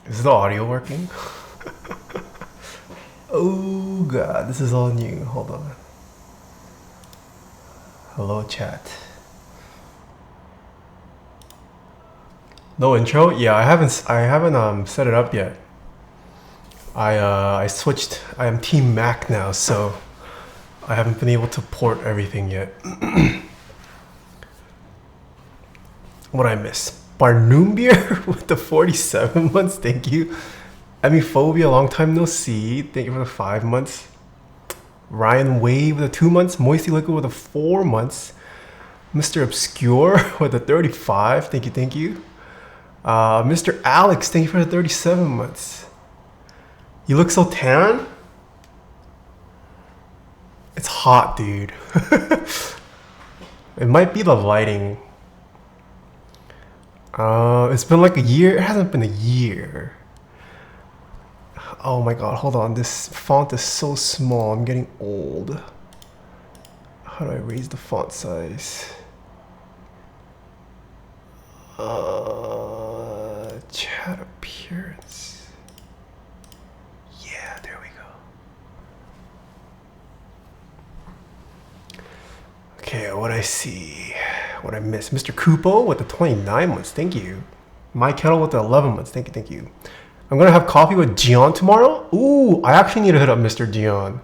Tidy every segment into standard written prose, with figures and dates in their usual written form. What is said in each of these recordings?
Is the audio working? Oh god, this is all new. Hold on. Hello chat. No intro? Yeah, I haven't set it up yet. I switched. I am Team Mac now, so I haven't been able to port everything yet. What I miss? Barnoom beer with the 47 months. Thank you. Emiphobia, long time no see. Thank you for the 5 months. Ryan Wave with the 2 months. Moisty Liquid with the 4 months. Mr. Obscure with the 35. Thank you, thank you. Mr. Alex, thank you for the 37 months. You look so tan. It's hot, dude. It might be the lighting. It's been like a year. It hasn't been a year. Oh my god, hold on. This font is so small. I'm getting old. How do I raise the font size? Chat appearance. Yeah, there we go. Okay, what I see. What I miss. Mr. Kupo with the 29 months. Thank you. My Kettle with the 11 months. Thank you, thank you. I'm gonna have coffee with Gion tomorrow. Ooh, I actually need to hit up Mr. Gion.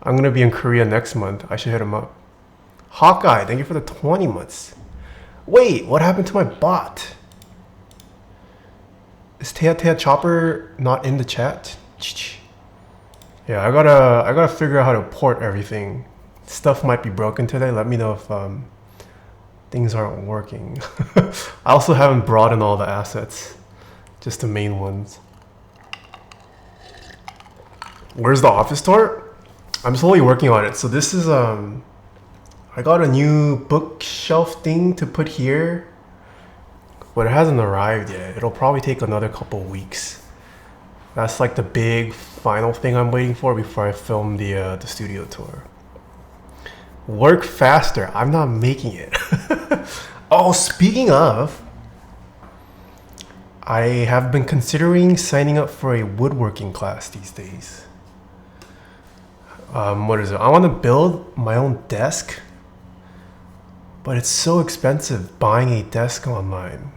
I'm gonna be in Korea next month. I should hit him up. Hawkeye, thank you for the 20 months. Wait, what happened to my bot? Is Taeha Chopper not in the chat? Yeah, I gotta figure out how to port everything. Stuff might be broken today. Let me know if things aren't working. I also haven't brought in all the assets, just the main ones. Where's the office tour? I'm slowly working on it. So this is I got a new bookshelf thing to put here, but it hasn't arrived yet. It'll probably take another couple weeks. That's like the big final thing I'm waiting for before I film the studio tour. Work faster. I'm not making it. Oh, speaking of, I have been considering signing up for a woodworking class these days. What is it? I want to build my own desk, but it's so expensive buying a desk online.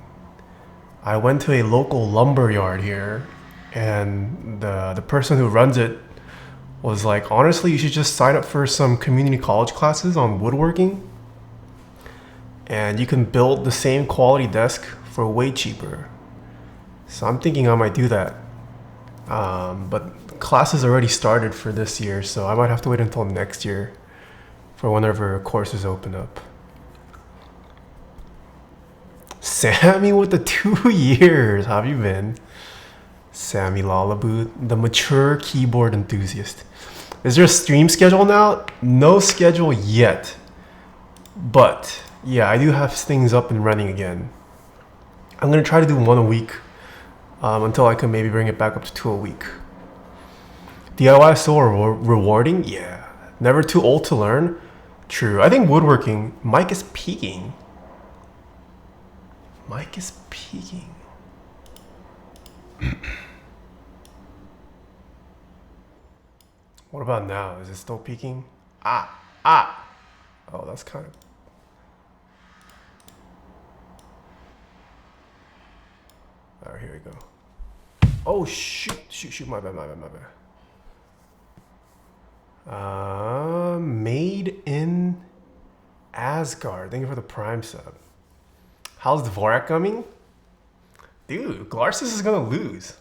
I went to a local lumber yard here, and the person who runs it was like, honestly, you should just sign up for some community college classes on woodworking, and you can build the same quality desk for way cheaper. So I'm thinking I might do that. But classes already started for this year, so I might have to wait until next year for whenever courses open up. Sammy with the 2 years. How have you been? Sammy Lullaboot, the mature keyboard enthusiast. Is there a stream schedule now? No schedule yet. But yeah, I do have things up and running again. I'm gonna try to do 1 a week until I can maybe bring it back up to 2 a week. DIY is so rewarding? Yeah. Never too old to learn? True. I think woodworking, Mike is peaking. Mike is peaking. What about now? Is it still peaking? Ah. Oh, that's kind of... All right, here we go. Oh, shoot, my bad. Made in Asgard. Thank you for the Prime sub. How's Dvorak coming? Dude, Glarsis is gonna lose.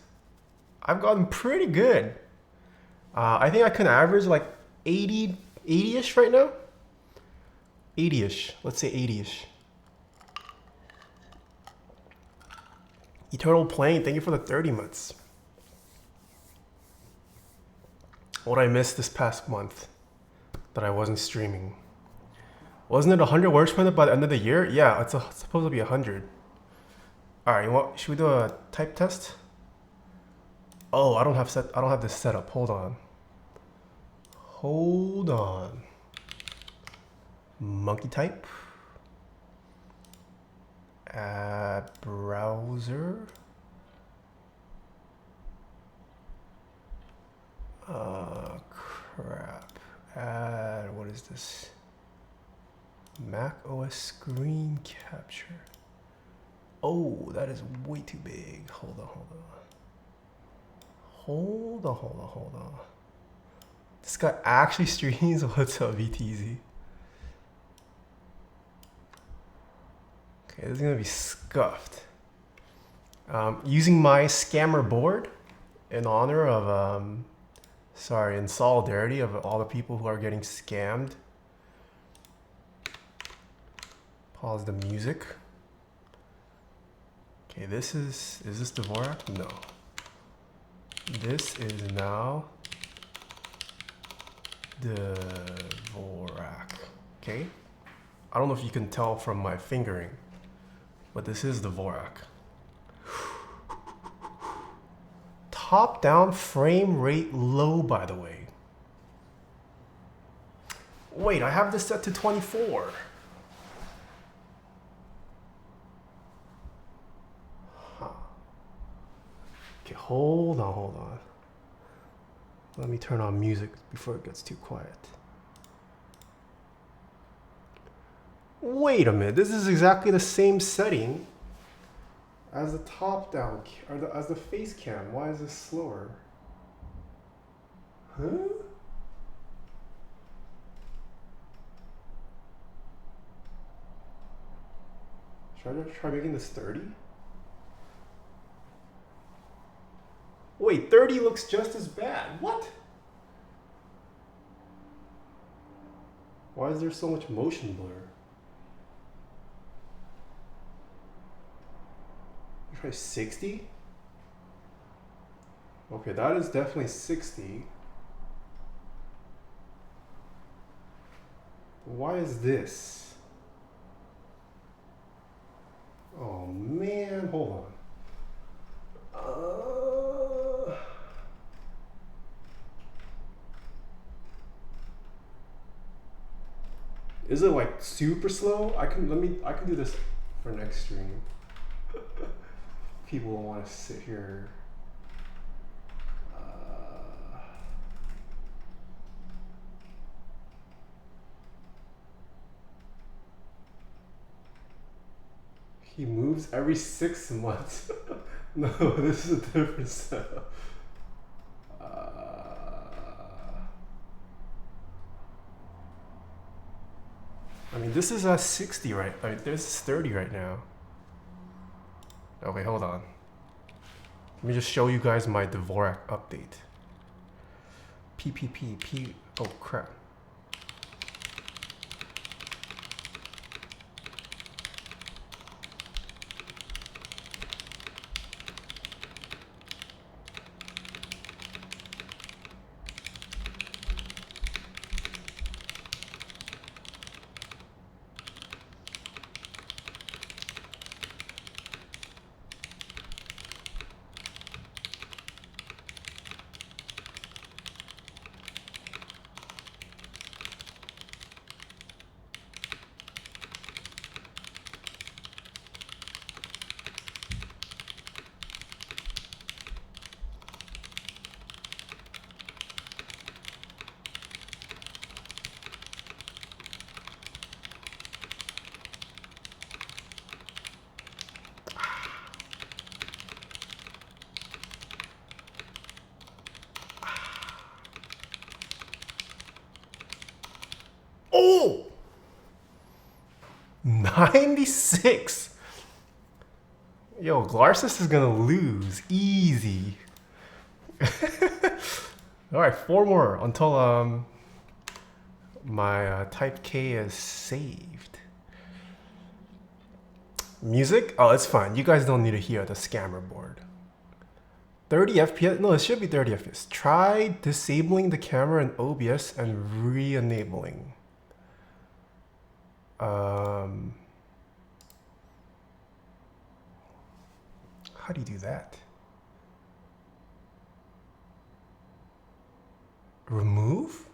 I've gotten pretty good. I think I can average like 80-ish right now. 80-ish. Let's say 80-ish. Eternal Plane, thank you for the 30 months. What I missed this past month that I wasn't streaming. Wasn't it 100 words per minute by the end of the year? Yeah, it's supposed to be 100. All right, should we do a type test? Oh, I don't have this set up. Hold on. Monkey type. Add browser. this? Mac OS screen capture. Oh, that is way too big. Hold on. This guy actually streams. What's up, VTZ? Okay, this is gonna be scuffed. Using my scammer board in honor of, in solidarity of all the people who are getting scammed. Pause the music. Okay, this is this Dvorak? No. This is now Dvorak. Okay? I don't know if you can tell from my fingering, but this is Dvorak. Top down frame rate low, by the way. Wait, I have this set to 24. Okay, hold on. Let me turn on music before it gets too quiet. Wait a minute, this is exactly the same setting as the top down, or as the face cam. Why is this slower? Huh? Should I try making this 30? Wait, 30 looks just as bad. What? Why is there so much motion blur? Try 60? Okay, that is definitely 60. Why is this? Oh man, hold on. Is it like super slow? I can do this for next stream. People want to sit here. He moves every 6 months. No, this is a different setup. I mean, this is a 60, right? I mean, this is 30 right now. Okay, hold on. Let me just show you guys my Dvorak update. P. Oh crap. Oh! 96! Yo, Glarsis is gonna lose. Easy. Alright, 4 more until my Type K is saved. Music? Oh, it's fine. You guys don't need to hear the scammer board. 30 FPS? No, it should be 30 FPS. Try disabling the camera in OBS and re-enabling. How do you do that? Remove?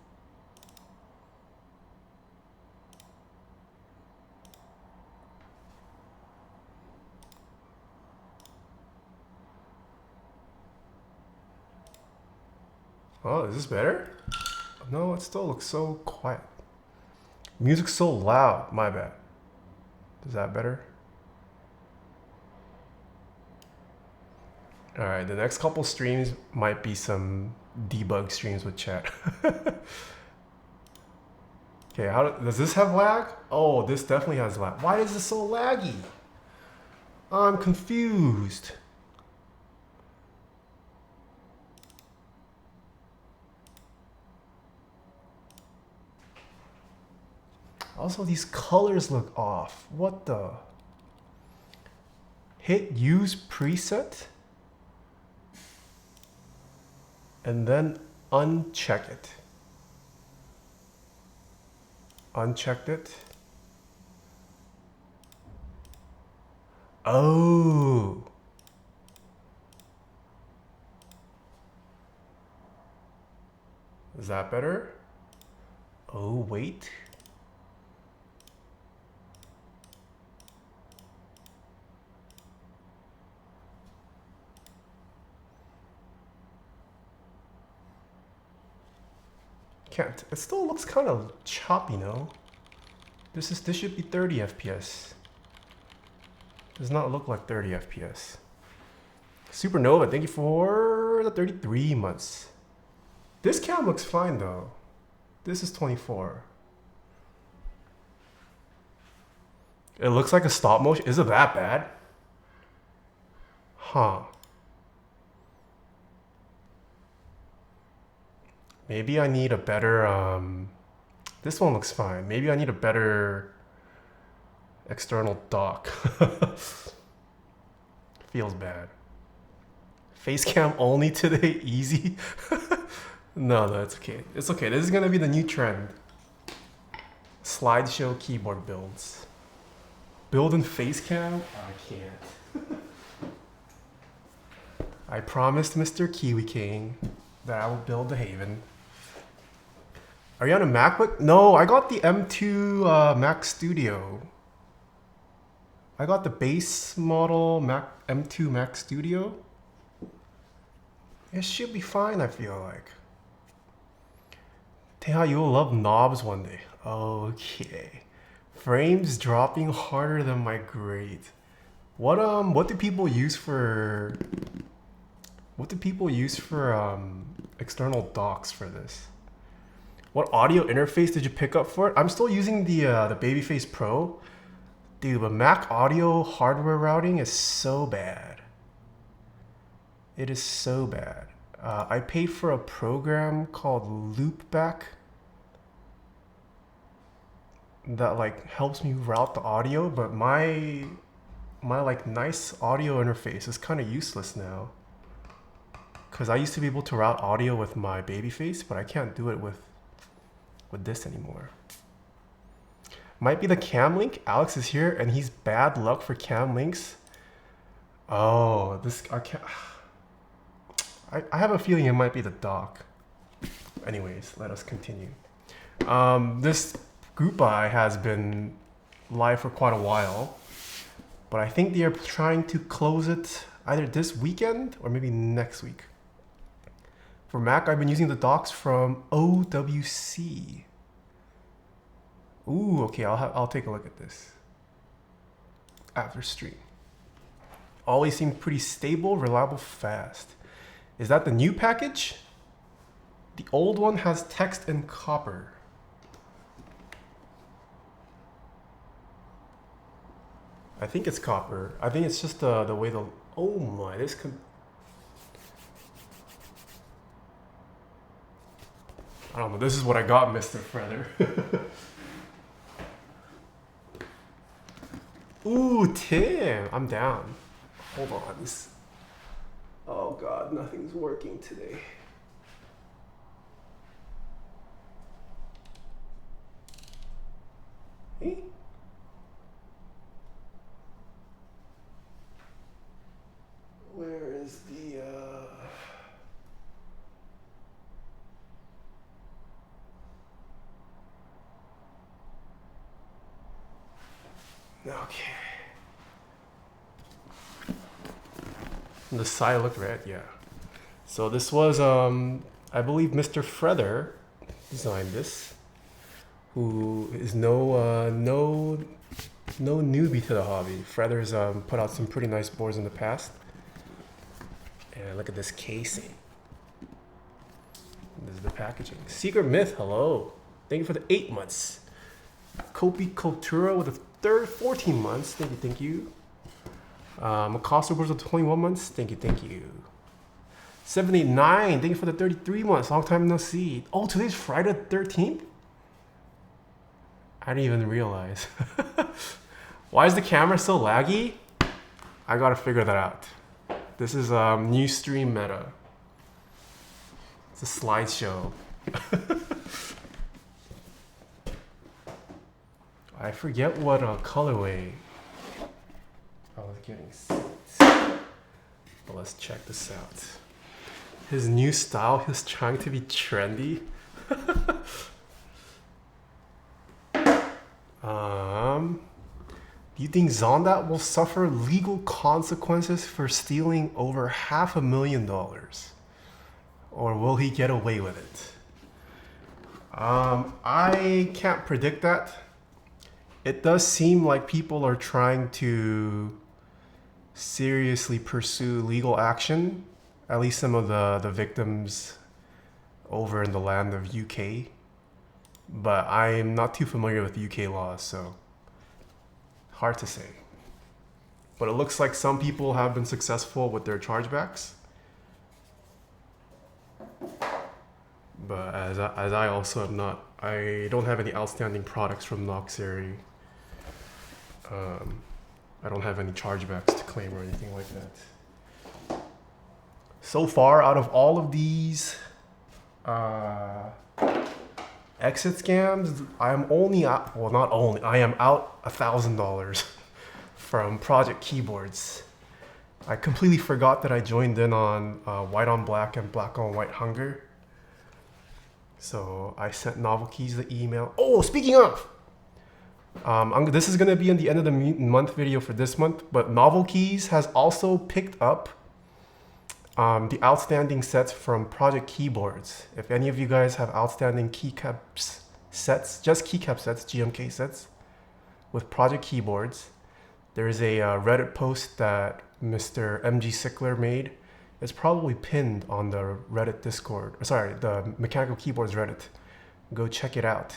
Oh, is this better? No, it still looks so quiet. Music's so loud. My bad. Is that better? Alright, the next couple streams might be some debug streams with chat. Okay, does this have lag? Oh, this definitely has lag. Why is this so laggy? I'm confused. Also, these colors look off. What the? Hit use preset and then uncheck it. Unchecked it. Oh. Is that better? Oh, wait. Can't. It still looks kind of choppy, no? This should be 30 FPS. Does not look like 30 FPS. Supernova, thank you for the 33 months. This cam looks fine though. This is 24. It looks like a stop motion. Is it that bad? Huh. Maybe I need a better, this one looks fine. Maybe I need a better external dock. Feels bad. Face cam only today, easy. No, it's okay. It's okay. This is gonna be the new trend. Slideshow keyboard builds. Build in face cam? I can't. I promised Mr. Kiwi King that I will build the Haven. Are you on a MacBook? No, I got the M2 Mac Studio. I got the base model M2 Mac Studio. It should be fine, I feel like. Taeha, you'll love knobs one day. Okay. Frames dropping harder than my grade. What do people use for external docks for this? What audio interface did you pick up for it? I'm still using the Babyface Pro. Dude, but Mac audio hardware routing is so bad. It is so bad. I paid for a program called Loopback that like helps me route the audio, but my like nice audio interface is kind of useless now. Cause I used to be able to route audio with my Babyface, but I can't do it with this anymore. Might be the cam link. Alex is here and he's bad luck for cam links. Oh, I have a feeling it might be the dock. Anyways, let us continue. This group buy has been live for quite a while, but I think they are trying to close it either this weekend or maybe next week. For Mac, I've been using the docks from OWC. Ooh, okay, I'll take a look at this after stream. Always seem pretty stable, reliable, fast. Is that the new package? The old one has text and copper. I think it's copper. I think it's just the way the... Oh my, this could... I don't know, this is what I got, Mr. Feather. Ooh, Tim, I'm down. Hold on. Oh God, nothing's working today. Hey? Where is the Okay. The side looked red, yeah. So this was, I believe Mr. Feather designed this. who is no newbie to the hobby. Feathers put out some pretty nice boards in the past. And look at this casing. This is the packaging. Secret Myth, hello. Thank you for the 8 months. Kopi Cultura with the third 14 months. Thank you, thank you. Acosta Boards with 21 months. Thank you, thank you. 789, thank you for the 33 months. Long time no see. Oh, today's Friday the 13th? I didn't even realize. Why is the camera so laggy? I gotta figure that out. This is new stream meta. It's a slideshow. I forget what colorway I was getting sent. But let's check this out. His new style, he's trying to be trendy. Do you think Zondat will suffer legal consequences for stealing over $500,000? Or will he get away with it? I can't predict that. It does seem like people are trying to seriously pursue legal action, at least some of the victims over in the land of UK. But I'm not too familiar with UK laws, so hard to say. But it looks like some people have been successful with their chargebacks. But as I also am not, I don't have any outstanding products from Noxery. I don't have any chargebacks to claim or anything like that. So far, out of all of these exit scams, I'm only out, well, not only, I am out $1,000 from Project Keyboards. I completely forgot that I joined in on white on black and black on white hunger. So I sent Novel Keys the email. Oh, speaking of, this is gonna be in the end of the month video for this month, but Novel Keys has also picked up the outstanding sets from Project Keyboards. If any of you guys have outstanding Keycaps sets, just Keycap sets, GMK sets with Project Keyboards, there's a Reddit post that Mr. MG Sickler made. It's probably pinned on the Reddit Discord, sorry, the Mechanical Keyboards Reddit. Go check it out.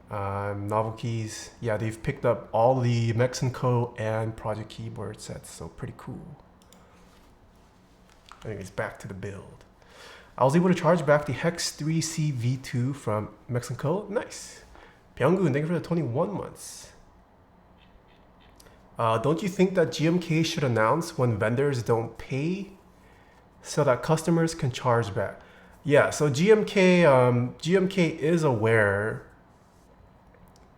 Novel Keys, yeah, they've picked up all the Mex & Co. and Project Keyboard sets, so pretty cool. Anyways, back to the build. I was able to charge back the Hex 3C V2 from Mex & Co. Nice. Byung-gun, thank you for the 21 months. Don't you think that GMK should announce when vendors don't pay so that customers can charge back? Yeah, so GMK is aware.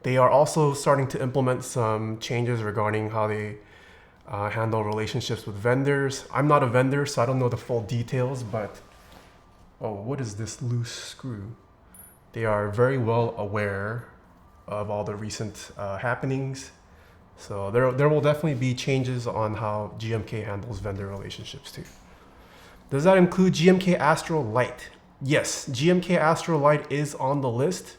They are also starting to implement some changes regarding how they handle relationships with vendors. I'm not a vendor, so I don't know the full details, but oh, what is this loose screw? They are very well aware of all the recent happenings. So there will definitely be changes on how GMK handles vendor relationships too. Does that include GMK Astro Lite? Yes, GMK Astro Lite is on the list.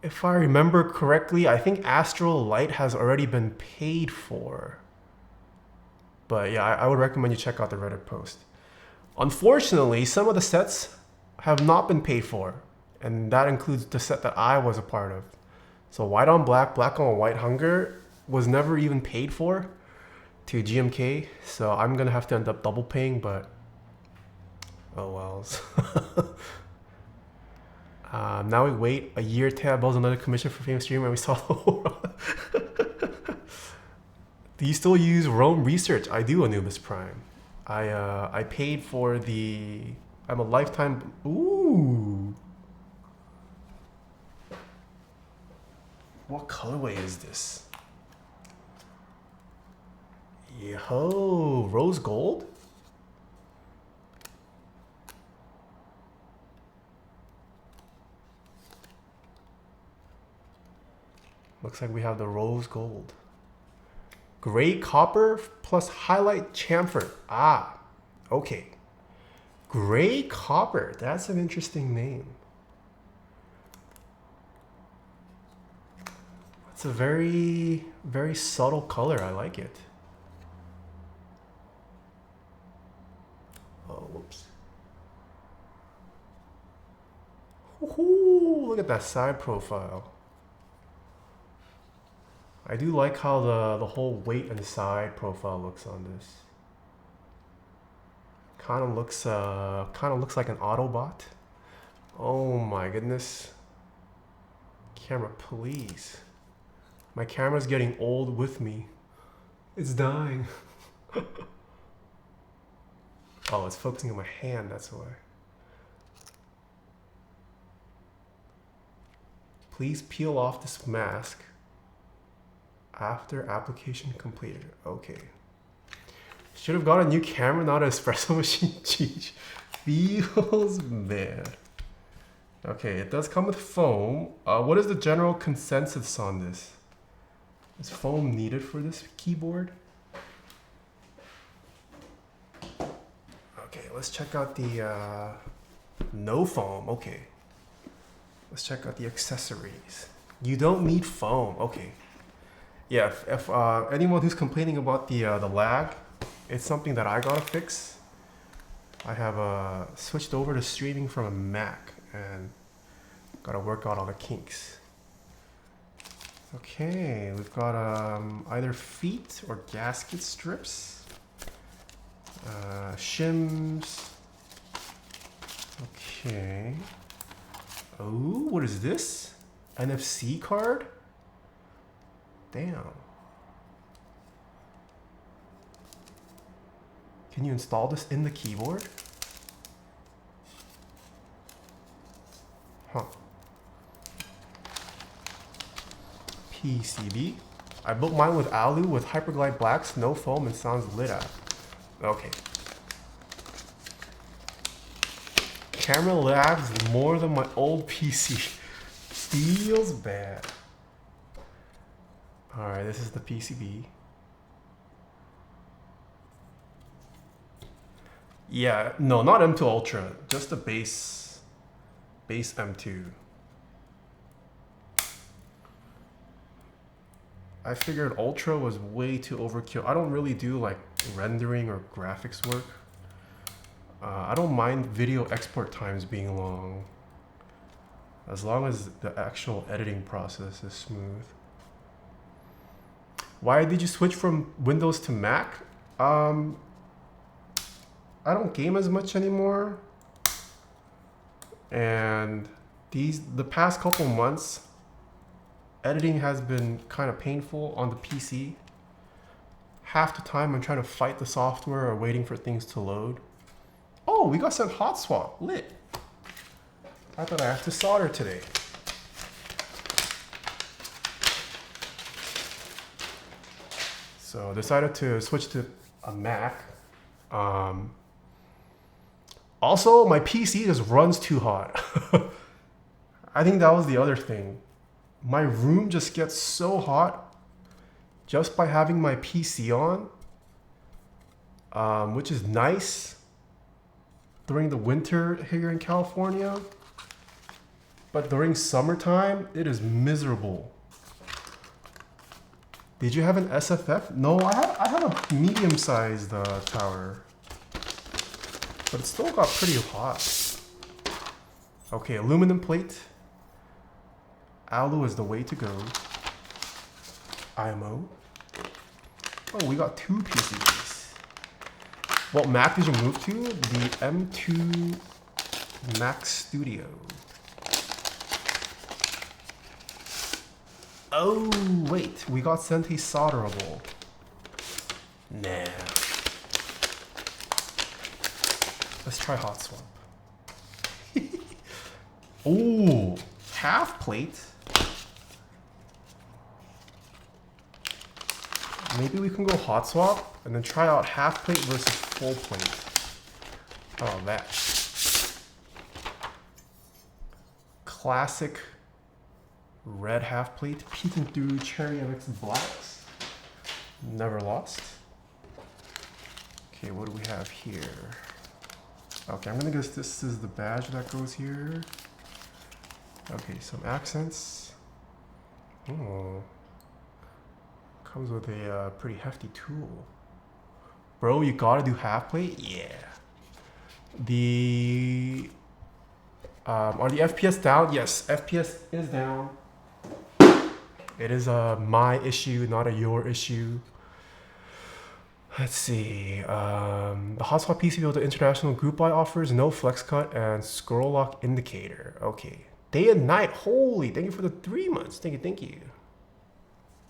If I remember correctly, I think Astro Lite has already been paid for. But yeah, I would recommend you check out the Reddit post. Unfortunately, some of the sets have not been paid for, and that includes the set that I was a part of. So white on black, black on white hunger was never even paid for to GMK. So I'm gonna have to end up double paying, but oh wells. Now we wait a year. Taeha builds another commission for famous streamer and we saw the whole Do you still use Rome Research? I do, Anubis Prime. I paid for the, I'm a lifetime, ooh. What colorway is this? Yo, rose gold? Looks like we have the rose gold. Gray copper plus highlight chamfer. Ah, okay. Gray copper, that's an interesting name. It's a very, very subtle color. I like it. Oh, whoops. Ooh, look at that side profile. I do like how the whole weight and side profile looks on this. Kind of looks like an Autobot. Oh my goodness. Camera, please. My camera's getting old with me. It's dying. Oh, it's focusing on my hand, that's why. Please peel off this mask after application completed. Okay. Should have got a new camera, not an espresso machine. Jeez. Feels bad. Okay, it does come with foam. What is the general consensus on this? Is foam needed for this keyboard? Okay, let's check out the no foam. Okay. Let's check out the accessories. You don't need foam. Okay. Yeah, if anyone who's complaining about the lag, it's something that I gotta fix. I have switched over to streaming from a Mac and gotta work out all the kinks. Okay, we've got either feet or gasket strips, shims. Okay. Oh, what is this? NFC card? Damn. Can you install this in the keyboard? Huh. PCB. I built mine with Alu with Hyperglide Blacks, no foam, and sounds lit out. Okay. Camera lags more than my old PC. Feels bad. Alright, this is the PCB. Yeah, no, not M2 Ultra, just the base M2. I figured Ultra was way too overkill. I don't really do like rendering or graphics work. I don't mind video export times being long, as long as the actual editing process is smooth. Why did you switch from Windows to Mac? I don't game as much anymore, and the past couple months, editing has been kind of painful on the PC. Half the time I'm trying to fight the software or waiting for things to load. Oh, we got some hot swap. Lit. I thought I have to solder today. So decided to switch to a Mac. Also, my PC just runs too hot. I think that was the other thing. My room just gets so hot just by having my PC on, which is nice during the winter here in California. But during summertime, it is miserable. Did you have an SFF? No, I have a medium-sized tower. But it still got pretty hot. Okay, aluminum plate. Alu is the way to go. IMO. Oh, we got two PCBs. What Mac did you move to? The M2 Mac Studio. Oh, wait, we got sent a solderable. Nah. Let's try hot swap. Oh, half plate. Maybe we can go hot swap and then try out half plate versus full plate. Oh, that. Classic red half plate peeking through Cherry MX blacks. Never lost. Okay, what do we have here? Okay, I'm gonna guess this is the badge that goes here. Okay, some accents. Oh, Comes with a pretty hefty tool. Bro, you gotta do half plate? Yeah. Are the FPS down? Yes, FPS is down. It is my issue, not a your issue. Let's see. The hotspot PCB with the international group buy offers no flex cut and scroll lock indicator. Okay. Day and night. Holy, thank you for the 3 months. Thank you.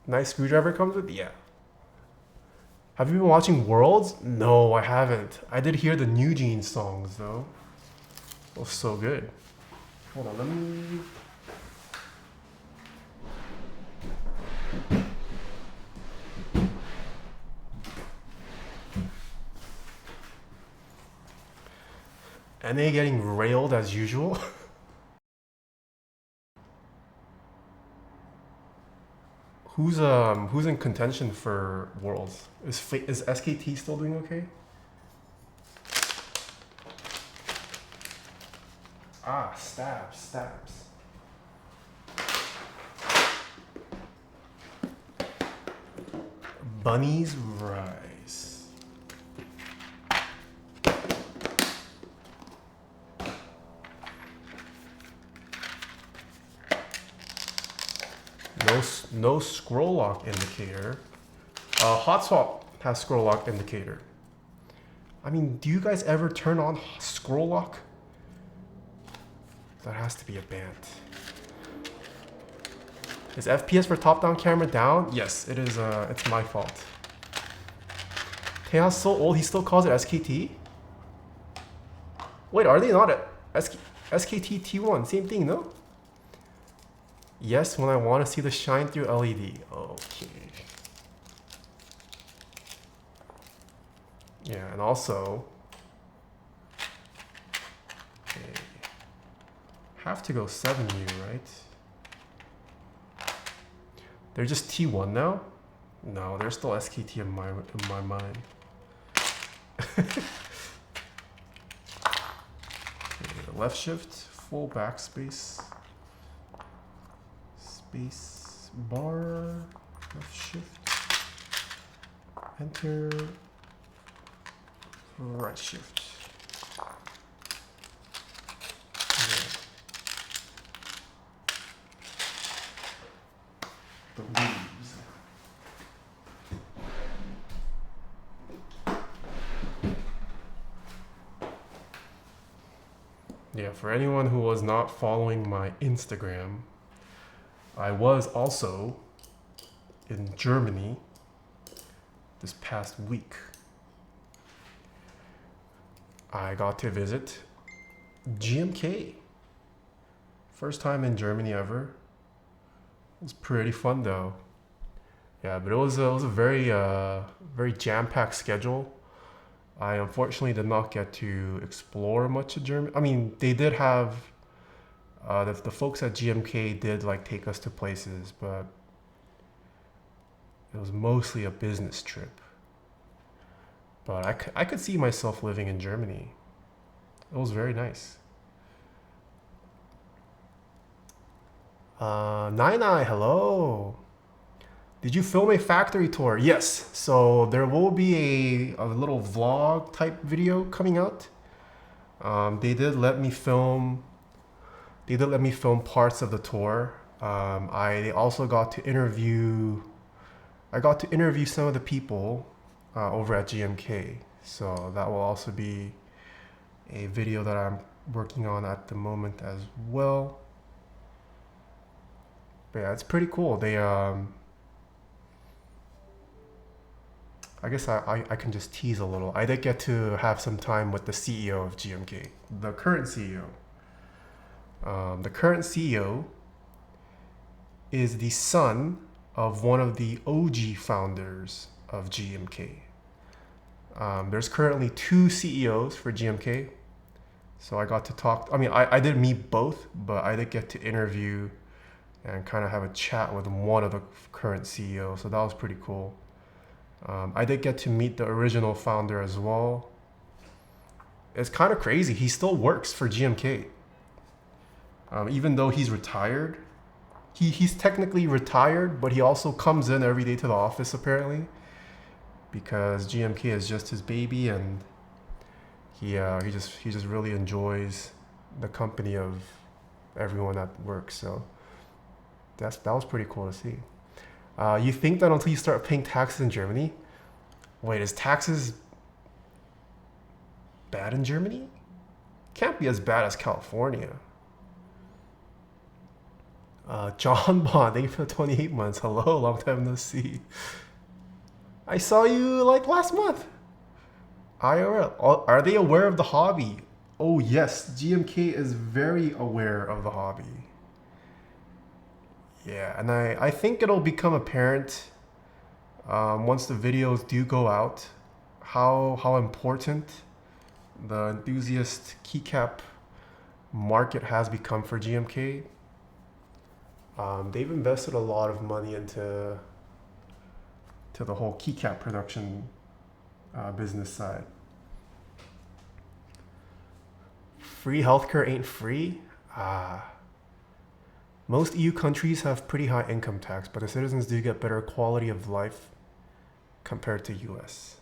Nice screwdriver comes with? Yeah. Have you been watching Worlds? No, I haven't. I did hear the New Jeans songs though. It was so good. Hold on, let me... NA getting railed as usual. Who's in contention for Worlds? Is SKT still doing okay? Ah, stabs. Bunny's Rise. No scroll lock indicator. Hot swap has scroll lock indicator. I mean, do you guys ever turn on scroll lock? That has to be a band. Is FPS for top-down camera down? Yes, it is. It's my fault. Taeha's so old, he still calls it SKT? Wait, are they not at SKT T1? Same thing, no? Yes, when I want to see the shine through LED. Okay. Yeah, and also... Okay. Have to go 7U, right? They're just T1 now? No, they're still SKT in my mind. Okay, left shift, full backspace. Space bar, left shift, enter, right shift. The leaves. Yeah, for anyone who was not following my Instagram, I was also in Germany this past week. I got to visit GMK. First time in Germany ever. It was pretty fun though. Yeah, but it was a very jam-packed schedule. I unfortunately did not get to explore much of Germany. I mean, they did have the folks at GMK did like take us to places, but it was mostly a business trip. But I could see myself living in Germany. It was very nice. Nine, hello. Did you film a factory tour? Yes. So there will be a little vlog type video coming out. They did let me film parts of the tour. I also got to interview some of the people over at GMK. So that will also be a video that I'm working on at the moment as well. But yeah, it's pretty cool. They I guess I can just tease a little. I did get to have some time with the CEO of GMK, the current CEO. The current CEO is the son of one of the OG founders of GMK. There's currently 2 CEOs for GMK. So I got to talk, I did meet both, but I did get to interview and kind of have a chat with one of the current CEOs. So that was pretty cool. I did get to meet the original founder as well. It's kind of crazy. He still works for GMK. Even though he's retired, he's technically retired, but he also comes in every day to the office apparently, because GMK is just his baby, and he just really enjoys the company of everyone at work. So that was pretty cool to see. You think that until you start paying taxes in Germany? Wait, is taxes bad in Germany? Can't be as bad as California. John Bond, thank you for the 28 months. Hello, long time no see. I saw you like last month. IRL. Are they aware of the hobby? Oh yes, GMK is very aware of the hobby. Yeah, and I think it'll become apparent once the videos do go out how important the enthusiast keycap market has become for GMK. They've invested a lot of money into the whole keycap production business side. Free healthcare ain't free. Most EU countries have pretty high income tax, but the citizens do get better quality of life compared to US.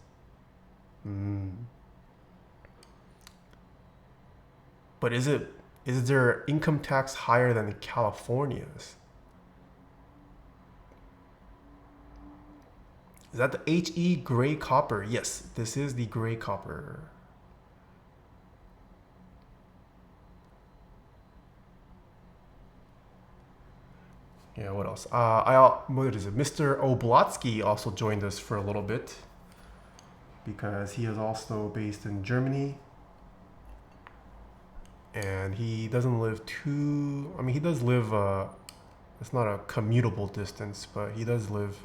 But is their income tax higher than California's? Is that the HE gray copper? Yes, this is the gray copper. Yeah, what else? What is it? Mr. Oblatsky also joined us for a little bit because he is also based in Germany. And he doesn't live too... I mean, he does live... it's not a commutable distance, but he does live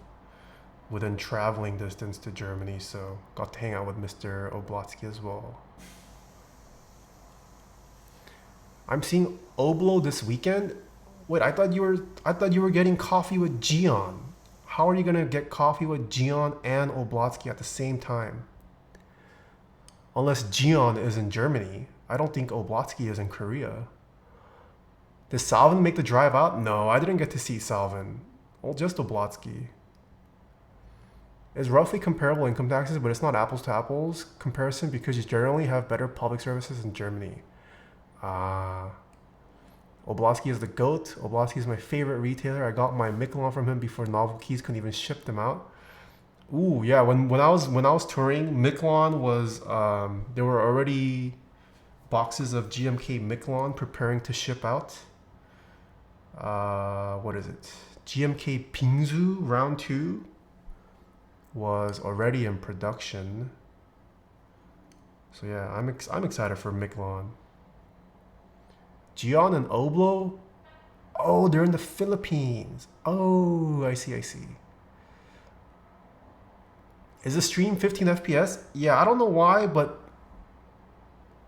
within traveling distance to Germany, so got to hang out with Mr. Oblatsky as well. I'm seeing Oblo this weekend. Wait, I thought you were getting coffee with Gian. How are you gonna get coffee with Gian and Oblatsky at the same time? Unless Gian is in Germany. I don't think Oblatsky is in Korea. Did Salvin make the drive out? No, I didn't get to see Salvin. Well, just Oblatsky. It's roughly comparable income taxes, but it's not apples to apples comparison because you generally have better public services in Germany. Oblatsky is the GOAT. Oblatsky is my favorite retailer. I got my Michelin from him before Novel Keys couldn't even ship them out. Ooh, yeah. When I was touring, Michelin was there were already boxes of GMK Michelin preparing to ship out. What is it? GMK Pingzu round 2 was already in production. So yeah, I'm excited for Michelin. Gian and Oblo? Oh, they're in the Philippines. Oh, I see. Is the stream 15 FPS? Yeah, I don't know why, but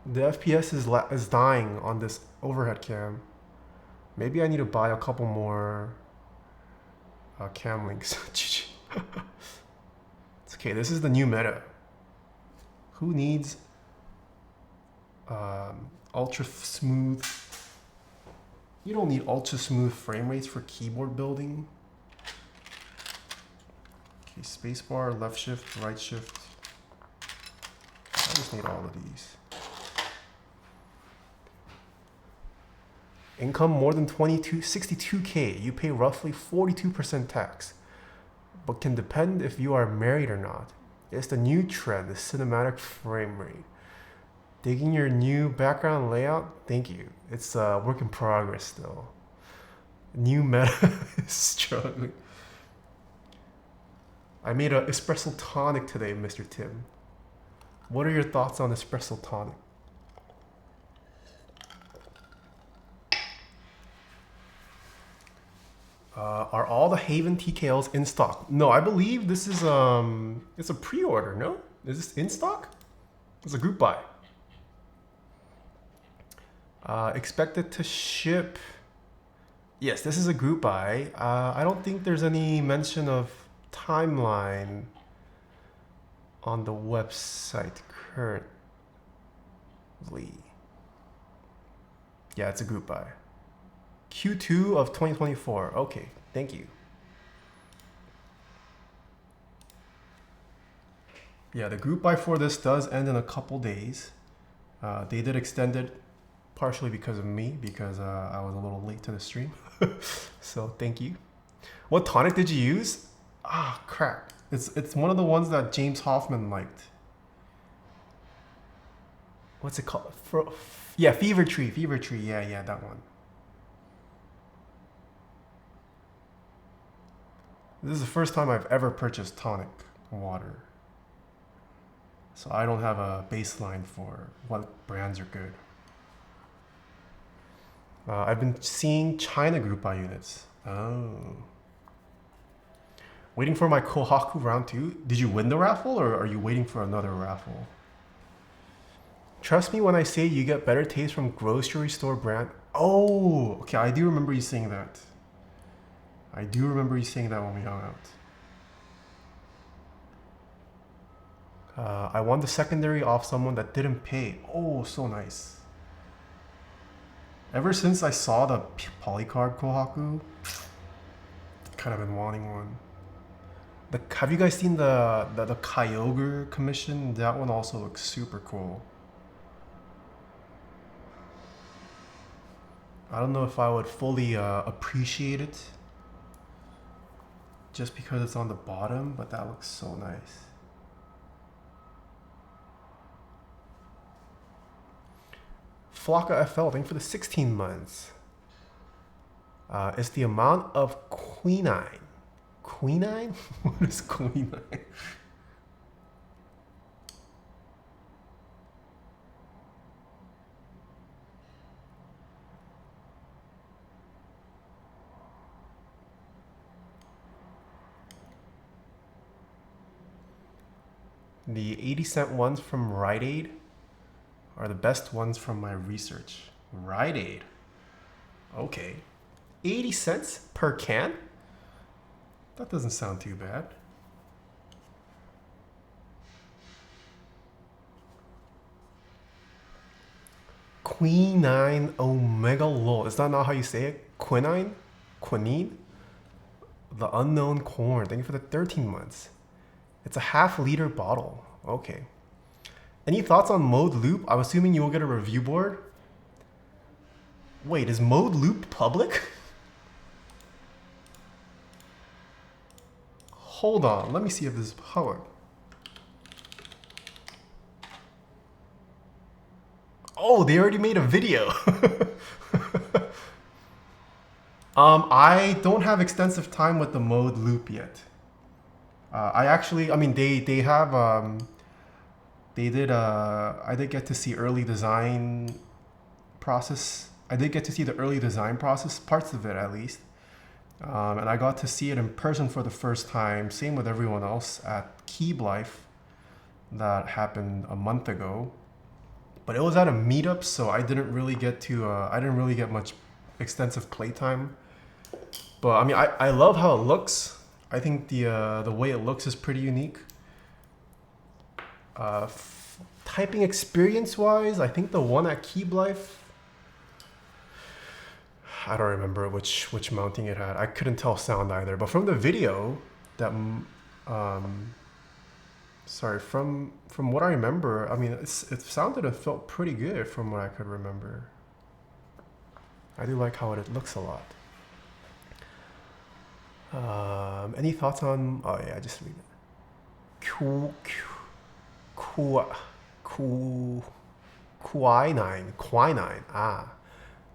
the FPS is dying on this overhead cam. Maybe I need to buy a couple more cam links. It's okay, this is the new meta. Who needs ultra smooth? You don't need ultra smooth frame rates for keyboard building. Okay, spacebar, left shift, right shift. I just need all of these. Income more than 62K. You pay roughly 42% tax, but can depend if you are married or not. It's the new trend, the cinematic frame rate. Digging your new background layout? Thank you. It's a work in progress still. New meta is struggling. I made an espresso tonic today, Mr. Tim. What are your thoughts on espresso tonic? Are all the Haven TKLs in stock? No, I believe this is it's a pre-order, no? Is this in stock? It's a group buy. Expected to ship. Yes, this is a group buy. I don't think there's any mention of timeline on the website currently. Yeah, it's a group buy. Q2 of 2024. Okay, thank you. Yeah, the group buy for this does end in a couple days. They did extend it partially because of me, because I was a little late to the stream. So thank you. What tonic did you use? Ah, crap. It's one of the ones that James Hoffman liked. What's it called? Yeah, Fever Tree. Yeah, that one. This is the first time I've ever purchased tonic water. So I don't have a baseline for what brands are good. I've been seeing China group buy units. Oh. Waiting for my Kohaku round 2. Did you win the raffle or are you waiting for another raffle? Trust me when I say you get better taste from grocery store brand. Oh, okay, I do remember you saying that. I do remember you saying that when we hung out. I won the secondary off someone that didn't pay. Oh, so nice. Ever since I saw the polycarb Kohaku, kind of been wanting one. Have you guys seen the Kyogre commission? That one also looks super cool. I don't know if I would fully appreciate it just because it's on the bottom, but that looks so nice. Flocka FL, thank you for the 16 months. It's the amount of quinine. Quinine? What is quinine? The 80-cent ones from Rite Aid are the best ones from my research. Rite Aid. Okay. 80 cents per can? That doesn't sound too bad. Quinine Omega Lol. Is that not how you say it? Quinine? Quinine? The unknown corn. Thank you for the 13 months. It's a half-liter bottle. Okay. Any thoughts on Mode Loop? I'm assuming you will get a review board. Wait, is Mode Loop public? Hold on, let me see if this is public. Oh, they already made a video. I don't have extensive time with the Mode Loop yet. I did get to see early design process. I did get to see the early design process, parts of it at least. And I got to see it in person for the first time, same with everyone else, at Keycaps that happened a month ago. But it was at a meetup, so I didn't really get much extensive playtime. But I mean, I love how it looks. I think the way it looks is pretty unique. Typing experience wise, I think the one at Keycaps, I don't remember which mounting it had. I couldn't tell sound either. But from the video, from what I remember, I mean, it sounded and felt pretty good from what I could remember. I do like how it looks a lot. Any thoughts on? Oh yeah, just read it. Quinine. Ah.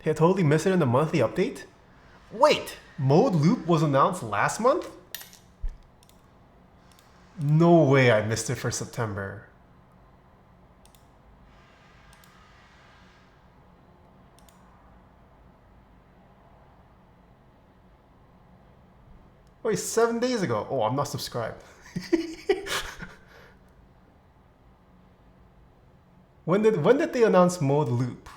They totally missed it in the monthly update? Wait, Mode Loop was announced last month? No way I missed it for September. Wait, 7 days ago. Oh, I'm not subscribed. When did they announce Mode Loop?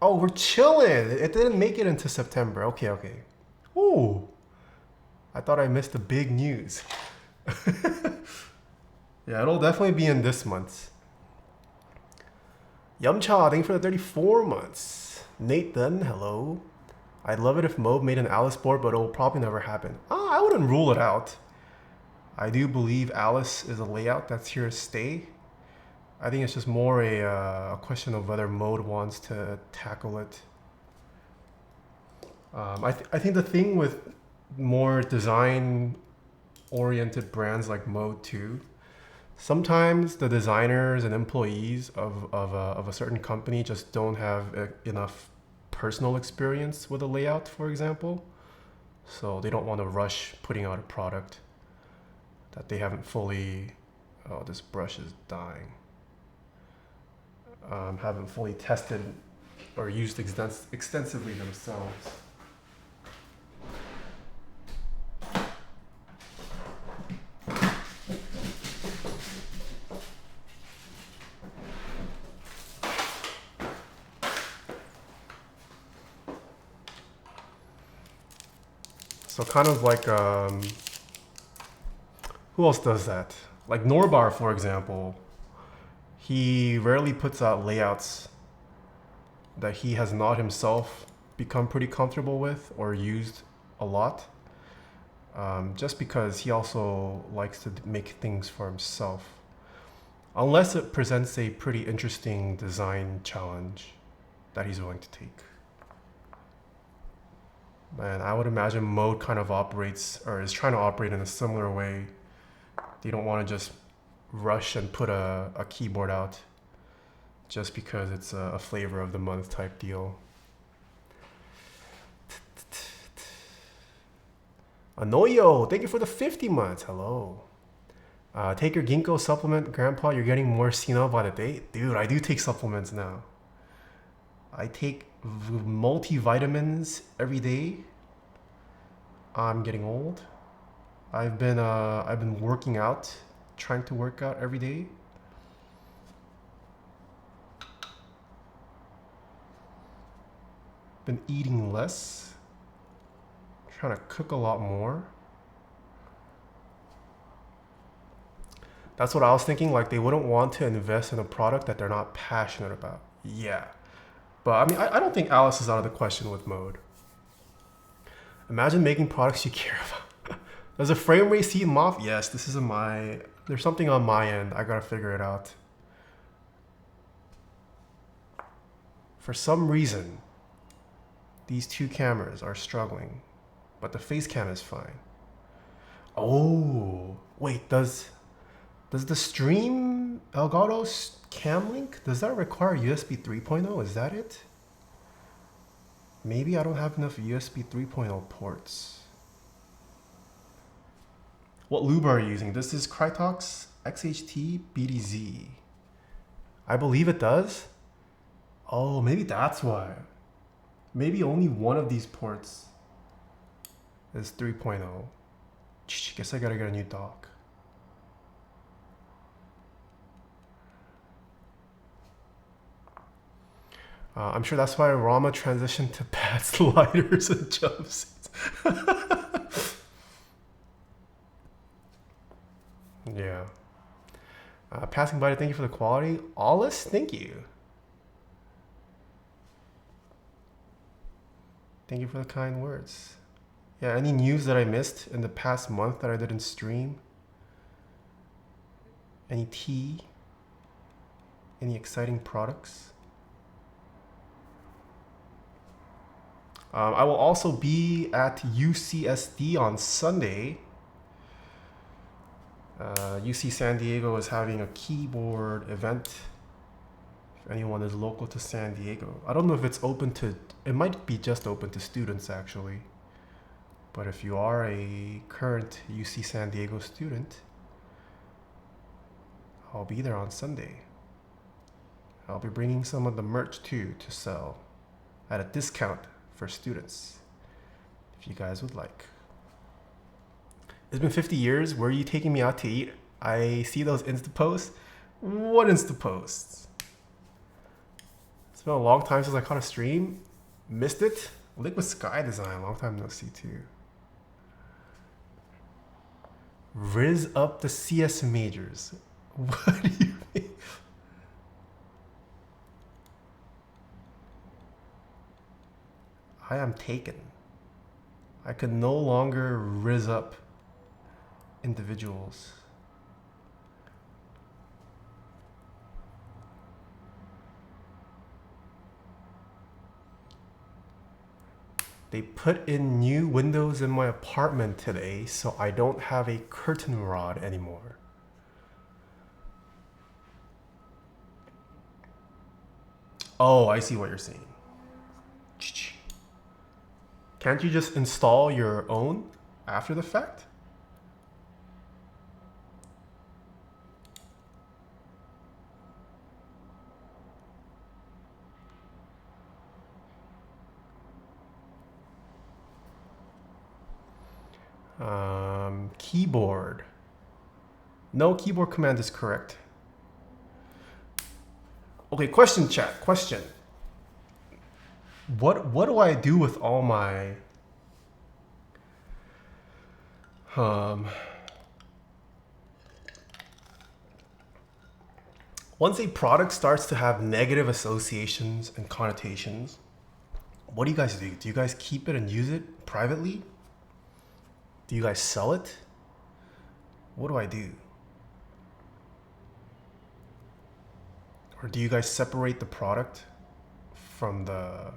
Oh, we're chilling. It didn't make it into September. Okay. Ooh. I thought I missed the big news. Yeah, it'll definitely be in this month. Yumcha, thank you for the 34 months. Nathan, hello. I'd love it if Mode made an Alice board, but it'll probably never happen. I wouldn't rule it out. I do believe Alice is a layout that's here to stay. I think it's just more a question of whether Mode wants to tackle it. I think the thing with more design-oriented brands like Mode 2, sometimes the designers and employees of a certain company just don't have enough personal experience with a layout, for example. So they don't want to rush putting out a product that they haven't fully... Oh, this brush is dying. Haven't fully tested or used extensively themselves. So kind of like, who else does that? Like Norbar, for example, he rarely puts out layouts that he has not himself become pretty comfortable with or used a lot, just because he also likes to make things for himself, unless it presents a pretty interesting design challenge that he's willing to take. And I would imagine Mode kind of operates, or is trying to operate in a similar way. They don't want to just rush and put a keyboard out just because it's a flavor of the month type deal. Anoyo, thank you for the 50 months. Hello. Take your ginkgo supplement, Grandpa. You're getting more senile by the day. Dude, I do take supplements now. I take multivitamins every day. I'm getting old. I've been working out, trying to work out every day. Been eating less. Trying to cook a lot more. That's what I was thinking. Like, they wouldn't want to invest in a product that they're not passionate about. Yeah. But I mean, I don't think Alice is out of the question with Mode. Imagine making products you care about. Does a frame rate seem off? Yes, this is there's something on my end. I gotta figure it out. For some reason, these two cameras are struggling, but the face cam is fine. Oh, wait, does the stream Elgato cam link, does that require USB 3.0? Is that it? Maybe I don't have enough USB 3.0 ports. What lube are you using? This is Krytox XHT BDZ. I believe it does. Oh, maybe that's why. Maybe only one of these ports is 3.0. Guess I gotta get a new dock. I'm sure that's why Rama transitioned to pad sliders and jumpsuits. Yeah. Passing by to thank you for the quality. Alice, thank you. Thank you for the kind words. Yeah, any news that I missed in the past month that I didn't stream? Any tea? Any exciting products? I will also be at UCSD on Sunday. UC San Diego is having a keyboard event. If anyone is local to San Diego. I don't know if it's open to, it might be just open to students actually. But if you are a current UC San Diego student, I'll be there on Sunday. I'll be bringing some of the merch too to sell at a discount for students, if you guys would like. It's been 50 years. Where are you taking me out to eat? I see those Insta posts. What Insta posts? It's been a long time since I caught a stream. Missed it? Liquid Sky Design, long time no see too. Riz up the CS majors. What do you mean? I am taken. I could no longer rizz up individuals. They put in new windows in my apartment today, so I don't have a curtain rod anymore. Oh, I see what you're saying. Can't you just install your own after the fact? Keyboard. No, keyboard command is correct. Okay, question chat, question. What do I do with all my once a product starts to have negative associations and connotations, what do you guys do? Do you guys keep it and use it privately? Do you guys sell it? What do I do? Or do you guys separate the product from the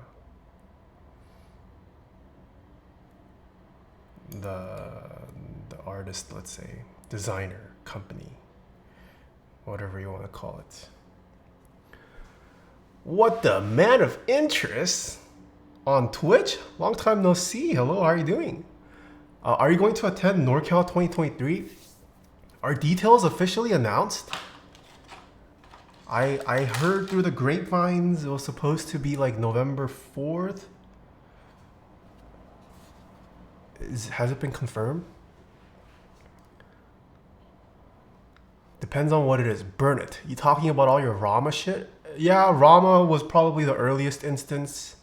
artist, let's say, designer, company, whatever you want to call it? What the man of interest on Twitch? Long time no see. Hello, how are you doing? Are you going to attend NorCal 2023? Are details officially announced? I heard through the grapevines it was supposed to be like November 4th. Has it been confirmed? Depends on what it is. Burn it. You talking about all your Rama shit? Yeah, Rama was probably the earliest instance.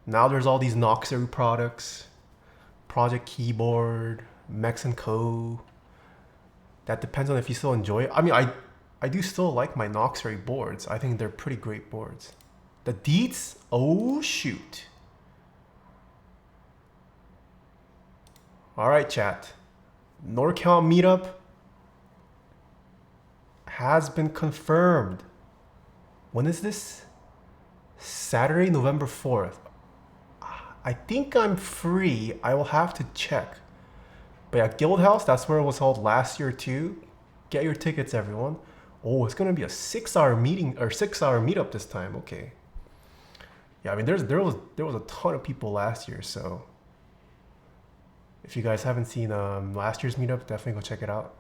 Now there's all these Noxery products. Project Keyboard, Mex & Co. That depends on if you still enjoy it. I mean, I do still like my Noxery boards. I think they're pretty great boards. The deets? Oh, shoot. All right, chat. NorCal meetup has been confirmed. When is this? Saturday, November 4th. I think I'm free. I will have to check. But yeah, Guildhouse, that's where it was held last year too. Get your tickets, everyone. Oh, it's gonna be a 6-hour meeting or 6-hour meetup this time. Okay. Yeah, I mean there was a ton of people last year, so if you guys haven't seen last year's meetup, definitely go check it out.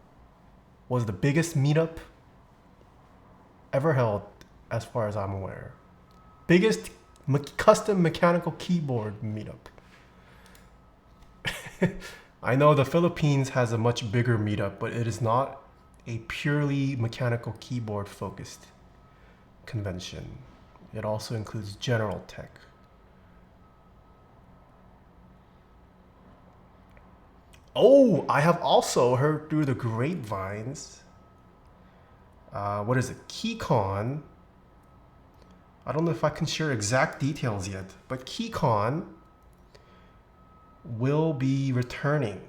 Was the biggest meetup ever held, as far as I'm aware. Biggest custom mechanical keyboard meetup. I know the Philippines has a much bigger meetup, but it is not a purely mechanical keyboard focused convention. It also includes general tech. Oh, I have also heard through the grapevines. What is it? KeyCon. I don't know if I can share exact details yet, but KeyCon will be returning.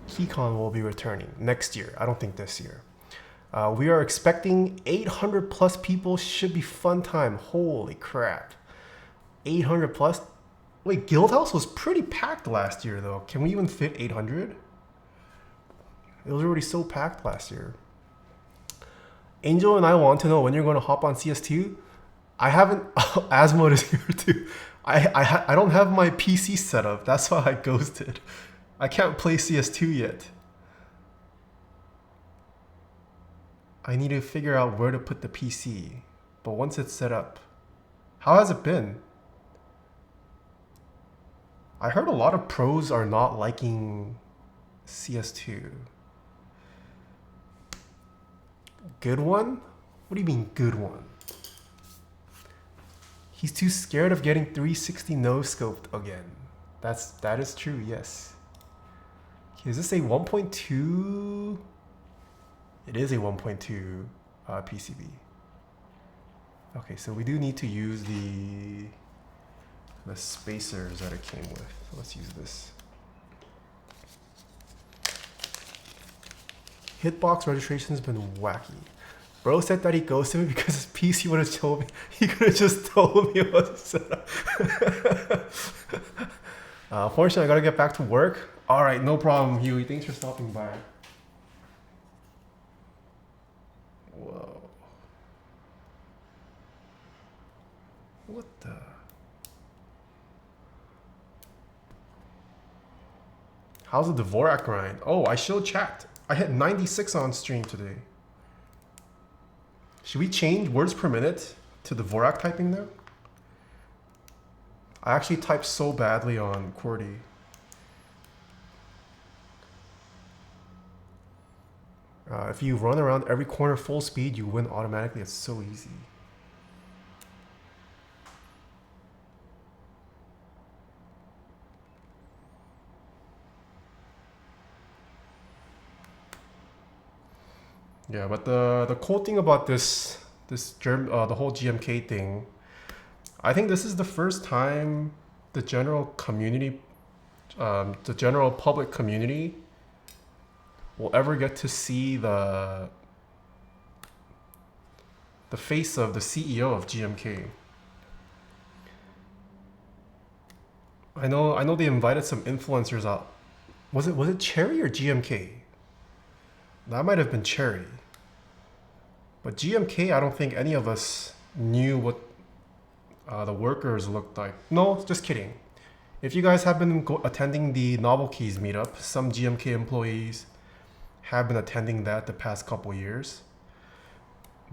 KeyCon will be returning next year. I don't think this year. We are expecting 800 plus people. Should be fun time. Holy crap. 800 plus? Wait, Guildhouse was pretty packed last year though. Can we even fit 800? It was already so packed last year. Angel and I want to know when you're going to hop on CS2. I haven't. Asmode is here too. I don't have my PC set up. That's why I ghosted. I can't play CS2 yet. I need to figure out where to put the PC. But once it's set up, how has it been? I heard a lot of pros are not liking CS2. Good one? What do you mean good one? He's too scared of getting 360 no scoped again. That is true, yes. Okay, is this a 1.2? It is a 1.2 PCB. Okay, so we do need to use the spacers that it came with. So let's use this. Hitbox registration's been wacky. Bro said that he ghosted me because his PC would have told me. He could have just told me what to set up. Fortunately, I gotta get back to work. All right, no problem, Huey. Thanks for stopping by. Whoa. What the? How's the Dvorak grind? Oh, I showed chat. I hit 96 on stream today. Should we change words per minute to the Dvorak typing now? I actually typed so badly on QWERTY. If you run around every corner full speed, you win automatically. It's so easy. Yeah, but the cool thing about the whole GMK thing, I think this is the first time the general community, the general public community, will ever get to see the face of the CEO of GMK. I know they invited some influencers out. Was it Cherry or GMK? That might have been Cherry. But GMK, I don't think any of us knew what the workers looked like. No, just kidding. If you guys have been attending the Novel Keys meetup, some GMK employees have been attending that the past couple years.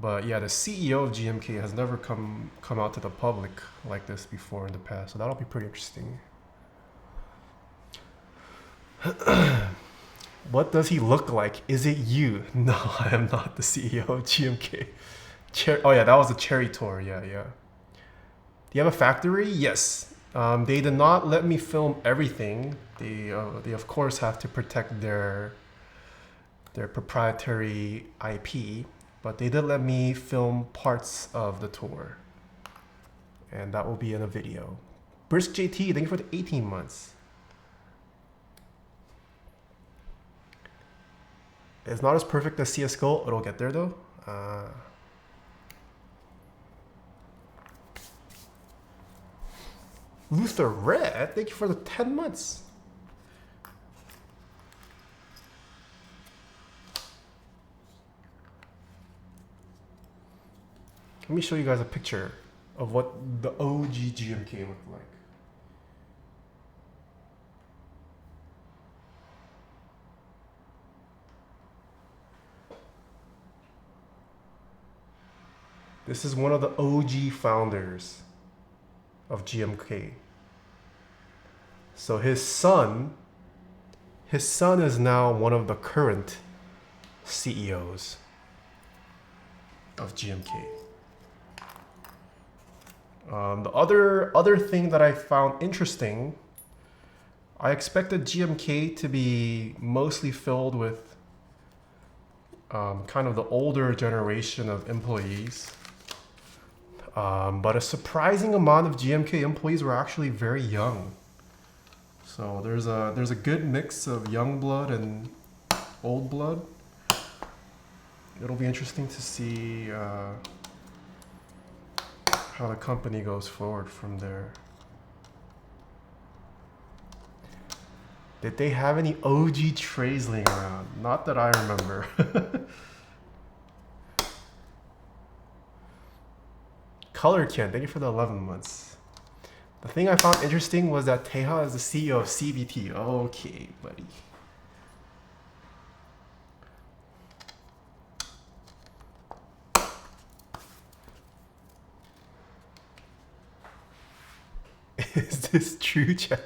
But yeah, the CEO of GMK has never come out to the public like this before in the past. So that'll be pretty interesting. What does he look like? Is it you? No, I am not the CEO of GMK. Oh yeah, that was a Cherry tour. Yeah. Do you have a factory? Yes. They did not let me film everything. They of course have to protect their proprietary IP, but they did let me film parts of the tour, and that will be in a video. Brisk JT, thank you for the 18 months. It's not as perfect as CSGO. It'll get there though. Luther Red, thank you for the 10 months. Let me show you guys a picture of what the OG GMK looked like. This is one of the OG founders of GMK. So his son is now one of the current CEOs of GMK. The other thing that I found interesting, I expected GMK to be mostly filled with kind of the older generation of employees. But a surprising amount of GMK employees were actually very young. So there's a good mix of young blood and old blood. It'll be interesting to see how the company goes forward from there. Did they have any OG trays laying around? Not that I remember. Color Ken, thank you for the 11 months. The thing I found interesting was that Taeha is the CEO of CVT. Okay, buddy. Is this true, chat?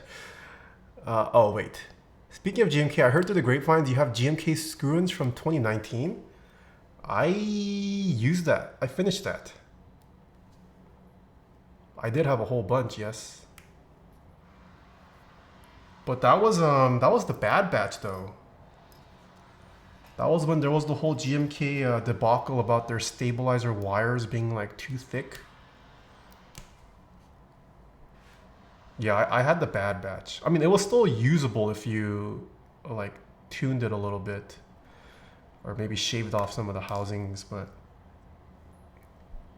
Oh, wait. Speaking of GMK, I heard through the grapevines you have GMK screw-ins from 2019. I used that. I finished that. I did have a whole bunch, yes. But that was the bad batch though. That was when there was the whole GMK debacle about their stabilizer wires being like too thick. Yeah, I had the bad batch. I mean, it was still usable if you like tuned it a little bit or maybe shaved off some of the housings, but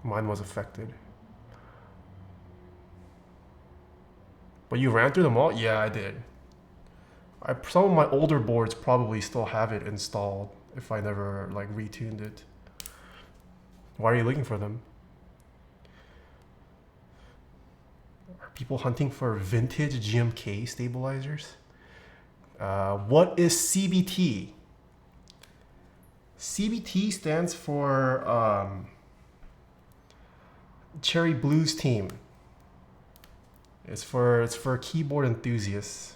mine was affected. But you ran through them all? Yeah, I did. Some of my older boards probably still have it installed if I never like retuned it. Why are you looking for them? Are people hunting for vintage GMK stabilizers? What is CBT? CBT stands for Cherry Blues Team. It's for keyboard enthusiasts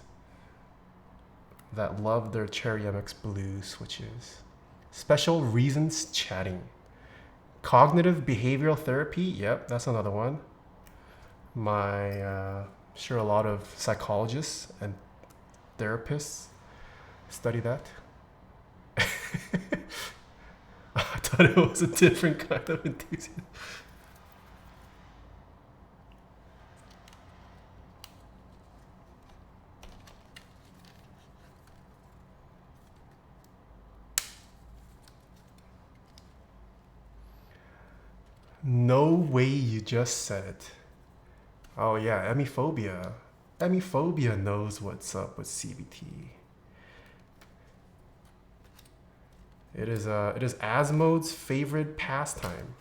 that love their Cherry MX Blue switches. Special reasons chatting. Cognitive behavioral therapy. Yep, that's another one. Sure, a lot of psychologists and therapists study that. I thought it was a different kind of enthusiasm. No way you just said it. Oh yeah, Emiphobia. Emiphobia knows what's up with CBT. It is Asmode's favorite pastime.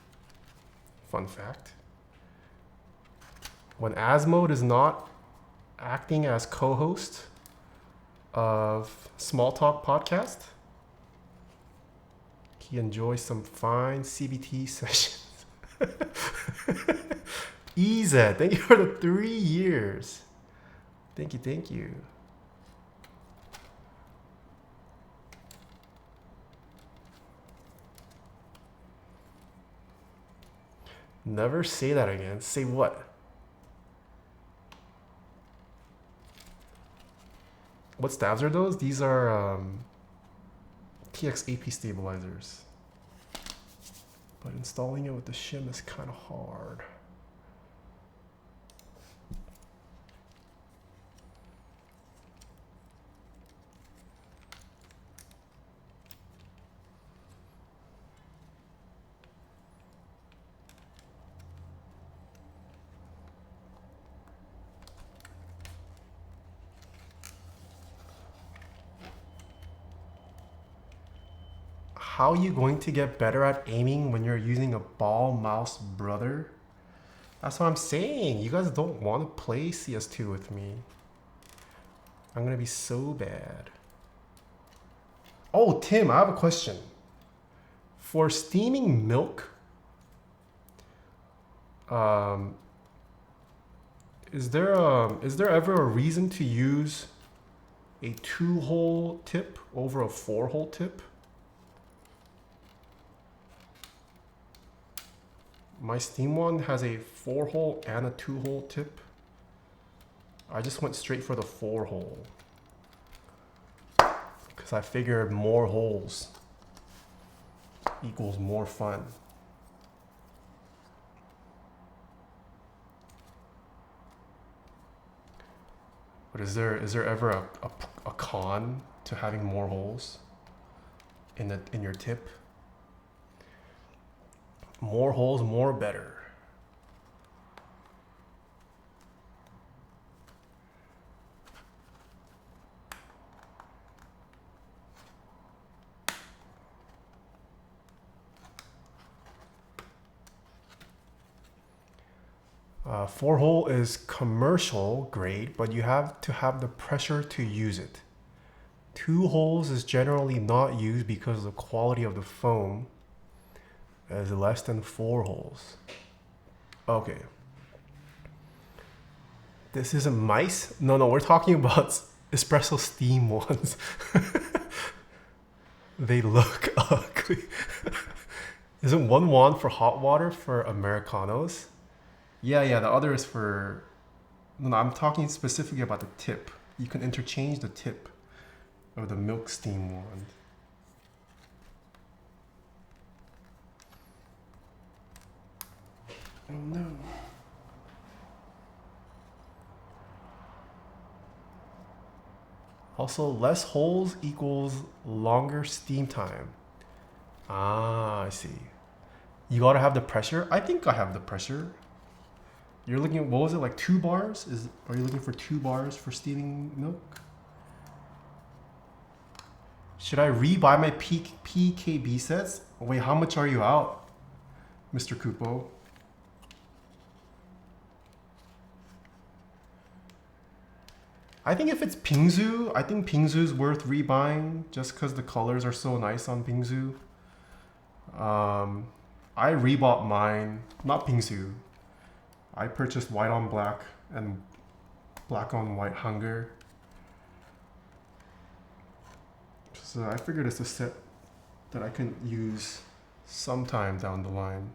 Fun fact. When Asmode is not acting as co-host of Small Talk Podcast, he enjoys some fine CBT sessions. EZ, thank you for the 3 years. Thank you. Never say that again. Say what? What stabs are those? These are TX AP stabilizers. But installing it with the shim is kind of hard. How are you going to get better at aiming when you're using a ball mouse, brother? That's what I'm saying. You guys don't want to play CS2 with me. I'm going to be so bad. Oh, Tim, I have a question. For steaming milk, is there ever a reason to use a 2-hole tip over a 4-hole tip? My Steam one has a 4-hole and a 2-hole tip. I just went straight for the 4-hole because I figured more holes equals more fun. But is there ever a con to having more holes in your tip? More holes, more better. Four hole is commercial grade, but you have to have the pressure to use it. 2 holes is generally not used because the quality of the foam is less than 4 holes. Okay. This isn't mice? No, we're talking about espresso steam ones. They look ugly. Isn't one wand for hot water for Americanos? Yeah, the other is for... No, I'm talking specifically about the tip. You can interchange the tip of the milk steam wand. Oh no. Also, less holes equals longer steam time. Ah, I see. You gotta have the pressure. I think I have the pressure. You're looking at, what was it, like 2 bars? Are you looking for 2 bars for steaming milk? Should I re-buy my PKB sets? Wait, how much are you out, Mr. Kupo? I think if it's Pingzu, I think Pingzu's worth rebuying just because the colors are so nice on Pingzu. I rebought mine, not Pingzu. I purchased white on black and black on white hunger. So I figured it's a set that I can use sometime down the line.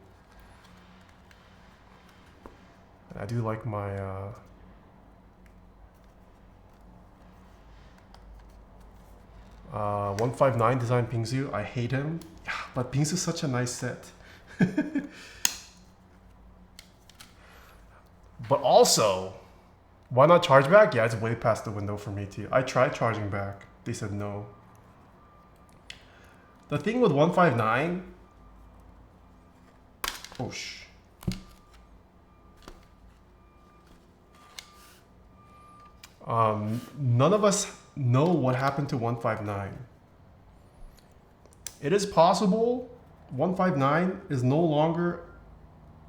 I do like my 159 design Pingzu. I hate him, but Pingzu's such a nice set. But also, why not charge back? Yeah, it's way past the window for me too. I tried charging back. They said no. The thing with 159, oh shh. None of us know what happened to 159. It is possible 159 is no longer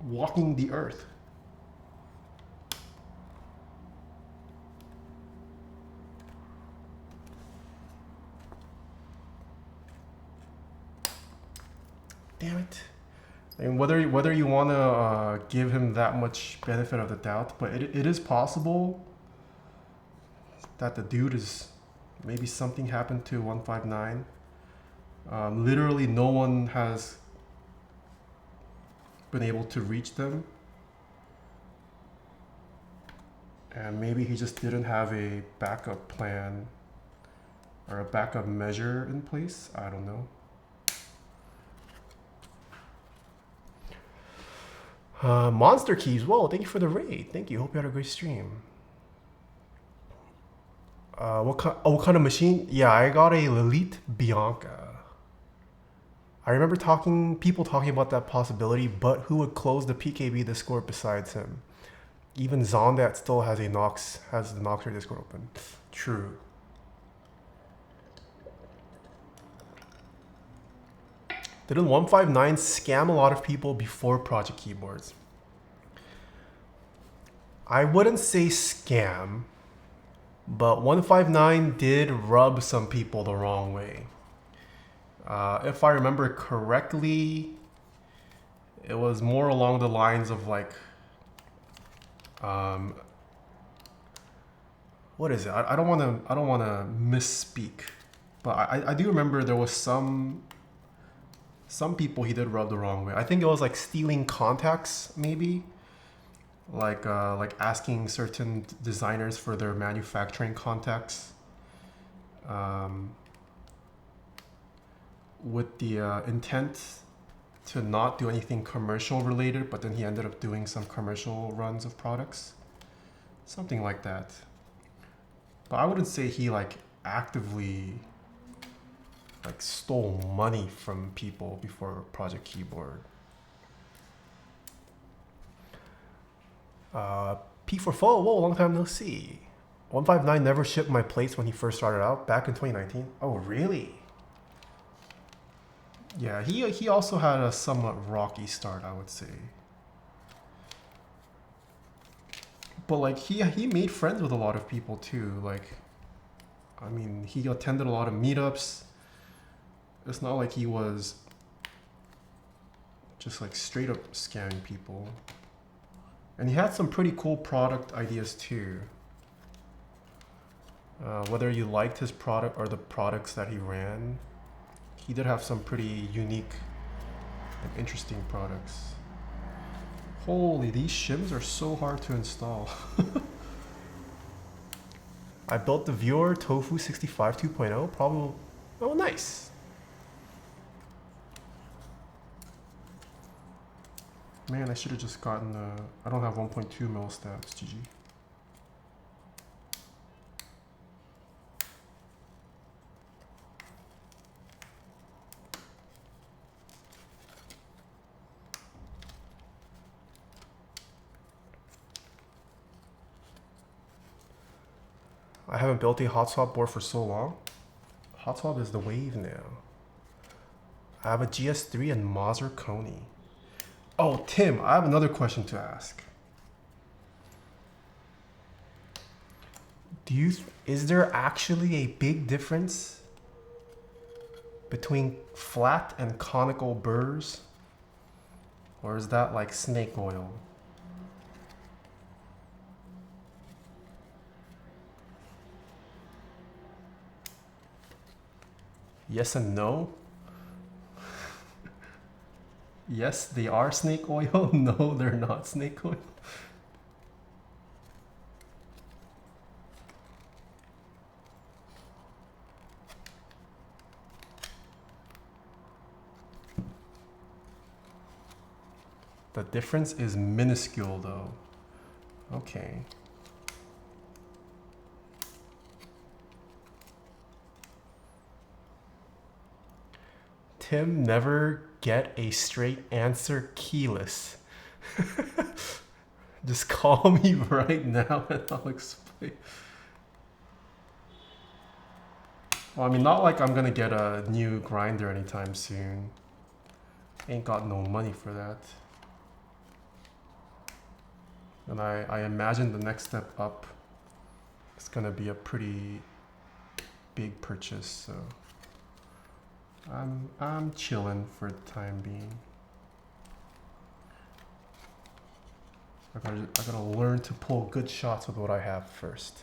walking the earth. Damn it. I mean, whether you want to give him that much benefit of the doubt, but it is possible that the dude is, maybe something happened to 159. Literally no one has been able to reach them. And maybe he just didn't have a backup plan or a backup measure in place. I don't know. Monster Keys, whoa, thank you for the raid. Thank you, hope you had a great stream. What kind of machine? Yeah, I got a Lilith Bianca. I remember people talking about that possibility, but who would close the PKB Discord besides him? Even Zondat still has the Noxer Discord open. True. Didn't 159 scam a lot of people before Project Keyboards? I wouldn't say scam, but 159 did rub some people the wrong way. If I remember correctly, it was more along the lines of like, what is it? I don't want to misspeak, but I do remember there was some people he did rub the wrong way. I think it was like stealing contacts, maybe, like asking certain designers for their manufacturing contacts, with the intent to not do anything commercial related, but then he ended up doing some commercial runs of products, something like that. But I wouldn't say he like actively like stole money from people before Project Keyboard. P4 Foe, whoa, long time no see. 159 never shipped my plates when he first started out back in 2019. Oh, really? Yeah, he also had a somewhat rocky start, I would say. But like he made friends with a lot of people too. Like, I mean, he attended a lot of meetups. It's not like he was just like straight up scamming people. And he had some pretty cool product ideas too. Whether you liked his product or the products that he ran, he did have some pretty unique and interesting products. Holy, these shims are so hard to install. I built the viewer Tofu 65 2.0, probably. Oh, nice. Man, I should have just gotten I don't have 1.2 mil stabs, GG. I haven't built a hot swap board for so long. Hot swap is the wave now. I have a GS3 and Maser Coney. Oh, Tim, I have another question to ask. Is there actually a big difference between flat and conical burrs? Or is that like snake oil? Yes and no? Yes, they are snake oil. No, they're not snake oil. The difference is minuscule though. Okay. Tim, never get a straight answer keyless. Just call me right now and I'll explain. Well, I mean, not like I'm gonna get a new grinder anytime soon. Ain't got no money for that. And I imagine the next step up is gonna be a pretty big purchase, so I'm chilling for the time being. I gotta learn to pull good shots with what I have first.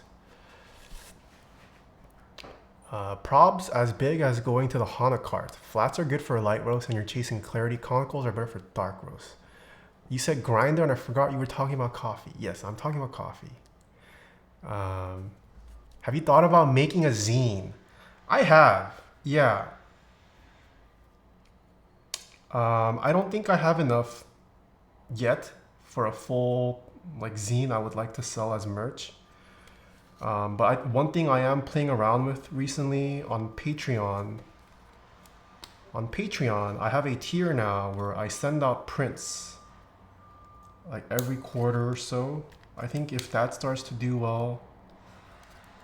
Probs as big as going to the Hana cart. Flats are good for light roast and you're chasing clarity. Conicals are better for dark roast. You said grinder and I forgot you were talking about coffee. Yes, I'm talking about coffee. Have you thought about making a zine? I have, yeah. I don't think I have enough yet for a full like zine I would like to sell as merch. But one thing I am playing around with recently on Patreon. On Patreon, I have a tier now where I send out prints like every quarter or so. I think if that starts to do well,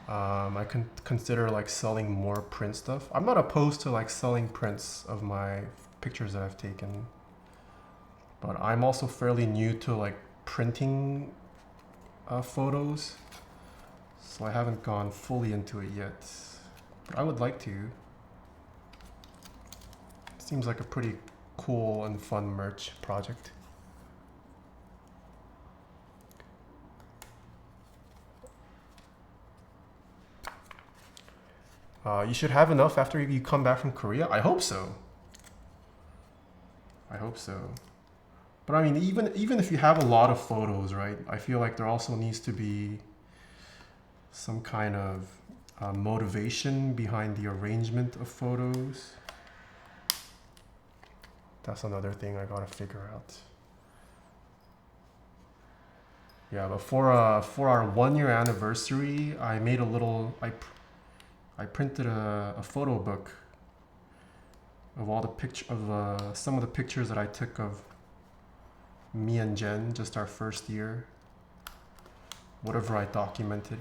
I can consider like selling more print stuff. I'm not opposed to like selling prints of my pictures that I've taken, but I'm also fairly new to like printing photos, so I haven't gone fully into it yet, but I would like to. Seems like a pretty cool and fun merch project. You should have enough after you come back from Korea. I hope so. I hope so. But I mean, even if you have a lot of photos, right? I feel like there also needs to be some kind of motivation behind the arrangement of photos. That's another thing I gotta figure out. Yeah, but for our 1-year anniversary, I made a little. I printed a photo book of all the some of the pictures that I took of me and Jen, just our first year. Whatever I documented.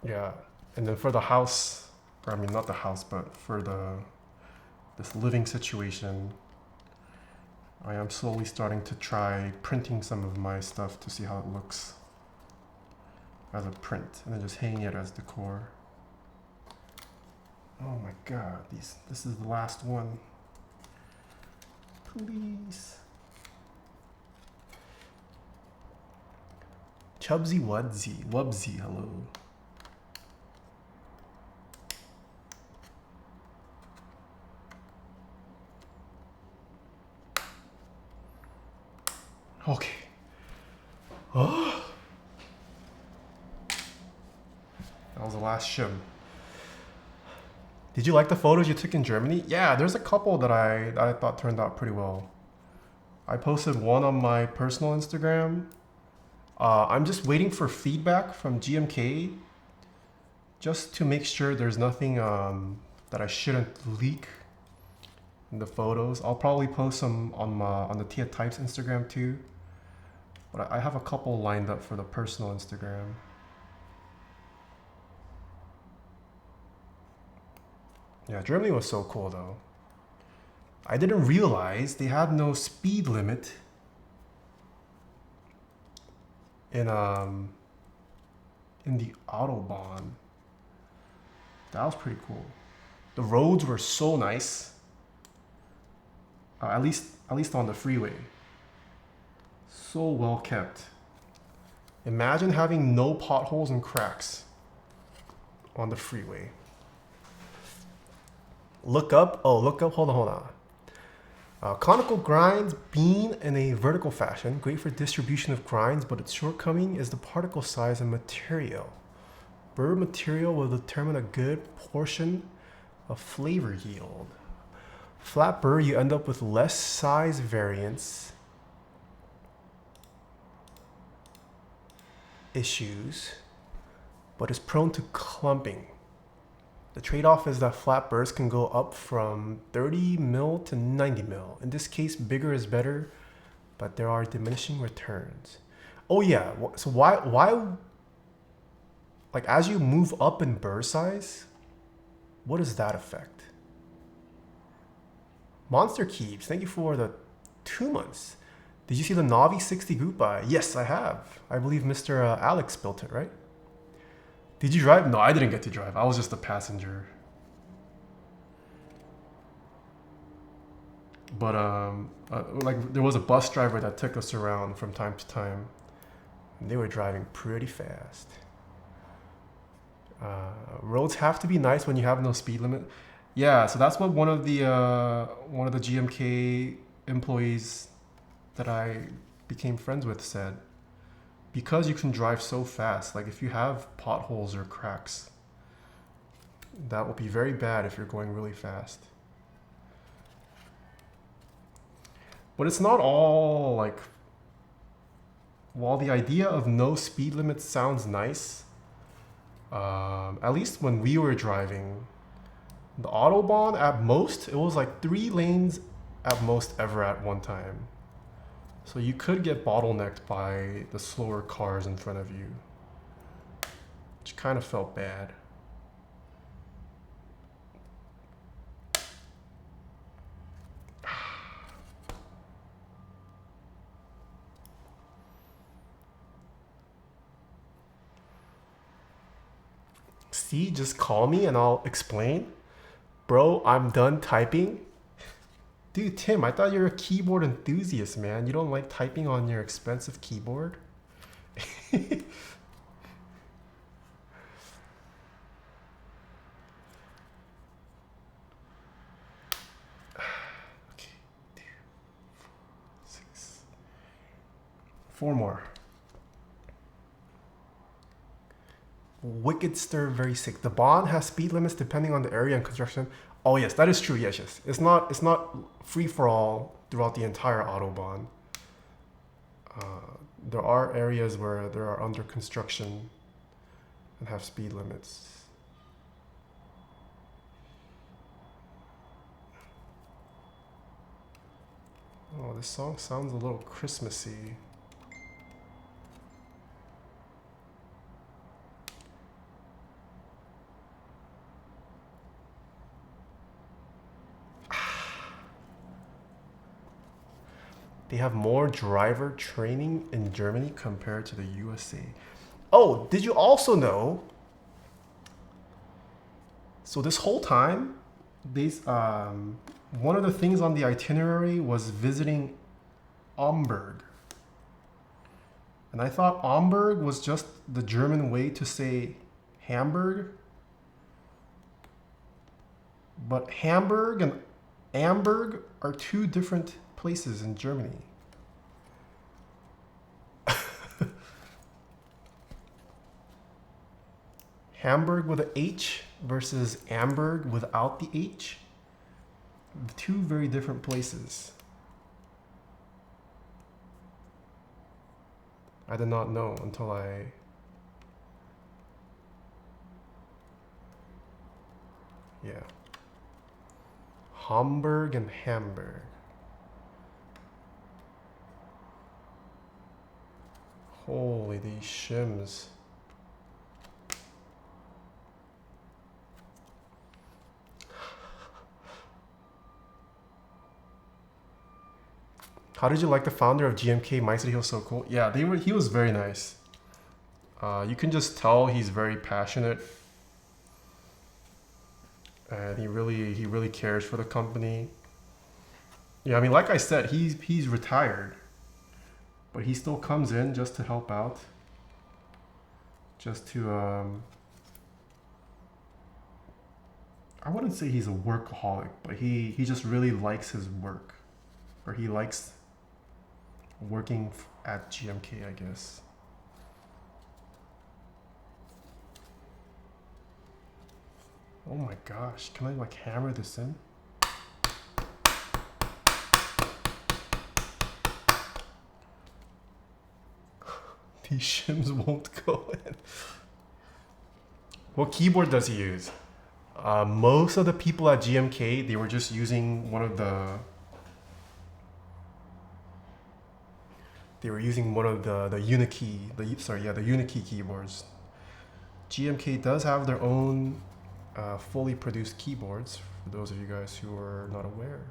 Yeah, and then for the house, or I mean not the house, but for this living situation, I am slowly starting to try printing some of my stuff to see how it looks as a print, and then just hanging it as decor. Oh my god, this is the last one. Please. Chubsy Wubsy, hello. Okay. Oh. That was the last shim. Did you like the photos you took in Germany? Yeah, there's a couple that I thought turned out pretty well. I posted one on my personal Instagram. I'm just waiting for feedback from GMK just to make sure there's nothing that I shouldn't leak in the photos. I'll probably post some on the Taeha Types Instagram too. But I have a couple lined up for the personal Instagram. Yeah, Germany was so cool though. I didn't realize they had no speed limit in the autobahn. That was pretty cool. The roads were so nice. At least on the freeway. So well kept. Imagine having no potholes and cracks on the freeway. Look up, hold on. Conical grinds bean in a vertical fashion, great for distribution of grinds, but its shortcoming is the particle size and material. Burr material will determine a good portion of flavor yield. Flat burr, you end up with less size variance issues, but is prone to clumping. The trade-off is that flat burrs can go up from 30 mil to 90 mil. In this case, bigger is better, but there are diminishing returns. Oh yeah, so why, like as you move up in burr size, what does that affect? Monster Keeps, thank you for the 2 months. Did you see the Navi 60 group buy? Yes, I have. I believe Mr. Alex built it, right? Did you drive? No, I didn't get to drive. I was just a passenger. But like there was a bus driver that took us around from time to time. And they were driving pretty fast. Roads have to be nice when you have no speed limit. Yeah, so that's what one of the GMK employees that I became friends with said. Because you can drive so fast, like if you have potholes or cracks, that will be very bad if you're going really fast. But it's not all like, while the idea of no speed limit sounds nice, at least when we were driving, the autobahn at most, it was like 3 lanes at most ever at one time. So you could get bottlenecked by the slower cars in front of you, which kind of felt bad. See, just call me and I'll explain. Bro, I'm done typing. Dude, Tim, I thought you were a keyboard enthusiast, man. You don't like typing on your expensive keyboard? Okay, 2, 4, 6. 4 more. Wicked Stir, very sick. The bond has speed limits depending on the area and construction. Oh yes, that is true. Yes. It's not free for all throughout the entire autobahn. There are areas where they are under construction and have speed limits. Oh, this song sounds a little Christmassy. They have more driver training in Germany compared to the USA. Oh, did you also know? So this whole time, one of the things on the itinerary was visiting Amberg. And I thought Amberg was just the German way to say Hamburg. But Hamburg and Amberg are 2 different places in Germany. Hamburg with an H versus Amberg without the H. Two very different places. I did not know until I... Yeah. Hamburg and Hamburg. Holy, these shims. How did you like the founder of GMK? Mike said he was so cool. Yeah, he was very nice. You can just tell he's very passionate. And he really cares for the company. Yeah, I mean, like I said, he's retired. But he still comes in just to help out. Just to, I wouldn't say he's a workaholic, but he just really likes his work. Or he likes working at GMK, I guess. Oh my gosh, can I like hammer this in? These shims won't go in. What keyboard does he use? Most of the people at GMK, they were just using one of the... They were using one of the Unikey, the Unikey keyboards. GMK does have their own fully produced keyboards, for those of you guys who are not aware.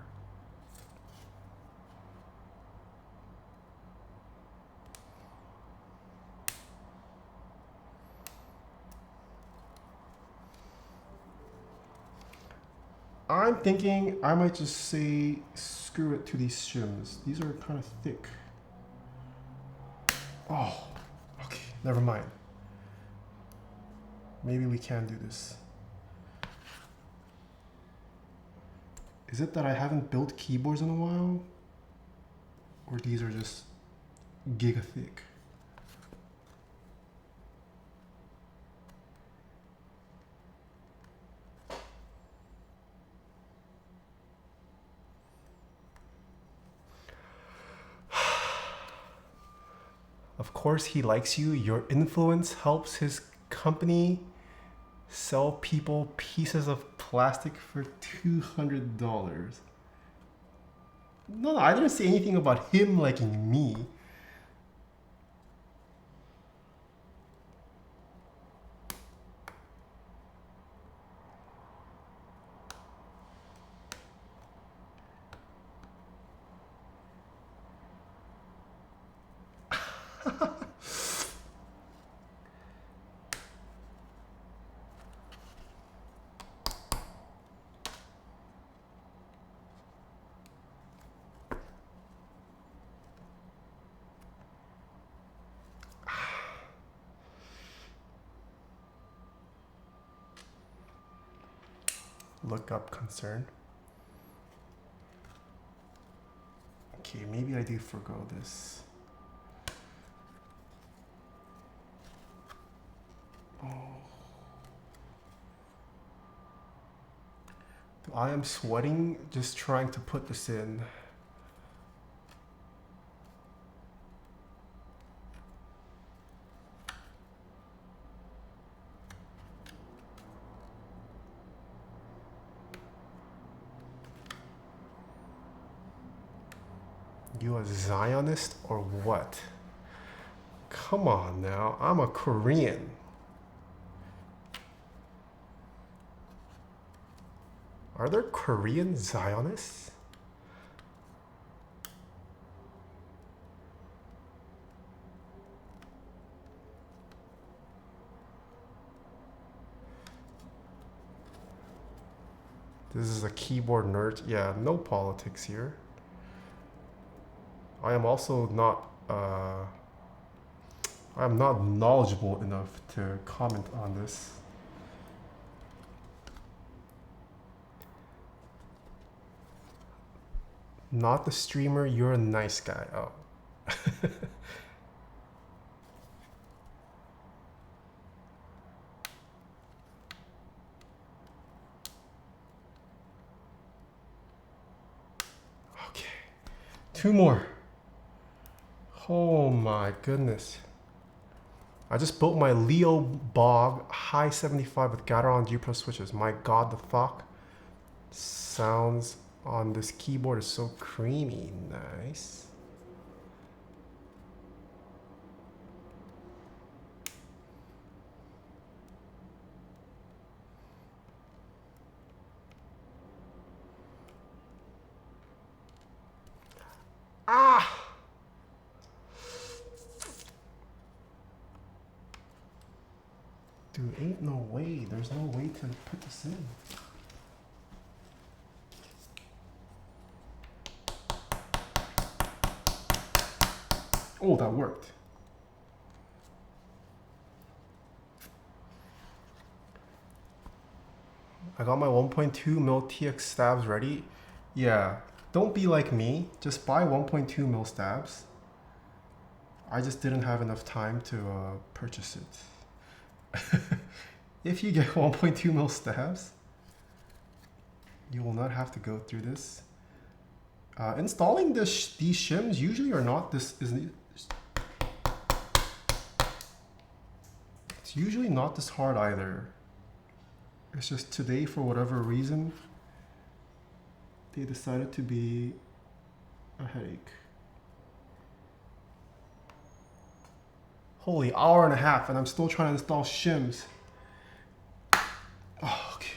I'm thinking I might just say screw it to these shims. These are kind of thick. Oh, okay, never mind. Maybe we can do this. Is it that I haven't built keyboards in a while? Or these are just giga thick? Of course he likes you. Your influence helps his company sell people pieces of plastic for $200. No, I didn't say anything about him liking me. Look up concern. Okay, maybe I do forgo this. Oh. I am sweating just trying to put this in. You a Zionist or what? Come on now, I'm a Korean. Are there Korean Zionists? This is a keyboard nerd. Yeah, no politics here. I am also not, I am not knowledgeable enough to comment on this. Not the streamer, you're a nice guy. Oh. 2 more. Oh my goodness. I just built my Leo Bog high 75 with Gateron G Pro switches. My god, the fuck sounds on this keyboard is so creamy. Nice. Ah! Dude, ain't no way. There's no way to put this in. Oh, that worked. I got my 1.2 mil TX stabs ready. Yeah, don't be like me. Just buy 1.2 mil stabs. I just didn't have enough time to purchase it. If you get 1.2 mil stabs, you will not have to go through this. Installing these shims usually are not this. It's usually not this hard either. It's just today, for whatever reason, they decided to be a headache. Holy hour and a half, and I'm still trying to install shims. Oh, okay.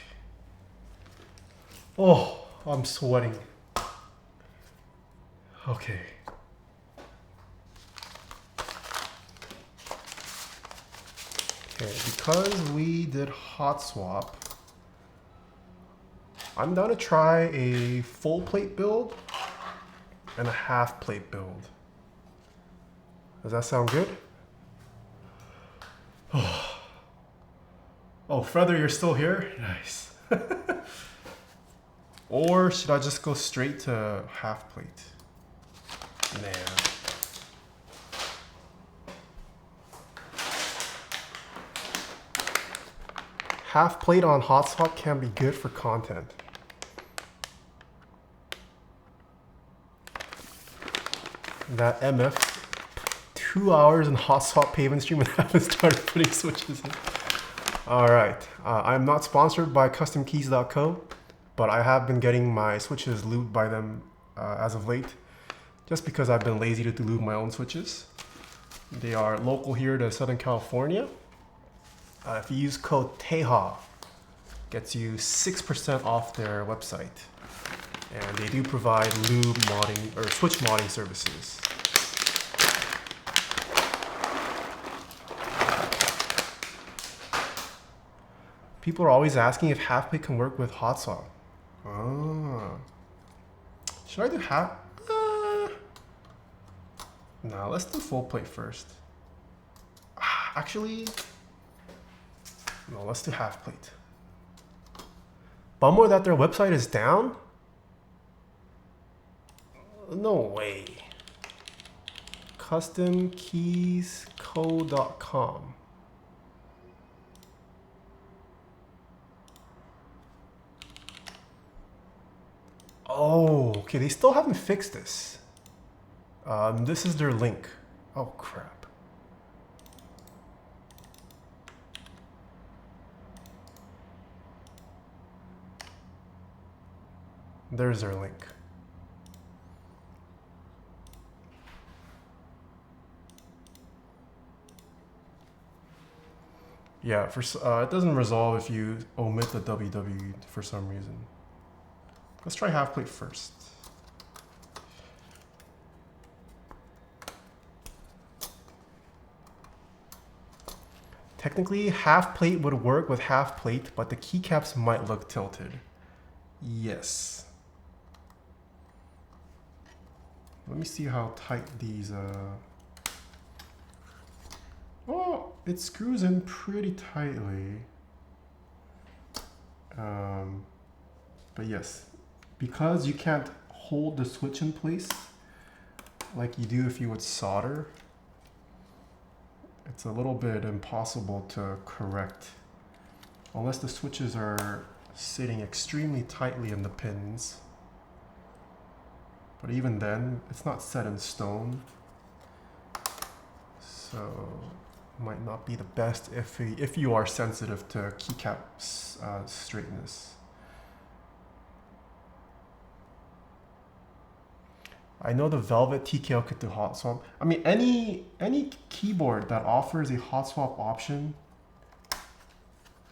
Oh, I'm sweating. Okay. Okay, because we did hot swap, I'm gonna try a full plate build and a half plate build. Does that sound good? Oh, Feather, you're still here? Nice. Or should I just go straight to half plate? Nah. Half plate on hot swap can be good for content. That MF, 2 hours in hot swap pavement stream and haven't started putting switches in. All right, I'm not sponsored by customkeys.co, but I have been getting my switches lubed by them as of late, just because I've been lazy to lube my own switches. They are local here to Southern California. If you use code Taeha, gets you 6% off their website. And they do provide lube modding or switch modding services. People are always asking if half plate can work with hot swap. Ah. Should I do half? No, let's do full plate first. Actually, no, let's do half plate. Bummer that their website is down? No way. Customkeysco.com. Oh, okay, they still haven't fixed this. This is their link. Oh, crap. There's their link. Yeah, it doesn't resolve if you omit the www for some reason. Let's try half plate first. Technically, half plate would work with half plate, but the keycaps might look tilted. Yes. Let me see how tight these oh, it screws in pretty tightly. But yes, because you can't hold the switch in place like you do if you would solder, it's a little bit impossible to correct unless the switches are sitting extremely tightly in the pins. But even then, it's not set in stone. So might not be the best if you are sensitive to keycaps straightness. I know the Velvet TKL could do hot swap. I mean, any keyboard that offers a hot swap option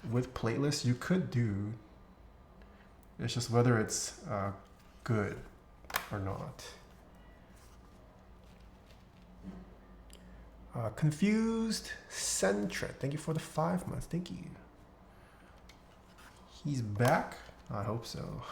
with playlists, you could do. It's just whether it's good or not. Confused Centret, thank you for the 5 months. Thank you. He's back. I hope so.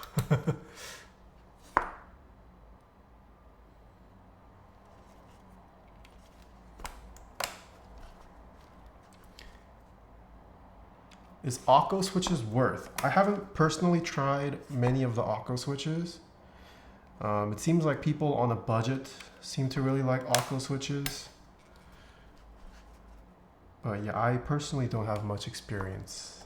Is Akko switches worth? I haven't personally tried many of the Akko switches. It seems like people on a budget seem to really like Akko switches. But yeah, I personally don't have much experience.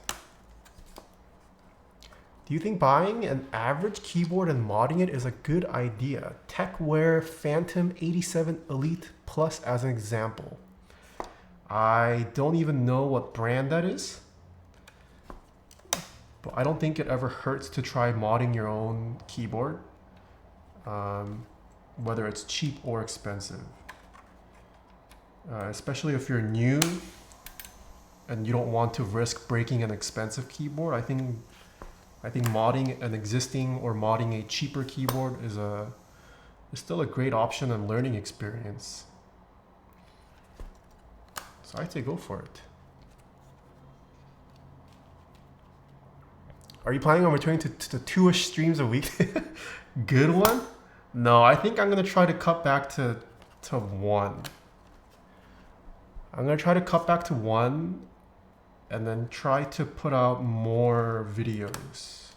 Do you think buying an average keyboard and modding it is a good idea? TechWare Phantom 87 Elite Plus as an example. I don't even know what brand that is. But I don't think it ever hurts to try modding your own keyboard, whether it's cheap or expensive. Especially if you're new and you don't want to risk breaking an expensive keyboard. I think modding an existing or modding a cheaper keyboard is still a great option and learning experience. So I'd say go for it. Are you planning on returning to 2-ish streams a week? Good one? No, I think I'm gonna try to cut back to 1. I'm gonna try to cut back to 1 and then try to put out more videos.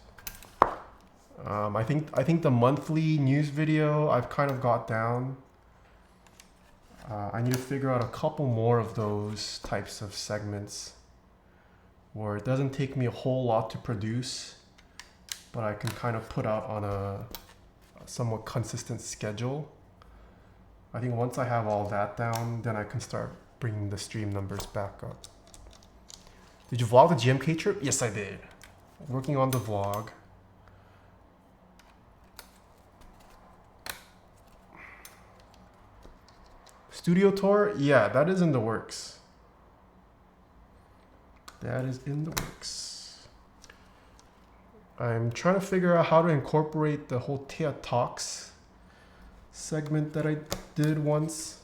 I think the monthly news video I've kind of got down. I need to figure out a couple more of those types of segments where it doesn't take me a whole lot to produce, but I can kind of put out on a somewhat consistent schedule. I think once I have all that down, then I can start bringing the stream numbers back up. Did you vlog the GMK trip? Yes, I did. Working on the vlog. Studio tour? Yeah, that is in the works. That is in the works. I'm trying to figure out how to incorporate the whole Taeha Talks segment that I did once.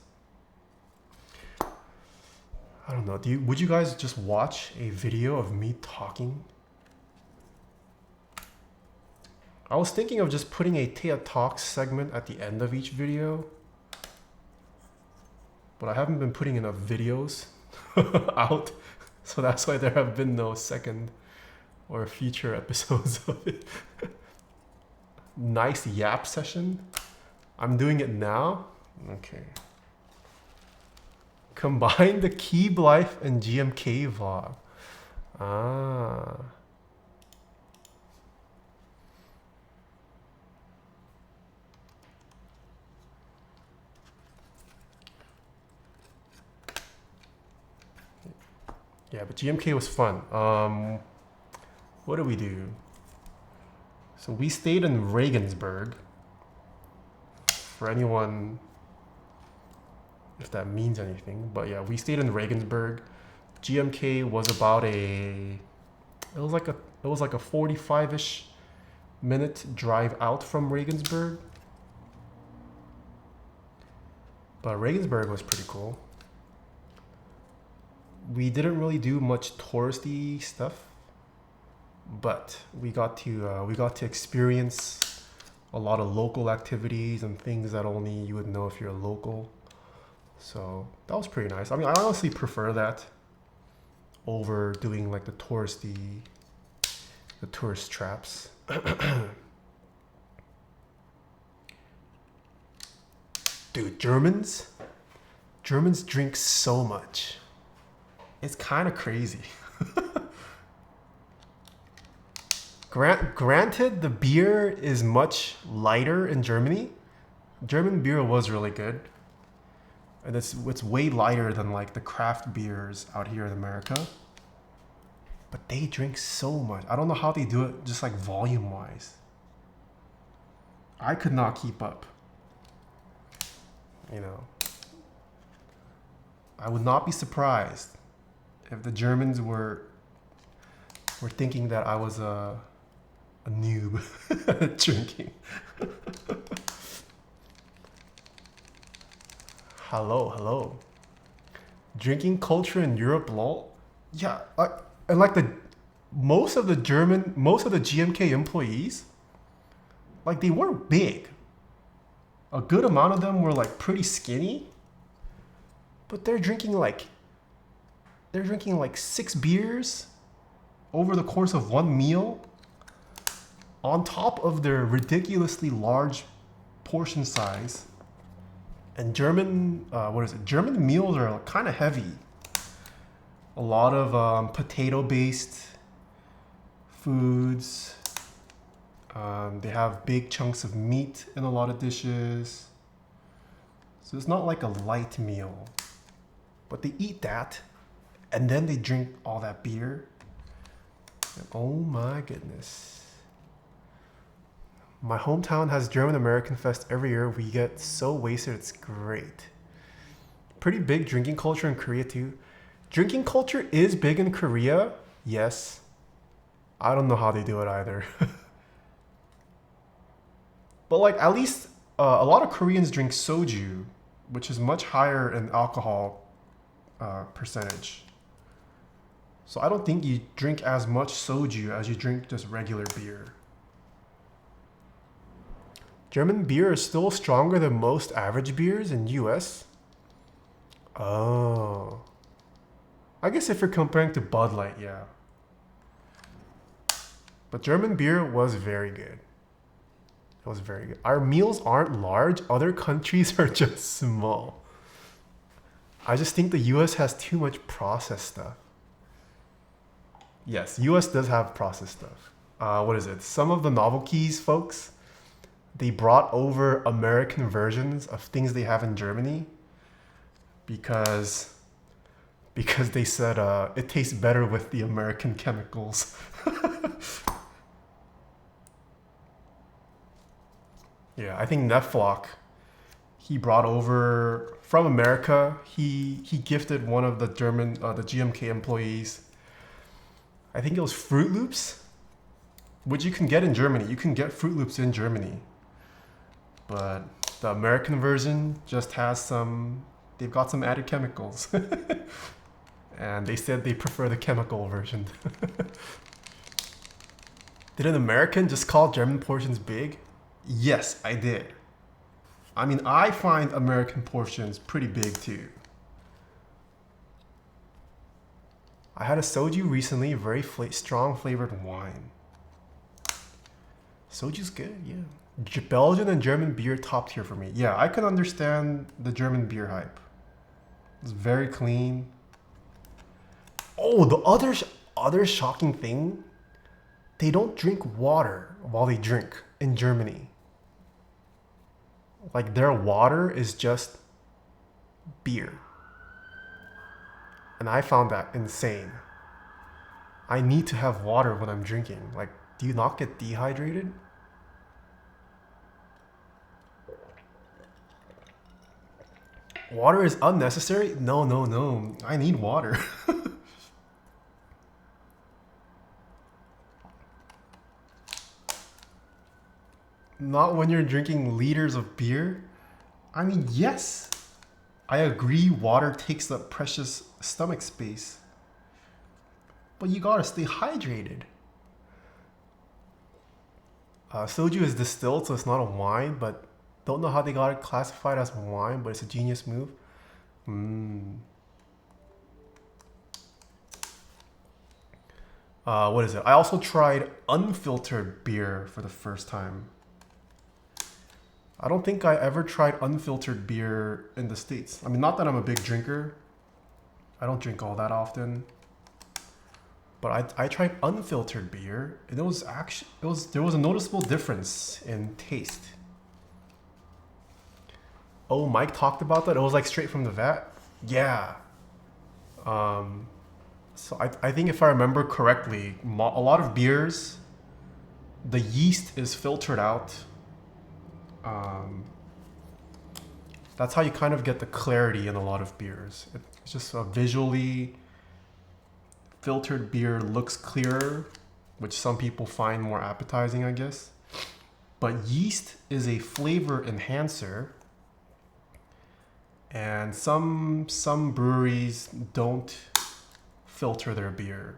I don't know. Would you guys just watch a video of me talking? I was thinking of just putting a Taeha Talks segment at the end of each video, but I haven't been putting enough videos out. So that's why there have been no second or future episodes of it. Nice yap session. I'm doing it now. Okay. Combine the Keyb Life and GMK vlog. Ah. Yeah, but GMK was fun. What did we do? So we stayed in Regensburg. For anyone, if that means anything, but yeah, we stayed in Regensburg. GMK was about it was like a 45-ish minute drive out from Regensburg. But Regensburg was pretty cool. We didn't really do much touristy stuff, but we got to experience a lot of local activities and things that only you would know if you're a local. So that was pretty nice. I mean, I honestly prefer that over doing like the tourist traps. Dude, Germans drink so much. It's kind of crazy. Granted, the beer is much lighter in Germany, German beer was really good. And it's way lighter than like the craft beers out here in America. But they drink so much. I don't know how they do it just like volume wise. I could not keep up. You know. I would not be surprised if the Germans were thinking that I was a noob at drinking. Hello. Drinking culture in Europe, lol. Yeah, and like most of the GMK employees, like they weren't big. A good amount of them were like pretty skinny, but they're drinking like 6 beers over the course of one meal, on top of their ridiculously large portion size. And German meals are kind of heavy. A lot of potato-based foods. They have big chunks of meat in a lot of dishes. So it's not like a light meal. But they eat that, and then they drink all that beer. And oh my goodness. My hometown has German American Fest every year. We get so wasted, it's great. Pretty big drinking culture in Korea too. Drinking culture is big in Korea, yes. I don't know how they do it either. But like at least a lot of Koreans drink soju, which is much higher in alcohol percentage. So I don't think you drink as much soju as you drink just regular beer. German beer is still stronger than most average beers in US. Oh. I guess if you're comparing to Bud Light, yeah. But German beer was very good. It was very good. Our meals aren't large. Other countries are just small. I just think the US has too much processed stuff. Yes, US does have processed stuff. What is it? Some of the novelties, folks, they brought over American versions of things they have in Germany because they said it tastes better with the American chemicals. Yeah, I think Netflock, he brought over from America. He gifted one of the GMK employees, I think it was Fruit Loops, which you can get in Germany. You can get Fruit Loops in Germany. But the American version just has they've got some added chemicals. And they said they prefer the chemical version. Did an American just call German portions big? Yes, I did. I mean, I find American portions pretty big too. I had a soju recently, very strong flavored wine. Soju's good, yeah. Belgian and German beer top tier for me. Yeah, I can understand the German beer hype. It's very clean. Oh, the other shocking thing, they don't drink water while they drink in Germany. Like their water is just beer. And I found that insane. I need to have water when I'm drinking. Like, do you not get dehydrated? Water is unnecessary? No. I need water. Not when you're drinking liters of beer. I mean, yes, I agree water takes up precious stomach space. But you gotta stay hydrated. Soju is distilled, so it's not a wine, but don't know how they got it classified as wine, but it's a genius move. What is it? I also tried unfiltered beer for the first time. I don't think I ever tried unfiltered beer in the States. I mean, not that I'm a big drinker. I don't drink all that often. But I tried unfiltered beer, and there was a noticeable difference in taste. Oh, Mike talked about that. It was like straight from the vat. Yeah. So I think if I remember correctly, a lot of beers, the yeast is filtered out. That's how you kind of get the clarity in a lot of beers. It's just a visually filtered beer looks clearer, which some people find more appetizing, I guess. But yeast is a flavor enhancer, and some breweries don't filter their beer.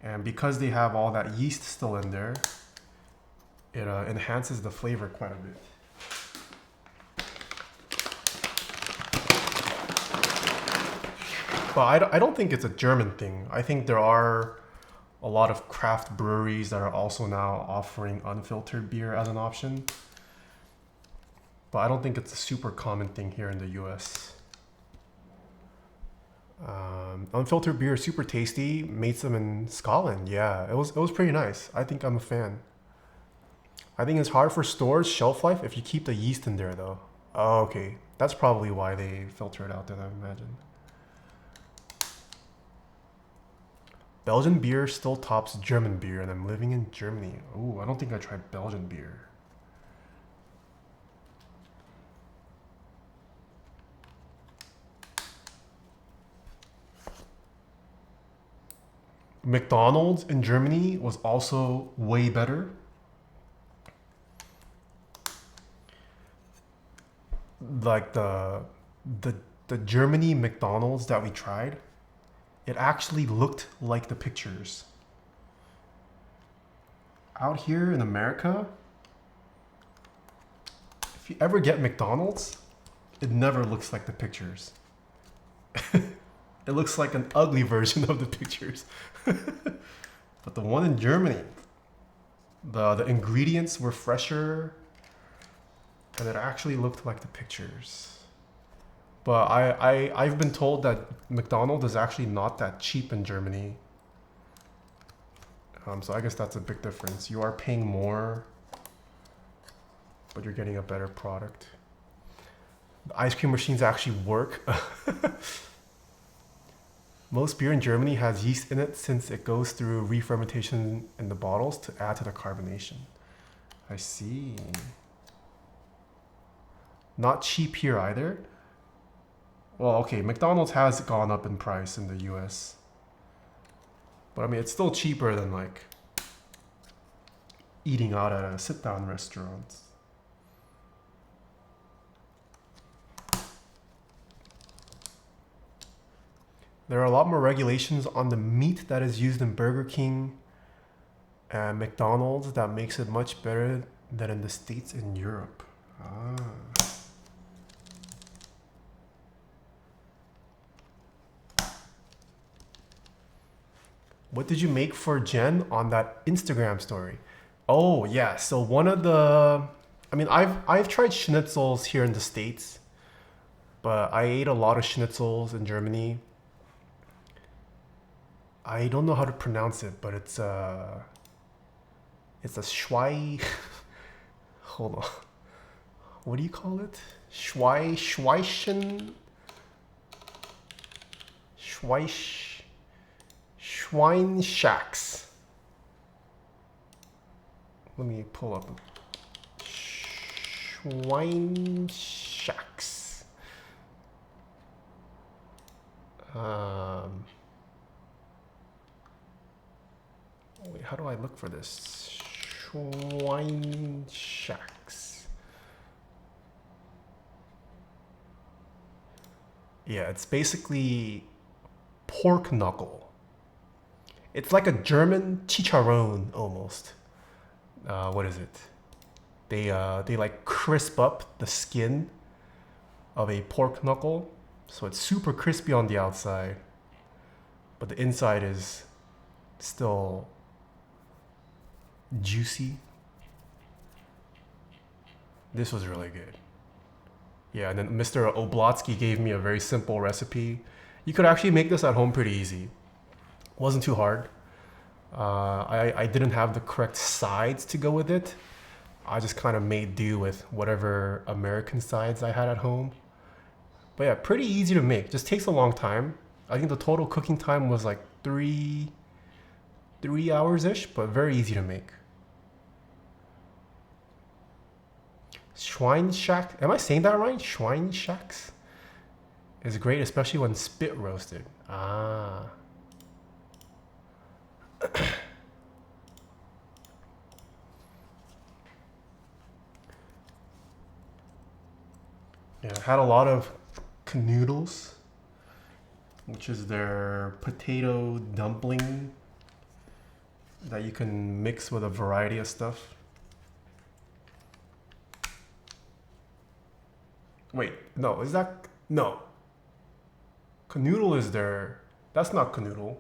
And because they have all that yeast still in there, it enhances the flavor quite a bit. But I don't think it's a German thing. I think there are a lot of craft breweries that are also now offering unfiltered beer as an option. But I don't think it's a super common thing here in the US. Unfiltered beer is super tasty. Made some in Scotland. Yeah, it was pretty nice. I think I'm a fan. I think it's hard for stores shelf life if you keep the yeast in there though. Oh, okay. That's probably why they filter it out then, I imagine. Belgian beer still tops German beer, and I'm living in Germany. Oh, I don't think I tried Belgian beer. McDonald's in Germany was also way better. Like the Germany McDonald's that we tried, it actually looked like the pictures. Out here in America, if you ever get McDonald's, it never looks like the pictures. It looks like an ugly version of the pictures. But the one in Germany, the ingredients were fresher, and it actually looked like the pictures. But I've been told that McDonald's is actually not that cheap in Germany. So I guess that's a big difference. You are paying more, but you're getting a better product. The ice cream machines actually work. Most beer in Germany has yeast in it since it goes through re-fermentation in the bottles to add to the carbonation. I see. Not cheap here either. Well, okay, McDonald's has gone up in price in the US. But I mean, it's still cheaper than like eating out at a sit-down restaurant. There are a lot more regulations on the meat that is used in Burger King and McDonald's that makes it much better than in the States and Europe. What did you make for Jen on that Instagram story? Oh yeah, so one of the, I mean, I've tried schnitzels here in the States, but I ate a lot of schnitzels in Germany. I don't know how to pronounce it, but it's a Schwei. Hold on. What do you call it? Schweichen? Schweinschacks. Let me pull up. Schweinschacks. Wait, how do I look for this? Schweinschacks. Yeah, it's basically pork knuckle. It's like a German chicharron almost. What is it? They like crisp up the skin of a pork knuckle, so it's super crispy on the outside, but the inside is still juicy. This was really good. Yeah, and then Mr. Oblotsky gave me a very simple recipe. You could actually make this at home pretty easy. Wasn't too hard. I didn't have the correct sides to go with it. I just kind of made do with whatever American sides I had at home. But yeah, pretty easy to make. Just takes a long time. I think the total cooking time was like three hours-ish, but very easy to make. Schweinshack, am I saying that right? Schweinshacks is great, especially when spit roasted. Ah. Yeah, I had a lot of canoodles, which is their potato dumpling that you can mix with a variety of stuff. Wait, no, is that, no. Canoodle is their, that's not canoodle.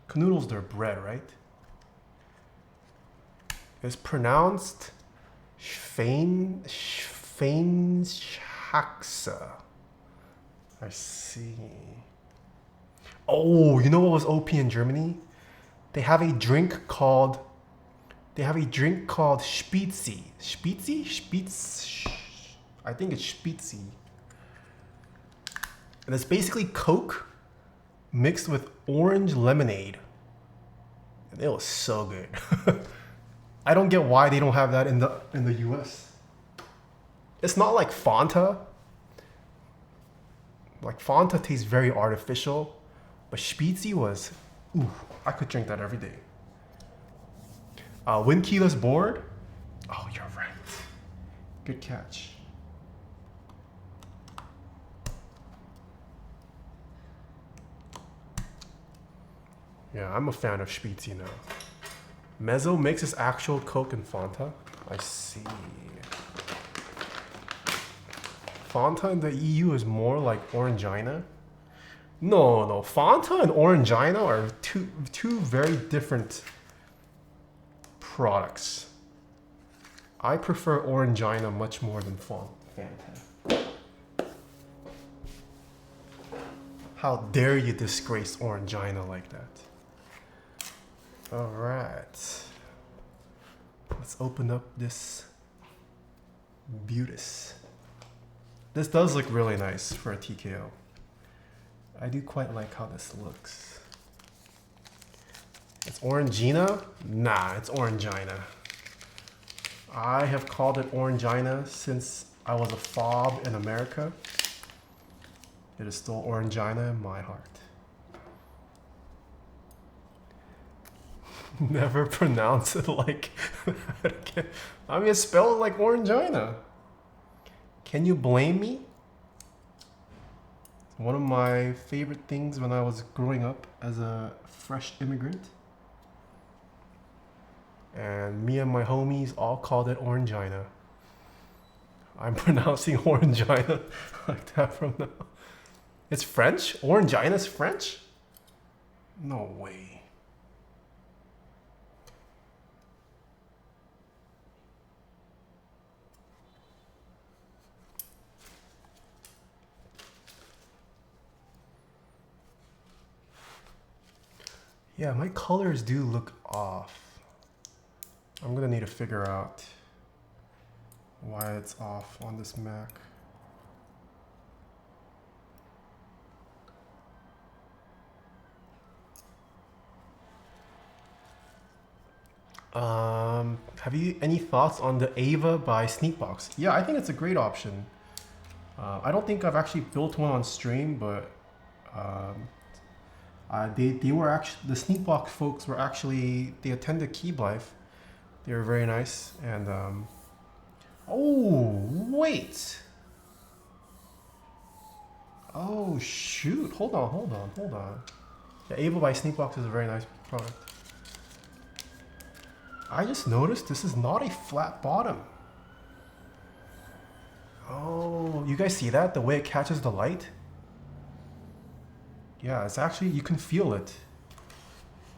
Canoodle's their bread, right? It's pronounced Schweinshachse. I see. Oh, you know what was OP in Germany? They have a drink called Spitzi. Spitz? I think it's Spitzi. And it's basically Coke mixed with orange lemonade. And it was so good. I don't get why they don't have that in the US. It's not like Fanta. Like Fanta tastes very artificial, but Spitzi was, ooh, I could drink that every day. Win keyless board. Oh, you're right. Good catch. Yeah, I'm a fan of Spitzi now. Mezzo makes its actual Coke and Fanta. I see. Fanta in the EU is more like Orangina. No, Fanta and Orangina are two very different products. I prefer Orangina much more than Fanta. How dare you disgrace Orangina like that? All right, let's open up this Beautis. This does look really nice for a TKO. I do quite like how this looks. It's Orangina? Nah, it's Orangina. I have called it Orangina since I was a fob in America. It is still Orangina in my heart. Never pronounce it like I mean, it's spelled like Orangina. Can you blame me? It's one of my favorite things when I was growing up as a fresh immigrant. And me and my homies all called it Orangina. I'm pronouncing Orangina like that from now. It's French? Orangina's French? No way. Yeah, my colors do look off. I'm gonna need to figure out why it's off on this Mac. Have you any thoughts on the Ava by Sneakbox? Yeah, I think it's a great option. I don't think I've actually built one on stream, but they were actually, the Sneakbox folks were actually, they attended Key Life. They were very nice, and oh wait, oh shoot, hold on. Yeah, Ava by Sneakbox is a very nice product. I just noticed this is not a flat bottom. Oh, you guys see that? The way it catches the light? Yeah, it's actually, you can feel it.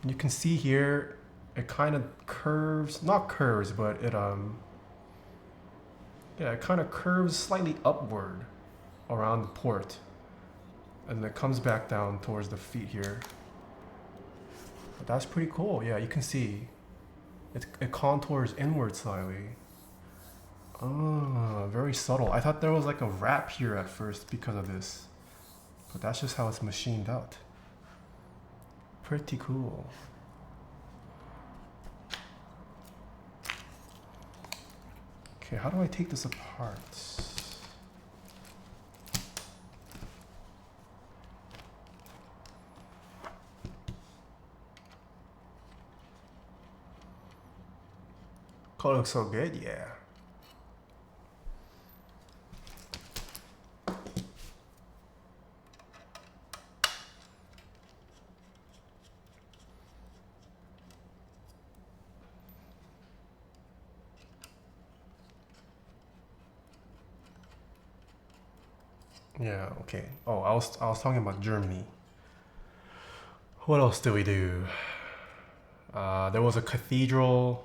You can see here, it kind of curves, not curves, but it yeah, it kind of curves slightly upward around the port. And then it comes back down towards the feet here. But that's pretty cool. Yeah, you can see. It contours inward slightly. Oh, very subtle. I thought there was like a wrap here at first because of this. But that's just how it's machined out. Pretty cool. Okay, how do I take this apart? Color looks so good, yeah. Yeah, okay. Oh, I was talking about Germany. What else did we do? There was a cathedral.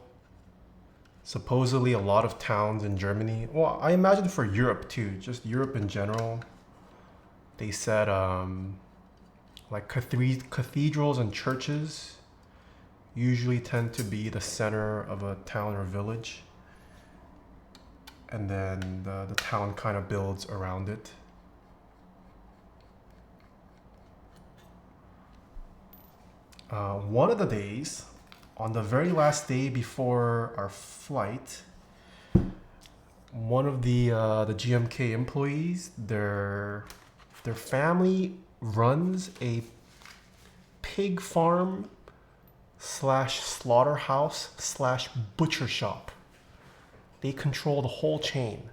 Supposedly a lot of towns in Germany. Well, I imagine for Europe too, just Europe in general. They said like cathedrals and churches usually tend to be the center of a town or village. And then the town kind of builds around it. One of the days, on the very last day before our flight, one of the GMK employees, their family runs a pig farm slash slaughterhouse slash butcher shop. They control the whole chain.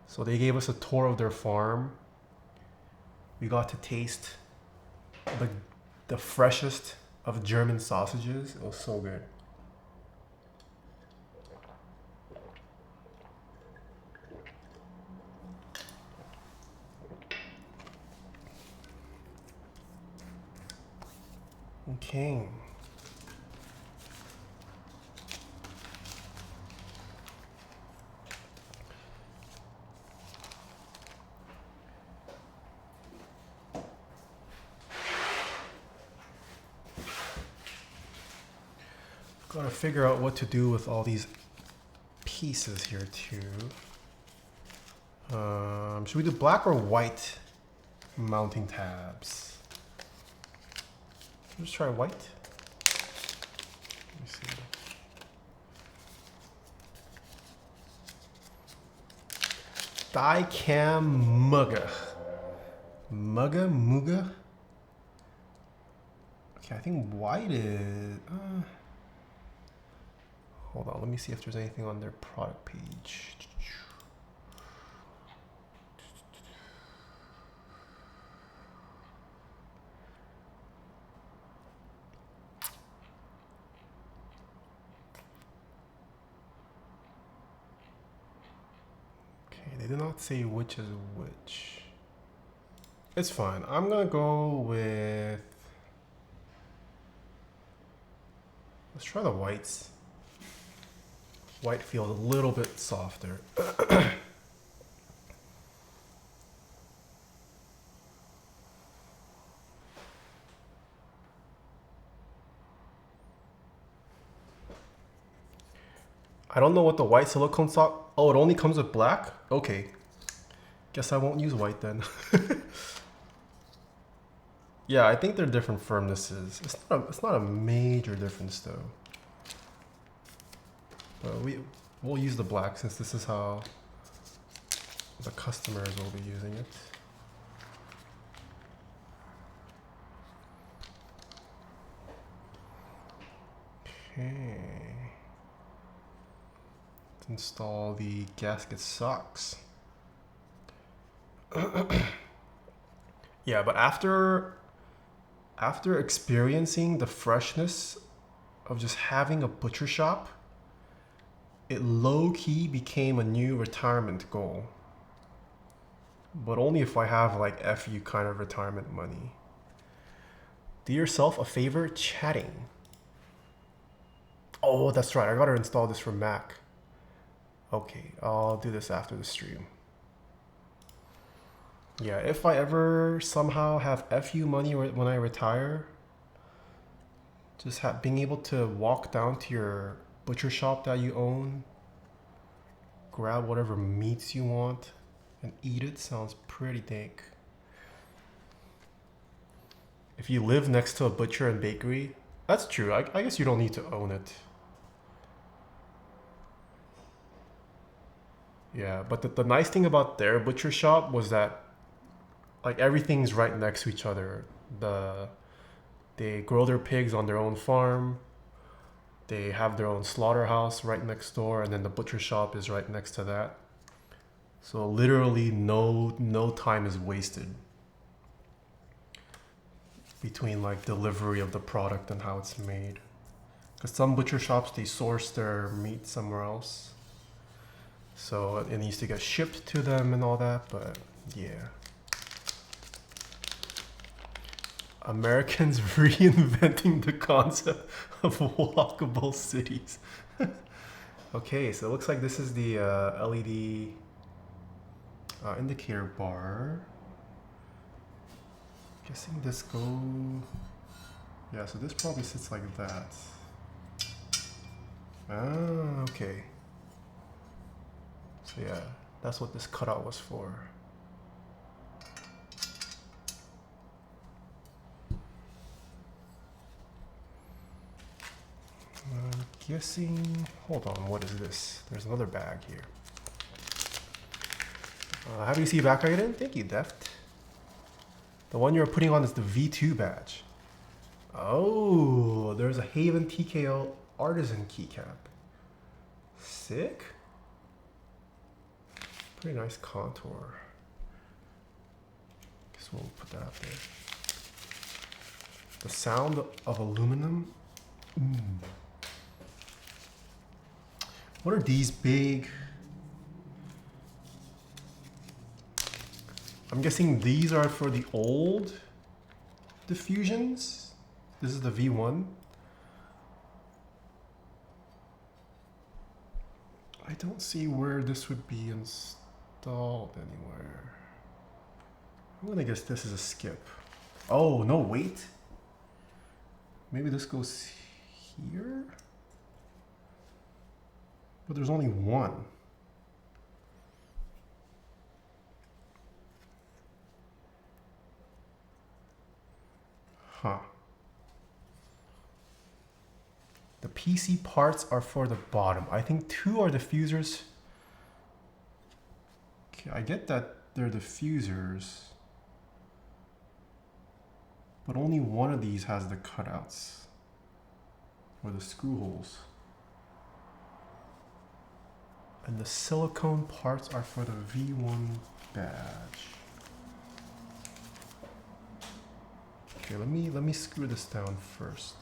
So they gave us a tour of their farm. We got to taste the freshest of German sausages. It was so good. Okay. Gotta figure out what to do with all these pieces here too. Should we do black or white mounting tabs? Let's try white. Let me see. Dicam Mugga. Muga? Okay, I think white is... hold on, let me see if there's anything on their product page. Okay, they did not say which is which. It's fine. I'm gonna go with... let's try the whites. White feels a little bit softer. I don't know what the white silicone sock... oh, it only comes with black? Okay. Guess I won't use white then. Yeah, I think they're different firmnesses. It's not a major difference though. But we'll use the black since this is how the customers will be using it. Okay. Let's install the gasket socks. Yeah, but after experiencing the freshness of just having a butcher shop, it low-key became a new retirement goal. But only if I have like FU kind of retirement money. Do yourself a favor chatting. Oh, that's right. I gotta install this for Mac. Okay, I'll do this after the stream. Yeah, if I ever somehow have FU money when I retire, Just being able to walk down to your butcher shop that you own, grab whatever meats you want, and eat it sounds pretty dank. If you live next to a butcher and bakery, that's true. I guess you don't need to own it. Yeah, but the nice thing about their butcher shop was that like everything's right next to each other. They grow their pigs on their own farm. They have their own slaughterhouse right next door, and then the butcher shop is right next to that. So literally no time is wasted between like delivery of the product and how it's made. Because some butcher shops, they source their meat somewhere else, so it needs to get shipped to them and all that. But yeah, Americans reinventing the concept of walkable cities. Okay, so it looks like this is the LED indicator bar. Guessing this go... Yeah, so this probably sits like that. Ah, okay. So yeah, that's what this cutout was for. I'm guessing... Hold on, what is this? There's another bag here. Happy to see you back again. Thank you, Deft. The one you're putting on is the V2 badge. Oh, there's a Haven TKL Artisan keycap. Sick. Pretty nice contour. Guess we'll put that up there. The sound of aluminum. What are these big? I'm guessing these are for the old diffusions. This is the V1. I don't see where this would be installed anywhere. I'm gonna guess this is a skip. Oh, no, wait. Maybe this goes here? But there's only one. Huh. The PC parts are for the bottom. I think two are diffusers. Okay, I get that they're diffusers, but only one of these has the cutouts or the screw holes. And the silicone parts are for the V1 badge. Okay, let me screw this down first.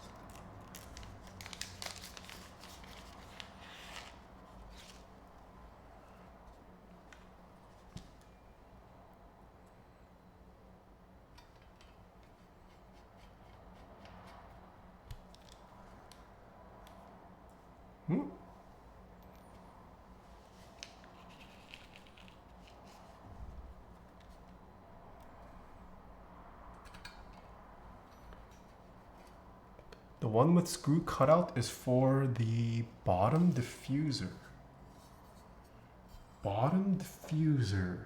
The one with screw cutout is for the bottom diffuser. Bottom diffuser.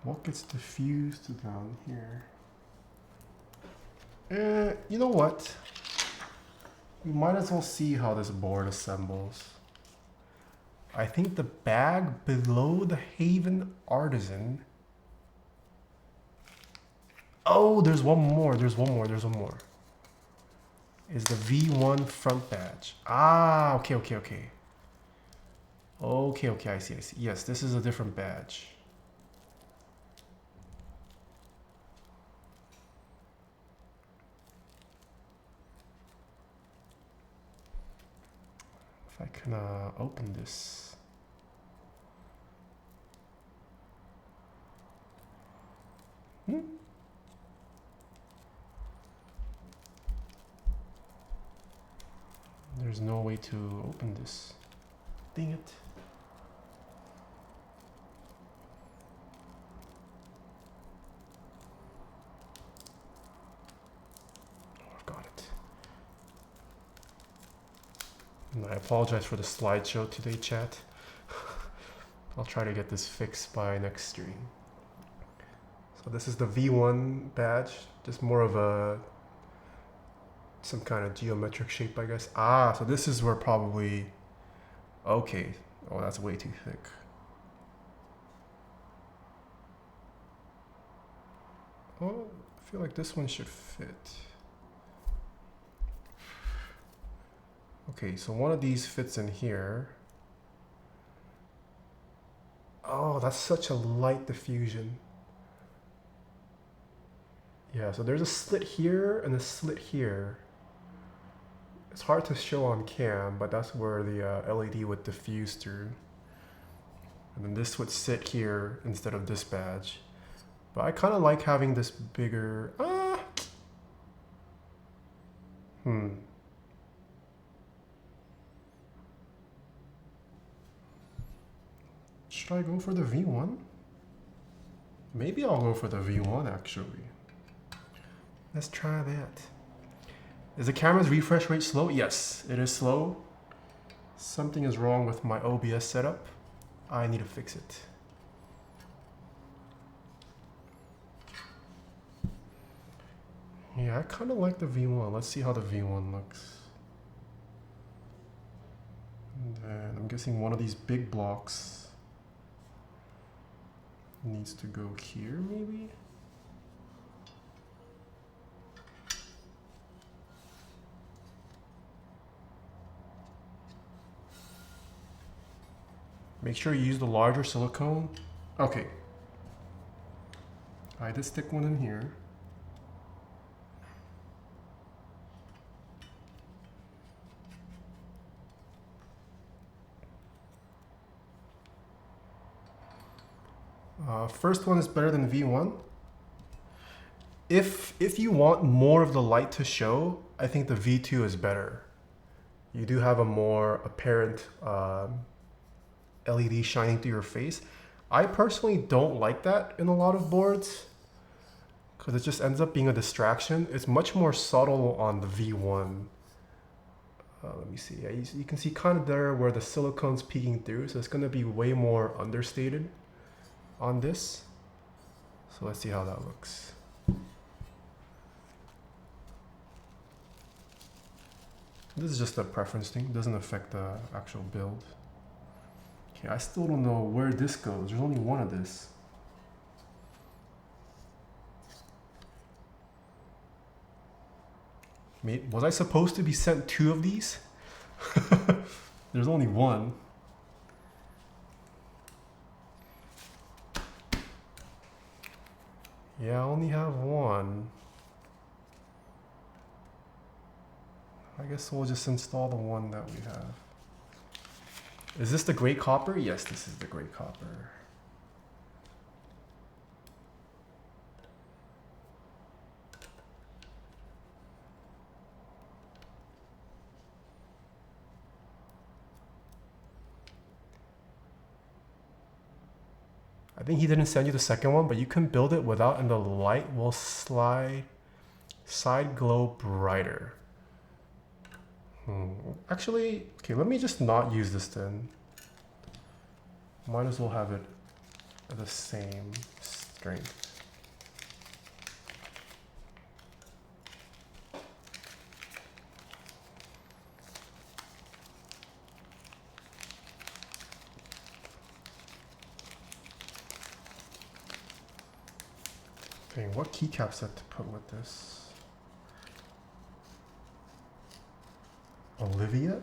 What gets diffused down here? You know what? We might as well see how this board assembles. I think the bag below the Haven Artisan. Oh, there's one more. There's one more. Is the V1 front badge. Ah, okay. Okay, I see. Yes, this is a different badge. If I can open this. There's no way to open this. Dang it. I apologize for the slideshow today, chat. I'll try to get this fixed by next stream. So this is the V1 badge, just more of a some kind of geometric shape, I guess. Ah, so this is where probably, okay. Oh, that's way too thick. Oh, I feel like this one should fit. Okay, so one of these fits in here. Oh, that's such a light diffusion. Yeah, so there's a slit here and a slit here. It's hard to show on cam, but that's where the LED would diffuse through. And then this would sit here instead of this badge. But I kind of like having this bigger... Should I go for the V1? Maybe I'll go for the V1 actually. Let's try that. Is the camera's refresh rate slow? Yes, it is slow. Something is wrong with my OBS setup. I need to fix it. Yeah, I kind of like the V1. Let's see how the V1 looks. And then I'm guessing one of these big blocks needs to go here, maybe? Make sure you use the larger silicone. Okay. I did stick one in here. First one is better than V1. If you want more of the light to show, I think the V2 is better. You do have a more apparent LED shining through your face. I personally don't like that in a lot of boards because it just ends up being a distraction. It's much more subtle on the V1. Let me see. Yeah, you can see kind of there where the silicone's peeking through, so it's going to be way more understated on this. So let's see how that looks. This is just a preference thing. It doesn't affect the actual build. Okay, I still don't know where this goes. There's only one of this. Was I supposed to be sent 2 of these? There's only one. Yeah, I only have one. I guess we'll just install the one that we have. Is this the gray copper? Yes, this is the gray copper. I think he didn't send you the second one, but you can build it without, and the light will side glow brighter. Actually, okay, let me just not use this then. Might as well have it at the same strength. Okay, what keycap set to put with this? Olivia?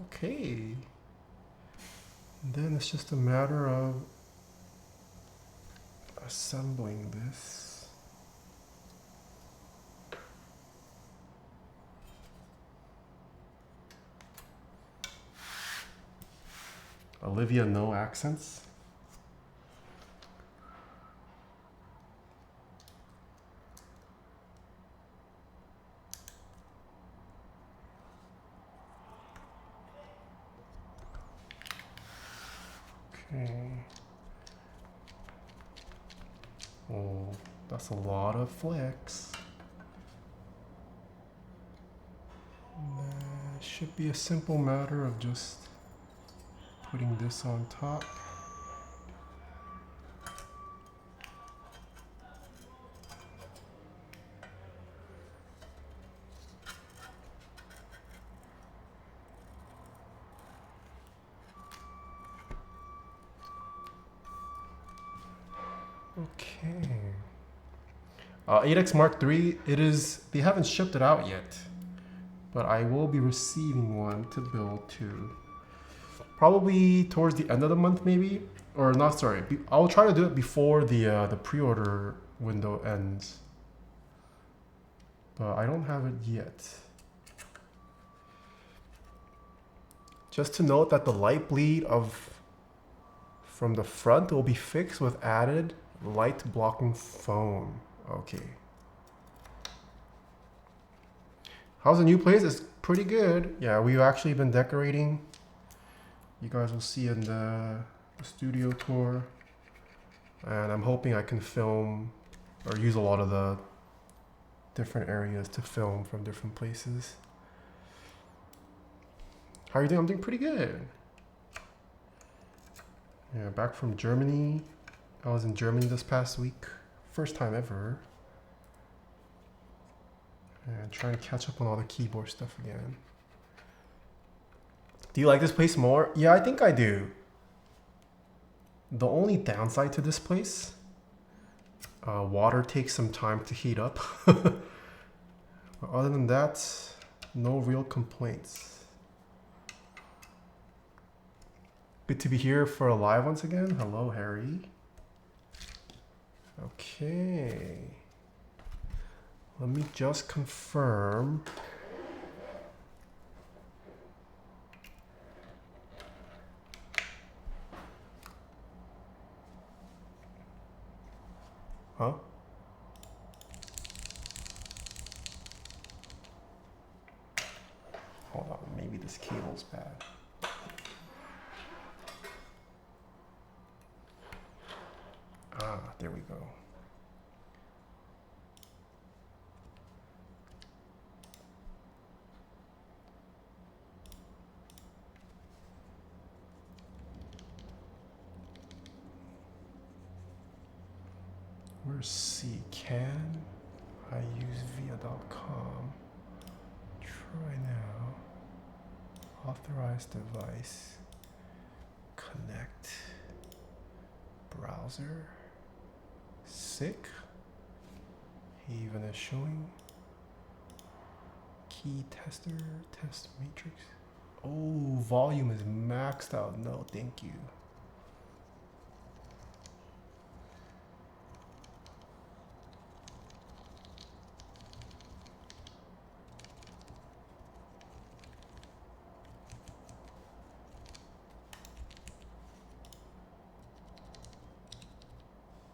Okay. And then it's just a matter of assembling this. Olivia, no accents. Okay. Oh, That's a lot of flex. It should be a simple matter of just putting this on top. Okay. 8X Mark III, they haven't shipped it out yet, but I will be receiving one to build too. Probably towards the end of the month maybe, or not, sorry, I'll try to do it before the pre-order window ends, but I don't have it yet. Just to note that the light bleed from the front will be fixed with added light blocking foam. Okay. How's the new place? It's pretty good. Yeah, we've actually been decorating. You guys will see in the studio tour. And I'm hoping I can film or use a lot of the different areas to film from different places. How are you doing? I'm doing pretty good. Yeah, back from Germany. I was in Germany this past week. First time ever. And trying to catch up on all the keyboard stuff again. Do you like this place more? Yeah, I think I do. The only downside to this place, water takes some time to heat up. But other than that, no real complaints. Good to be here for a live once again. Hello, Harry. Okay. Let me just confirm. Huh? Hold on, maybe this cable's bad. Ah, there we go. Where's C? Can I use via.com? Try now. Authorized device. Connect. Browser. Sick. Haven is showing. Key tester. Test matrix. Oh, volume is maxed out. No, thank you.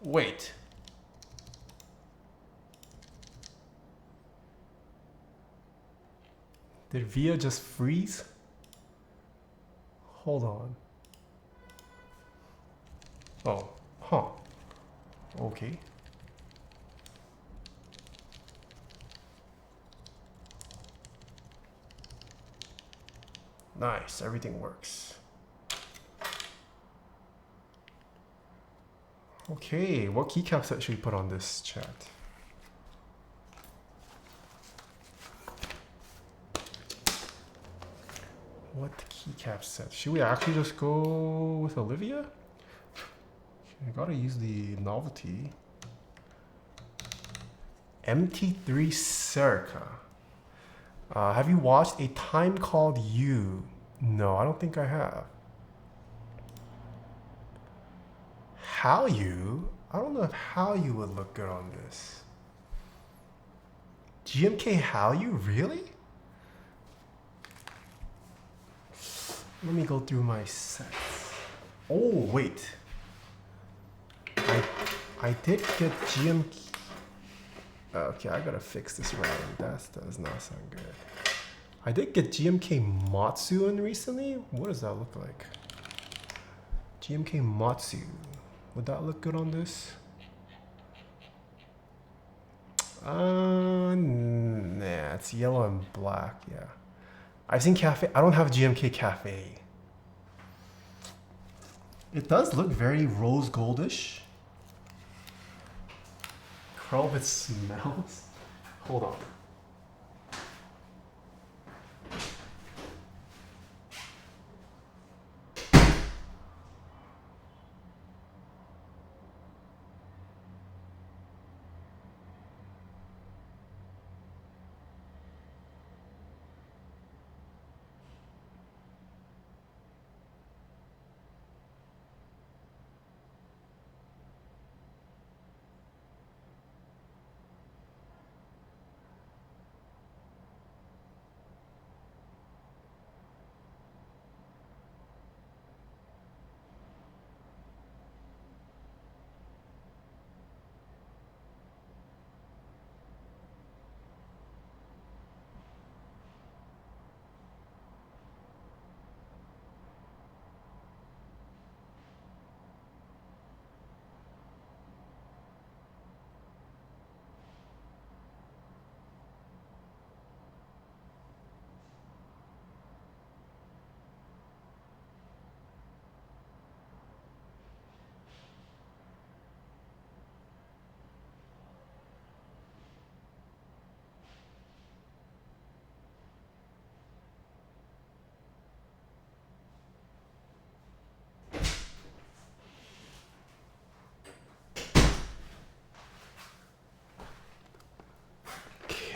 Wait. Did Via just freeze? Hold on. Oh, huh. Okay. Nice, everything works. Okay, what keycap set should we put on this chat? What keycap set? Should we actually just go with Olivia? I gotta use the novelty. MT3 Serica. Have you watched A Time Called You? No, I don't think I have. How you? I don't know if how you would look good on this. GMK how you? Really? Let me go through my sets. Oh, wait. I did get GMK. Okay, I gotta fix this routing. That does not sound good. I did get GMK Matsu in recently. What does that look like? GMK Matsu. Would that look good on this? Nah, it's yellow and black, yeah. I've seen cafe. I don't have GMK Cafe. It does look very rose goldish. Carl, it smells. Hold on.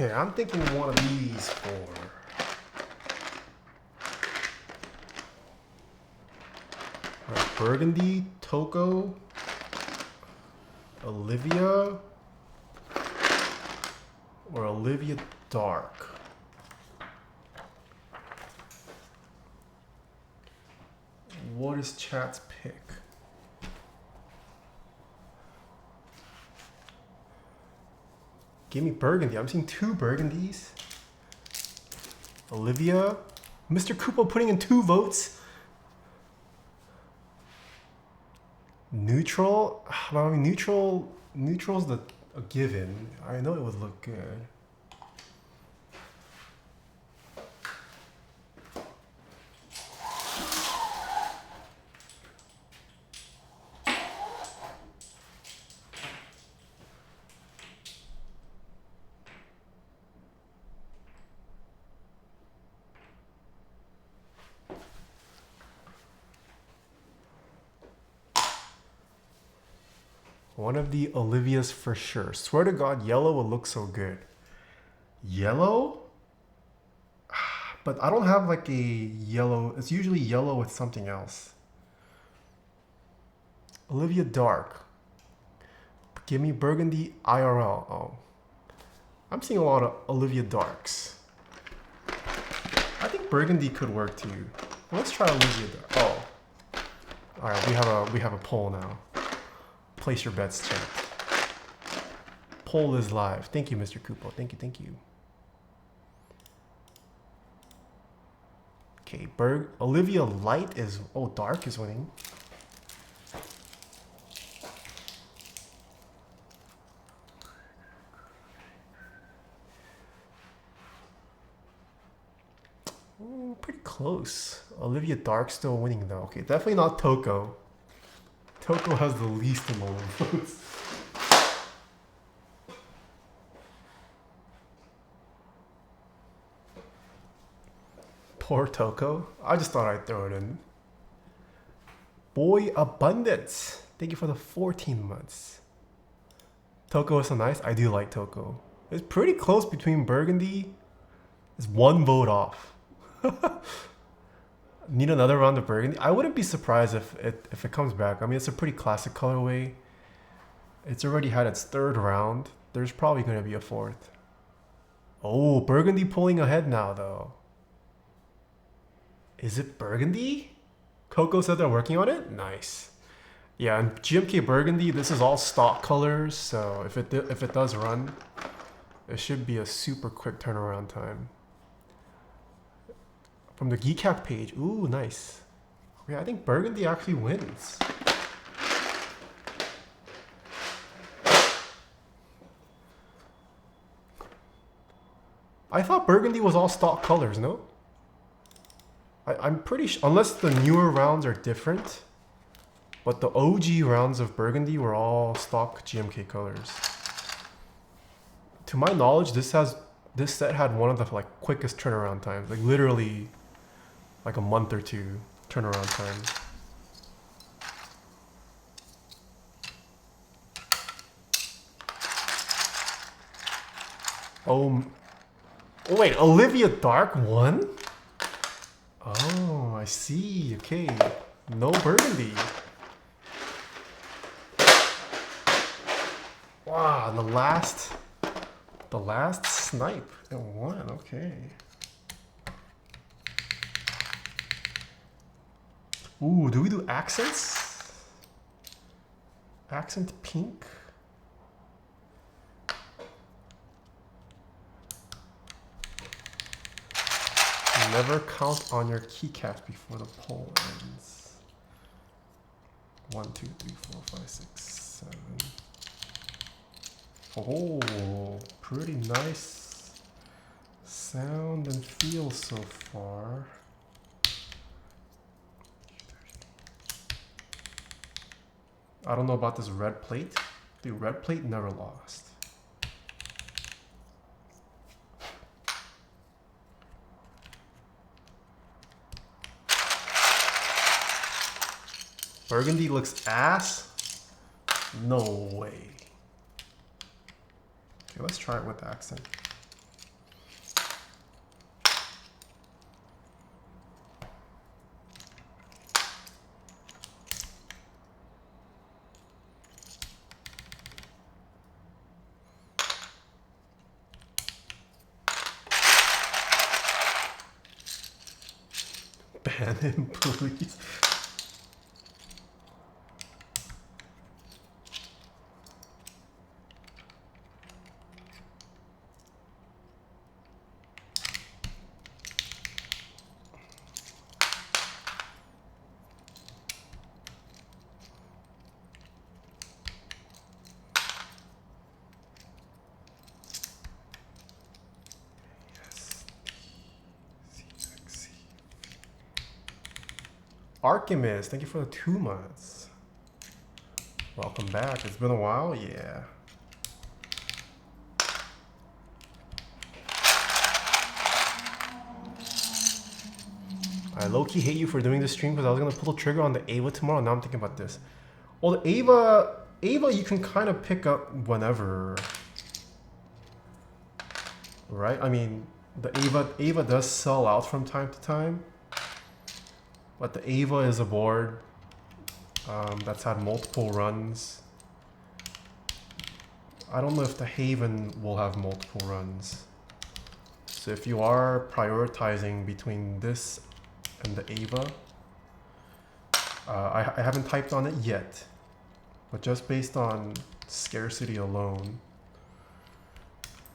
Okay, I'm thinking one of these for Burgundy, Toko, Olivia, or Olivia Dark. What is chat's pick? Give me Burgundy. I'm seeing 2 Burgundies. Olivia. Mr. Kupo putting in 2 votes. Neutral. Well, I mean, neutral's a given. I know it would look good. One of the Olivias for sure. Swear to God, yellow will look so good. Yellow? But I don't have like a yellow. It's usually yellow with something else. Olivia Dark. Give me Burgundy IRL. Oh. I'm seeing a lot of Olivia Darks. I think Burgundy could work too. Let's try Olivia Dark. Oh. Alright, we have a poll now. Place your bets, chat. Poll is live. Thank you, Mr. Kupo. Thank you, thank you. Okay, Olivia Light is... Oh, Dark is winning. Pretty close. Olivia Dark still winning though. Okay, definitely not Toko. Toko has the least amount of votes. Poor Toko. I just thought I'd throw it in. Boy Abundance. Thank you for the 14 months. Toko is so nice. I do like Toko. It's pretty close between Burgundy. It's 1 vote off. Need another round of Burgundy? I wouldn't be surprised if it comes back. I mean, it's a pretty classic colorway. It's already had its 3rd round. There's probably going to be a 4th. Oh, Burgundy pulling ahead now, though. Is it Burgundy? Coco said they're working on it? Nice. Yeah, and GMK Burgundy, this is all stock colors, so if it does run, it should be a super quick turnaround time. From the Keycap page. Ooh, nice. Yeah, I think Burgundy actually wins. I thought Burgundy was all stock colors, no? I'm pretty sure, unless the newer rounds are different, but the OG rounds of Burgundy were all stock GMK colors. To my knowledge, this set had one of the like quickest turnaround times, like literally like a month or two turnaround time. Oh wait, Olivia Dark won? Oh, I see. Okay, no Burgundy. Wow, the last snipe it won. Okay. Ooh, do we do accents? Accent pink. Never count on your keycaps before the poll ends. 1, 2, 3, 4, 5, 6, 7. Oh, pretty nice sound and feel so far. I don't know about this red plate. The red plate never lost. Burgundy looks ass? No way. Okay, let's try it with accent. Ban him, please. Archimedes, thank you for the 2 months. Welcome back. It's been a while, yeah. I low-key hate you for doing this stream because I was gonna pull the trigger on the Ava tomorrow. Now I'm thinking about this. Well, the Ava you can kind of pick up whenever, right? I mean, the Ava does sell out from time to time. But the Ava is a board that's had multiple runs. I don't know if the Haven will have multiple runs. So if you are prioritizing between this and the Ava, I haven't typed on it yet. But just based on scarcity alone,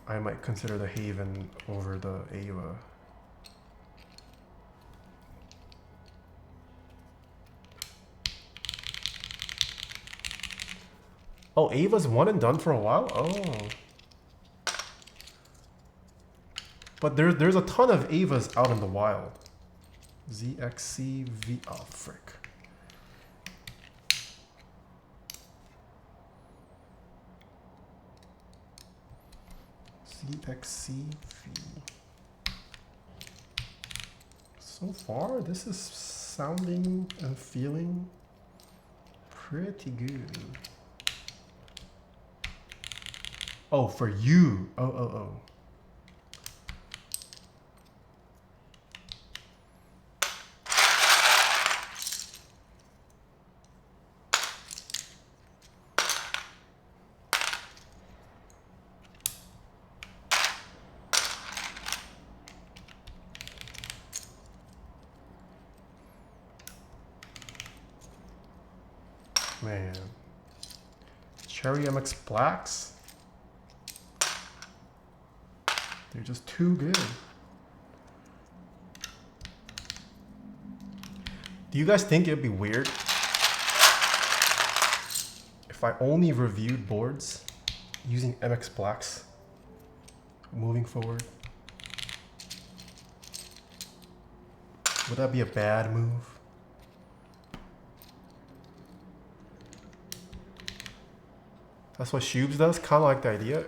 I might consider the Haven over the Ava. Oh, Ava's one and done for a while? Oh. But there's a ton of Avas out in the wild. ZXCV, oh frick. ZXCV. So far, this is sounding and feeling pretty good. Oh, for you. Oh. Man. Cherry MX Blacks. They're just too good. Do you guys think it'd be weird if I only reviewed boards using MX Blacks moving forward? Would that be a bad move? That's what Shubes does? Kind of like the idea.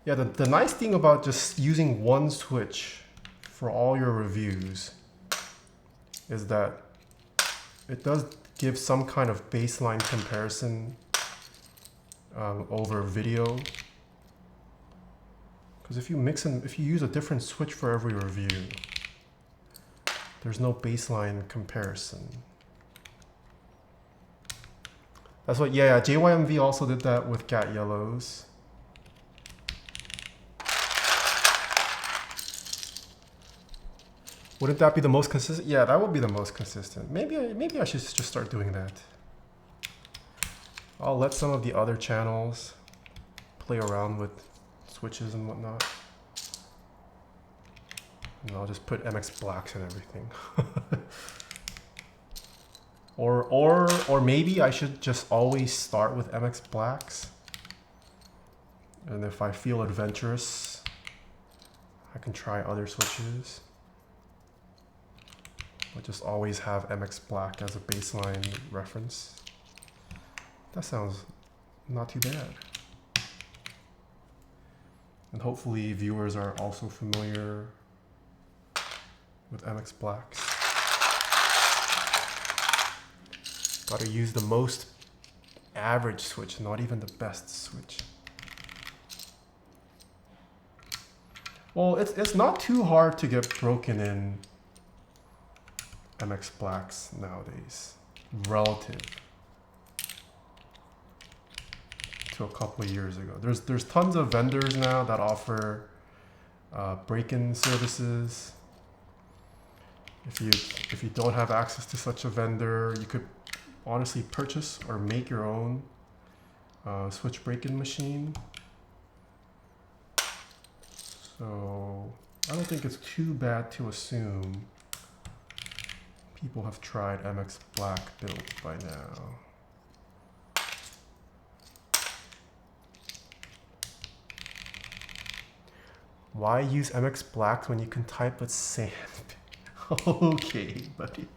Yeah, the nice thing about just using one switch for all your reviews is that it does give some kind of baseline comparison over video. Because if you use a different switch for every review, there's no baseline comparison. That's what, yeah, JYMV also did that with Gat Yellows. Wouldn't that be the most consistent? Yeah, that would be the most consistent. Maybe I should just start doing that. I'll let some of the other channels play around with switches and whatnot. And I'll just put MX Blacks and everything. Or maybe I should just always start with MX Blacks. And if I feel adventurous, I can try other switches. But just always have MX Black as a baseline reference. That sounds not too bad. And hopefully viewers are also familiar with MX Blacks. Gotta use the most average switch, not even the best switch. Well, it's not too hard to get broken in MX Blacks nowadays, relative to a couple of years ago. There's tons of vendors now that offer break-in services. If you don't have access to such a vendor, you could honestly purchase or make your own switch break-in machine. So I don't think it's too bad to assume people have tried MX Black builds by now. Why use MX Blacks when you can type with sand? Okay, buddy.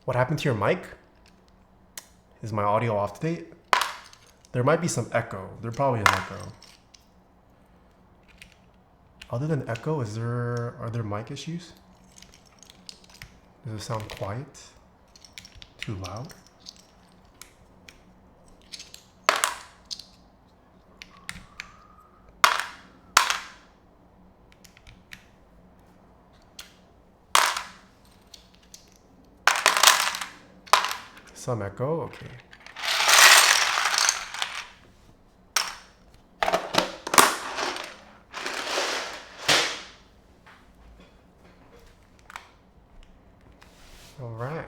What happened to your mic? Is my audio off to date? There might be some echo. There probably is echo. Other than echo, are there mic issues? Does it sound quiet? Too loud? Some echo, okay. All right.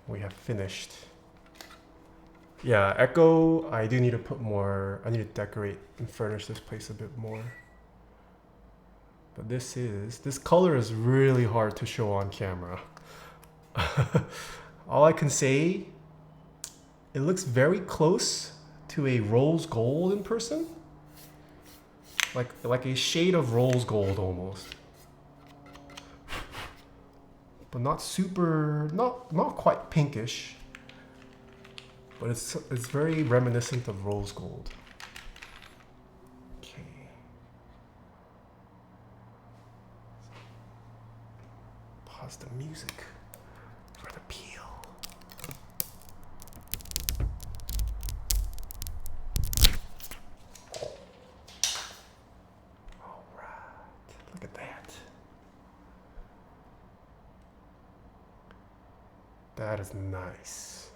We have finished. Yeah, echo, I do need to put more, I need to decorate and furnish this place a bit more. But this color is really hard to show on camera. All I can say, it looks very close to a rose gold in person. Like a shade of rose gold almost. But not super, not quite pinkish. But it's very reminiscent of rose gold. Okay. Pause the music for the peel. All right, look at that. That is nice.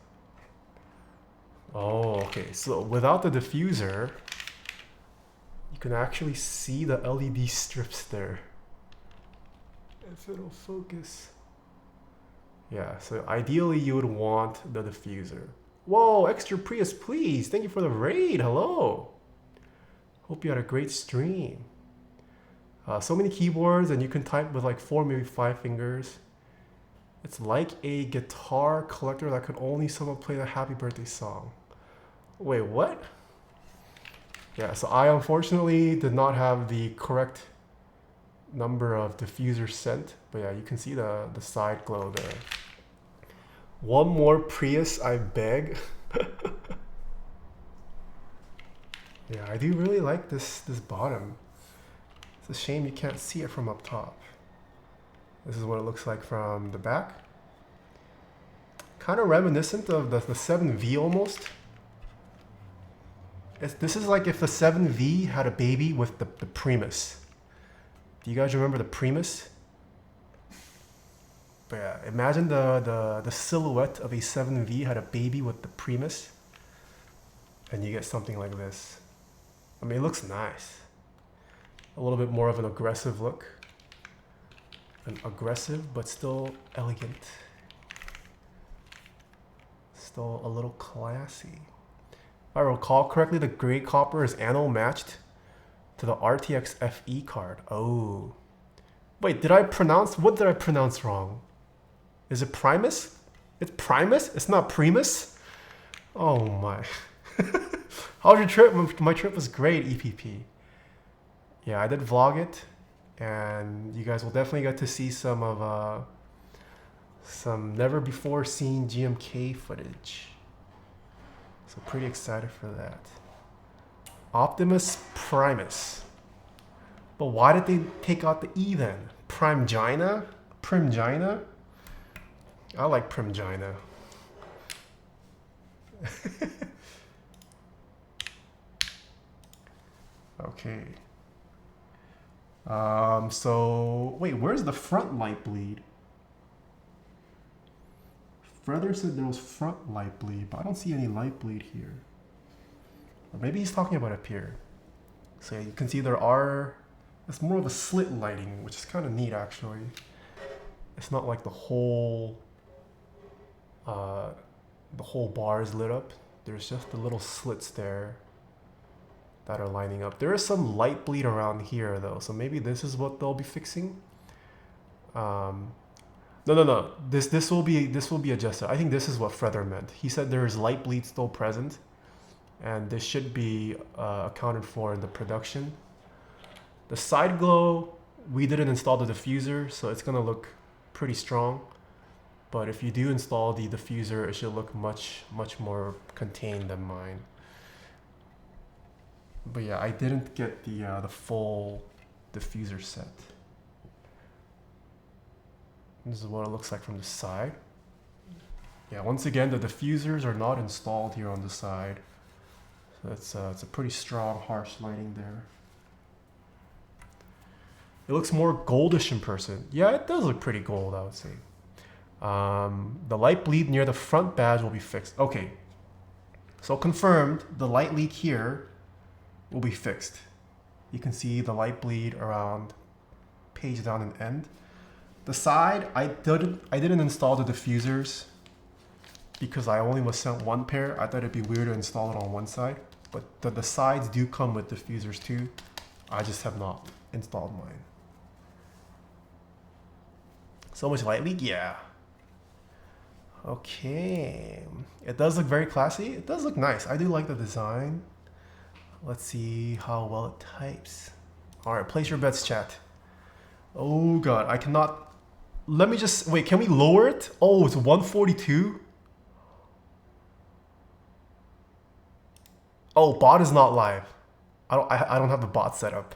Oh, okay. So without the diffuser, you can actually see the LED strips there. If it'll focus. Yeah, so ideally you would want the diffuser. Whoa, extra Prius, please. Thank you for the raid. Hello. Hope you had a great stream. So many keyboards, and you can type with like 4, maybe 5 fingers. It's like a guitar collector that could only someone play the happy birthday song. Wait, what? Yeah, so I unfortunately did not have the correct number of diffusers sent, but yeah, you can see the side glow there. One more Prius, I beg. Yeah, I do really like this bottom. It's a shame you can't see it from up top. This is what it looks like from the back. Kind of reminiscent of the 7V almost. This is like if the 7V had a baby with the Primus. Do you guys remember the Primus? But yeah, imagine the silhouette of a 7V had a baby with the Primus, and you get something like this. I mean, it looks nice. A little bit more of an aggressive look. An aggressive, but still elegant. Still a little classy. If I recall correctly, the gray copper is anode matched to the RTX FE card. Oh. Wait, what did I pronounce wrong? Is it Primus? It's Primus? It's not Primus? Oh my. How was your trip? My trip was great, EPP. Yeah, I did vlog it, and you guys will definitely get to see some of some never before seen GMK footage. So pretty excited for that. Optimus Primus. But why did they take out the E then? Primegina? Primgina? I like Primgina. Okay. So wait, where's the front light bleed? Feather said there was front light bleed, but I don't see any light bleed here. Or maybe he's talking about up here. So yeah, you can see it's more of a slit lighting, which is kind of neat actually. It's not like the whole bar is lit up. There's just the little slits there that are lining up. There is some light bleed around here though, so maybe this is what they'll be fixing. No. This will be adjusted. I think this is what Feather meant. He said there is light bleed still present, and this should be accounted for in the production. The side glow, we didn't install the diffuser, so it's gonna look pretty strong. But if you do install the diffuser, it should look much more contained than mine. But yeah, I didn't get the full diffuser set. This is what it looks like from the side. Yeah, once again, the diffusers are not installed here on the side. So it's a pretty strong, harsh lighting there. It looks more goldish in person. Yeah, it does look pretty gold, I would say. The light bleed near the front badge will be fixed. Okay, so confirmed, the light leak here will be fixed. You can see the light bleed around page down and end. The side, I didn't install the diffusers because I only was sent one pair. I thought it'd be weird to install it on one side, but the sides do come with diffusers too. I just have not installed mine. So much light leak, yeah. Okay, it does look very classy. It does look nice. I do like the design. Let's see how well it types. All right, place your bets, chat. Oh God, I cannot. Let me just wait. Can we lower it? Oh, it's 142. Oh, bot is not live. I don't have the bot set up.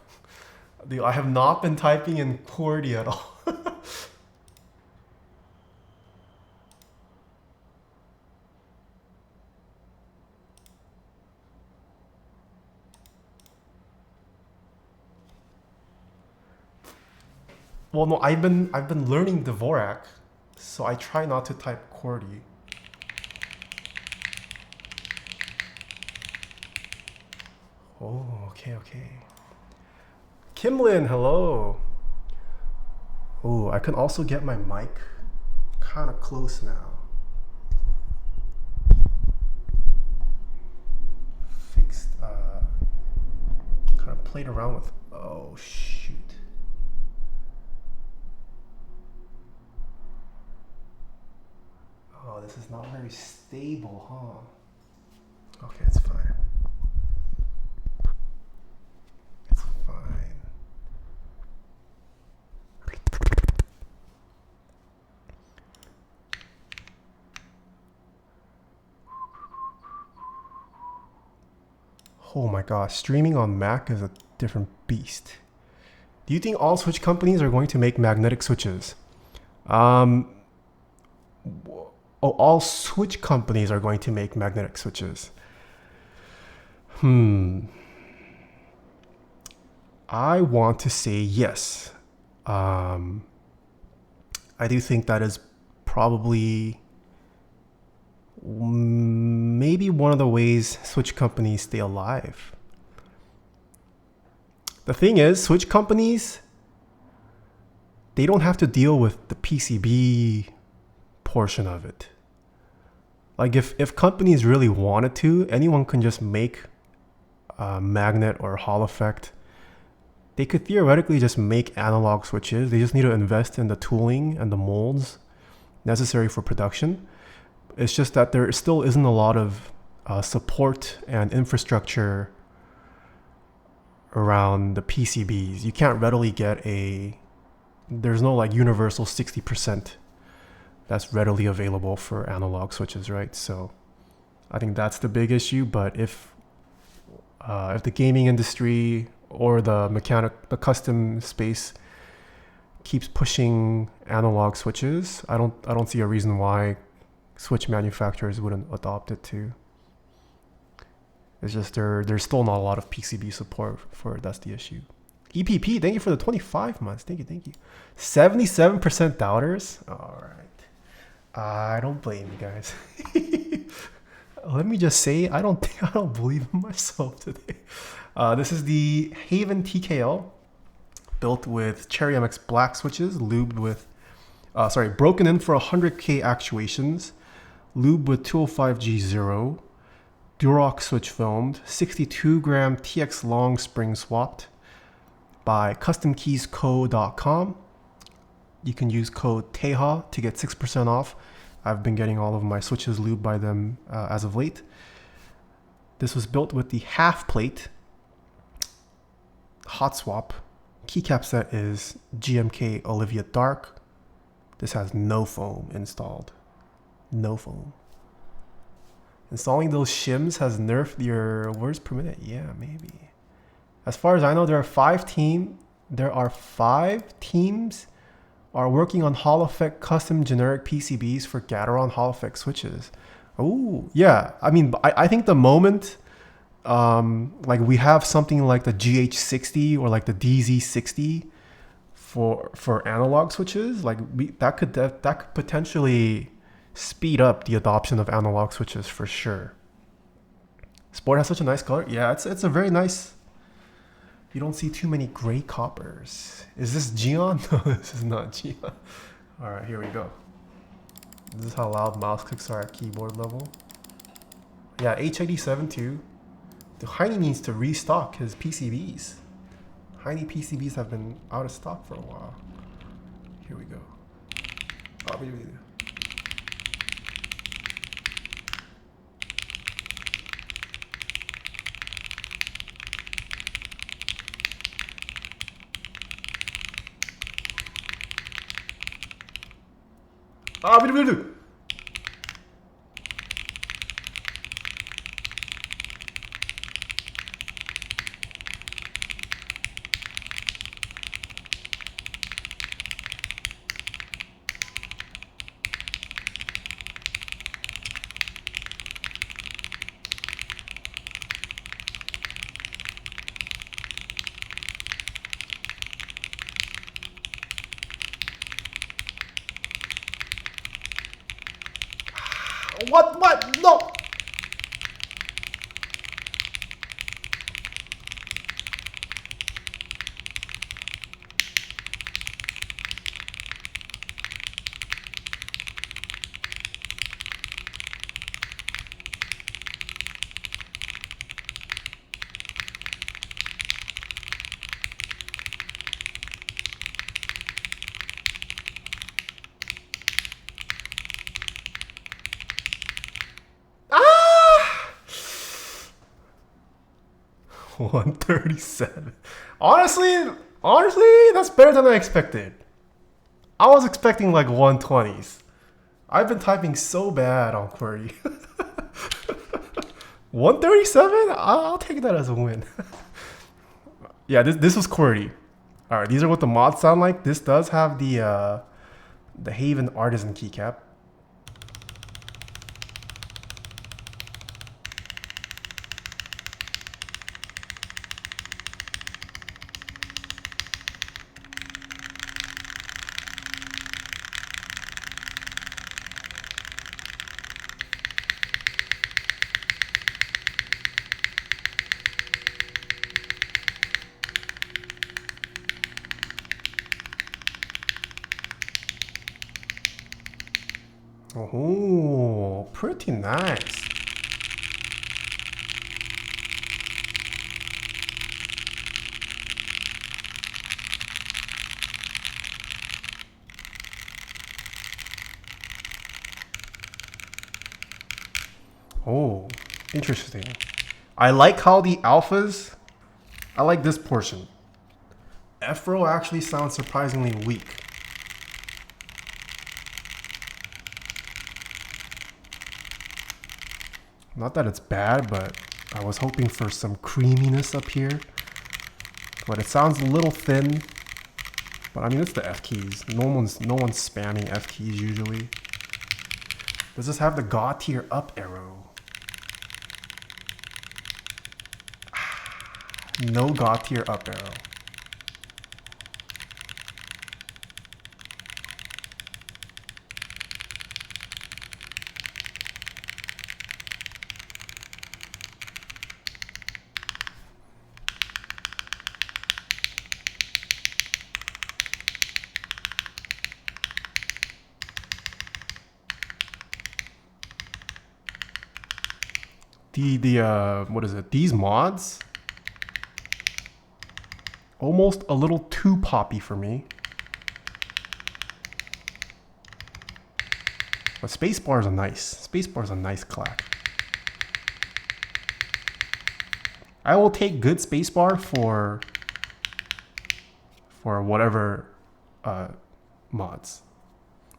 Dude, I have not been typing in QWERTY at all. Well, no, I've been learning Dvorak, so I try not to type QWERTY. Oh, okay, okay. Kimlin, hello. Oh, I can also get my mic kind of close now. Fixed, kind of played around with, oh shoot. Oh, this is not very stable, huh? Okay, it's fine. It's fine. Oh my gosh, streaming on Mac is a different beast. Do you think all switch companies are going to make magnetic switches? All switch companies are going to make magnetic switches. I want to say yes. I do think that is probably maybe one of the ways switch companies stay alive. The thing is, switch companies, they don't have to deal with the PCB portion of it. Like if companies really wanted to, anyone can just make a magnet or Hall effect. They could theoretically just make analog switches. They just need to invest in the tooling and the molds necessary for production. It's just that there still isn't a lot of support and infrastructure around the PCBs. You can't readily get there's no like universal 60% that's readily available for analog switches, right? So I think that's the big issue. But if the gaming industry or the custom space keeps pushing analog switches, I don't see a reason why switch manufacturers wouldn't adopt it too. It's just there's still not a lot of PCB support for it. That's the issue. EPP, thank you for the 25 months. Thank you. 77% doubters. All right. I don't blame you guys. Let me just say, I don't believe in myself today. This is the Haven TKL, built with Cherry MX black switches, lubed with, broken in for 100K actuations, lubed with 205G0, Durox switch filmed, 62 gram TX long spring swapped by customkeysco.com. You can use code Taeha to get 6% off. I've been getting all of my switches lubed by them as of late. This was built with the half plate hot swap. Keycap set is GMK Olivia Dark. This has no foam installed. No foam. Installing those shims has nerfed your words per minute. Yeah, maybe. As far as I know, there are 5 teams are working on Hall effect custom generic PCBs for Gateron Hall effect switches. Oh, yeah. I mean, I think the moment like we have something like the GH60 or like the DZ60 for analog switches, like that could potentially speed up the adoption of analog switches for sure. Sport has such a nice color. Yeah, it's a very nice. You don't see too many gray coppers. Is this Geon? No, this is not Geon. All right, here we go. This is how loud mouse clicks are at keyboard level. Yeah, H87 too. The Heine needs to restock his PCBs. Heine PCBs have been out of stock for a while. Here we go. Oh, wait. What? No! 137. Honestly, that's better than I expected. I was expecting like 120s. I've been typing so bad on QWERTY. 137? I'll take that as a win. Yeah, this was QWERTY. All right, these are what the mods sound like. This does have the Haven Artisan keycap. Oh, pretty nice. Oh, interesting. I like how the alphas, I like this portion. F-row actually sounds surprisingly weak. Not that it's bad, but I was hoping for some creaminess up here. But it sounds a little thin. But I mean, it's the F keys. No one's spamming F keys usually. Does this have the God tier up arrow? No God tier up arrow. What is it? These mods, almost a little too poppy for me. But spacebar is a nice clack. I will take good spacebar for whatever mods.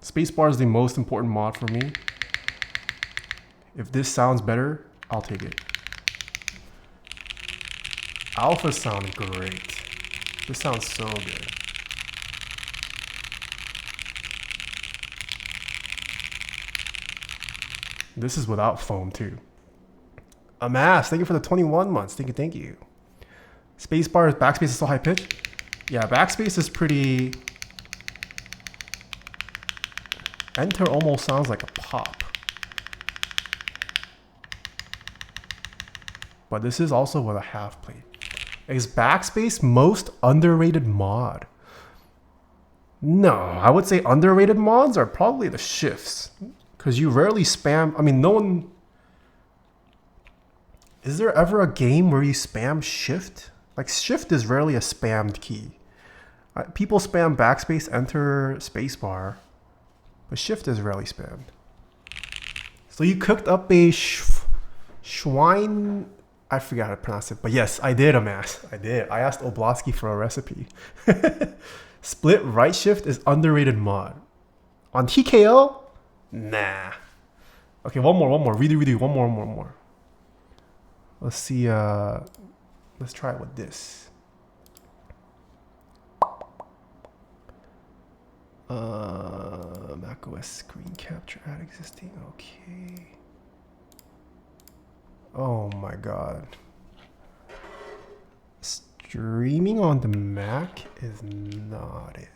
Spacebar is the most important mod for me. If this sounds better, I'll take it. Alpha sound great. This sounds so good. This is without foam too. Amass, thank you for the 21 months. Thank you. Spacebar, backspace is so high pitch. Yeah, backspace is pretty. Enter almost sounds like a pop. But this is also with a half plate. Is backspace most underrated mod? No, I would say underrated mods are probably the shifts. Because you rarely spam, I mean, no one... Is there ever a game where you spam shift? Like shift is rarely a spammed key. People spam backspace, enter, spacebar. But shift is rarely spammed. So you cooked up a Schwein... I forgot how to pronounce it, but yes, I did, Amass. I did. I asked Oblosky for a recipe. Split right shift is underrated mod. On TKL? Nah. Okay, one more. Really, one more. Let's see, let's try it with this. macOS screen capture ad existing, okay. Oh my god. Streaming on the Mac is not it.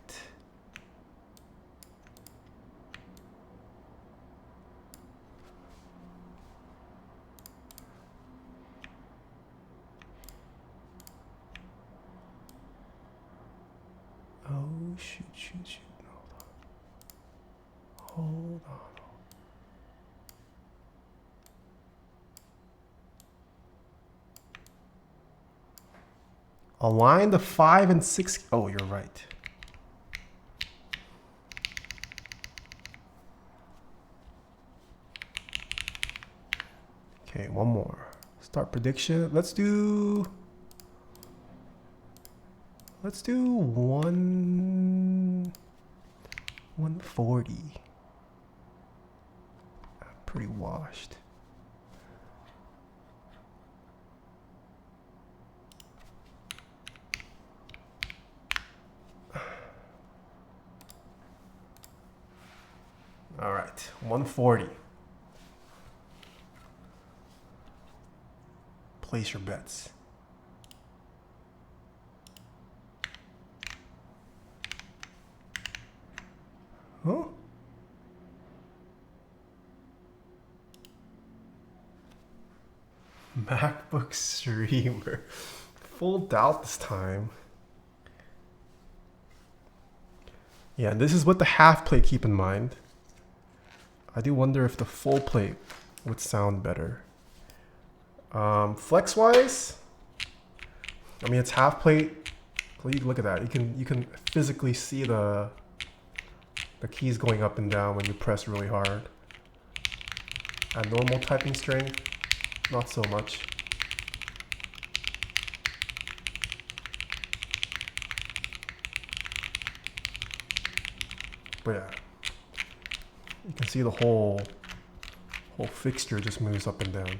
Oh, shoot. Hold on. Align the 5 and 6. Oh, you're right. Okay, one more. Start prediction. Let's do Let's do 140. Pretty washed. All right, 140. Place your bets. Huh? MacBook streamer. Full doubt this time. Yeah, this is with the half plate, keep in mind. I do wonder if the full plate would sound better. Flex wise, I mean it's half plate. Look at that. You can physically see the keys going up and down when you press really hard. At normal typing strength, not so much. But yeah, you can see the whole fixture just moves up and down.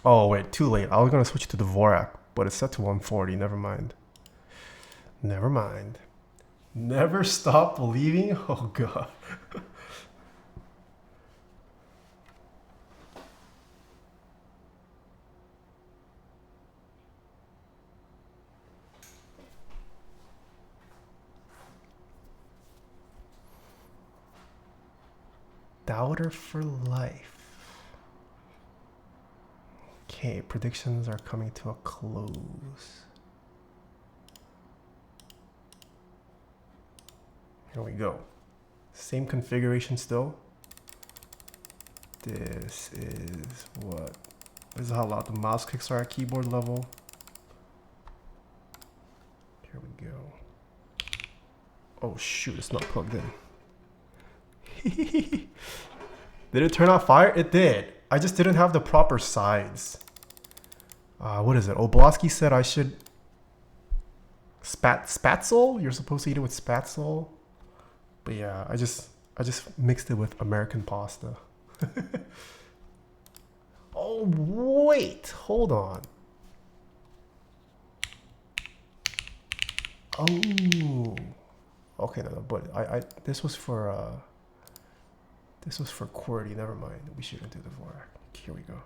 Oh wait, too late. I was gonna switch to the Dvorak, but it's set to 140. Never mind. Never mind. Never stop believing? Oh god. Doubter for life. Okay, predictions are coming to a close. Here we go. Same configuration still. This is what? This is how loud the mouse clicks are at keyboard level. Here we go. Oh shoot, it's not plugged in. Did it turn out fire? It did. I just didn't have the proper sides. What is it? Oblosky said I should spatzel? You're supposed to eat it with spatzel. But yeah, I just mixed it with American pasta. Oh wait, hold on. Oh. Okay, no, but I this was for QWERTY, never mind. We shouldn't do the Dvorak. Here we go.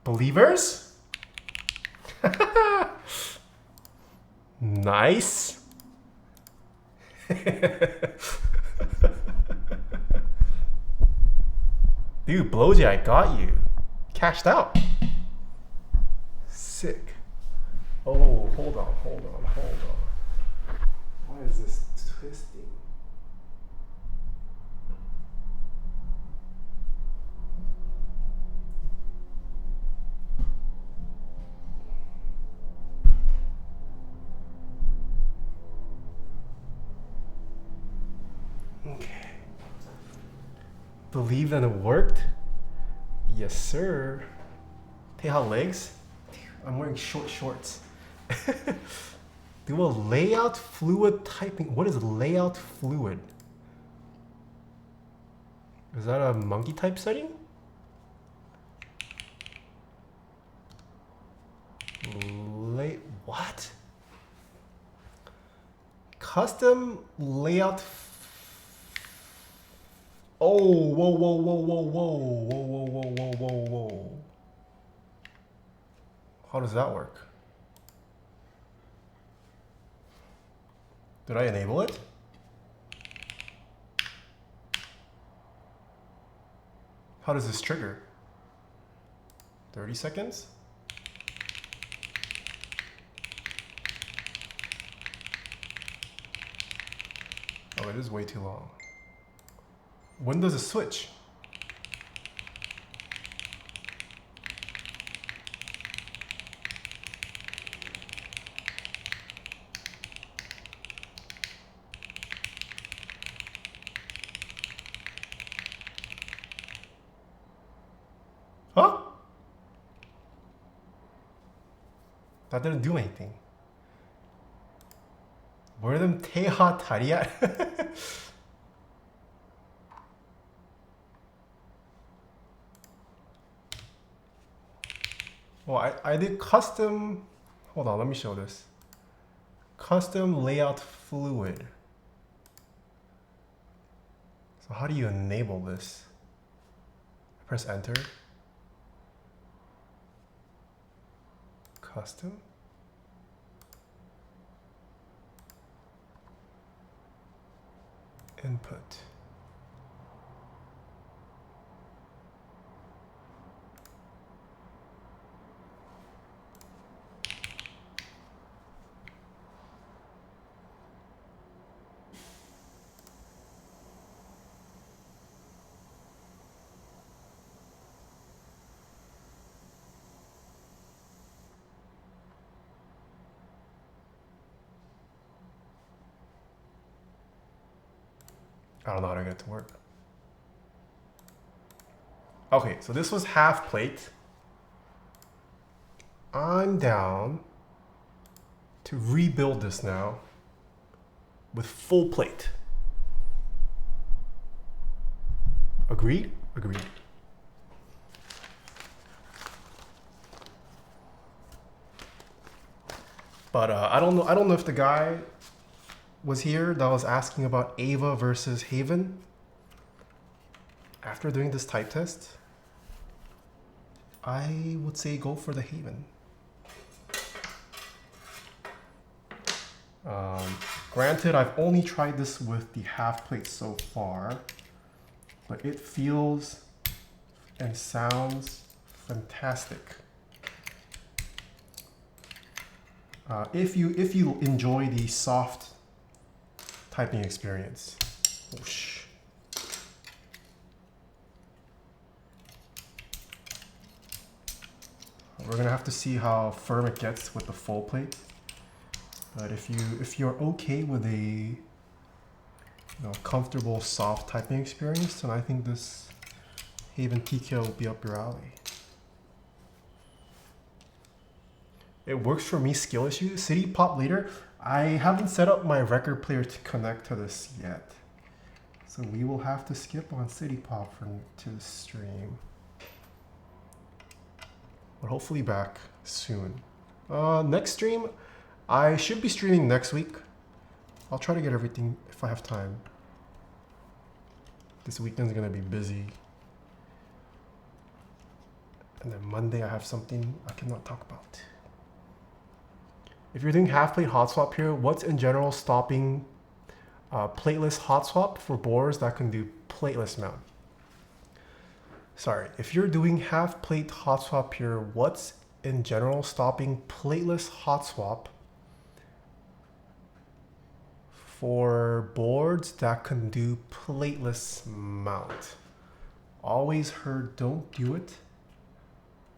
Believers? Nice. Dude, Blowjay, I got you. Cashed out. Sick. Oh, hold on. Why is this twisting? believe that it worked? Yes, sir. Taeha legs? I'm wearing short shorts. Do a layout fluid typing. What is layout fluid? Is that a monkey type setting? What? Custom layout. Oh, whoa, whoa, whoa, whoa, whoa, whoa, whoa, whoa, whoa, whoa, whoa. How does that work? Did I enable it? How does this trigger? 30 seconds? Oh, it is way too long. When does it switch? Huh? That didn't do anything. Where are them Taeha 다리? Well, I did custom. Hold on, let me show this. Custom layout fluid. So how do you enable this? Press enter. Custom. Input. I don't know how to get it to work. Okay, so this was half plate. I'm down to rebuild this now with full plate. Agreed? Agreed. But I don't know if the guy was here that was asking about Ava versus Haven. After doing this type test, I would say go for the Haven. Granted, I've only tried this with the half plate so far, but it feels and sounds fantastic. If you enjoy the soft typing experience. Whoosh. We're gonna have to see how firm it gets with the full plate. But if you're okay with a comfortable soft typing experience, then I think this Haven TKL will be up your alley. It works for me, skill issue. City Pop later. I haven't set up my record player to connect to this yet. So we will have to skip on City Pop to the stream. But hopefully back soon. Next stream, I should be streaming next week. I'll try to get everything if I have time. This weekend's gonna be busy. And then Monday I have something I cannot talk about. If you're doing half plate hot swap here, what's in general stopping plateless hot swap for boards that can do plateless mount? Sorry, if you're doing half plate hot swap here, what's in general stopping plateless hot swap for boards that can do plateless mount? Always heard don't do it,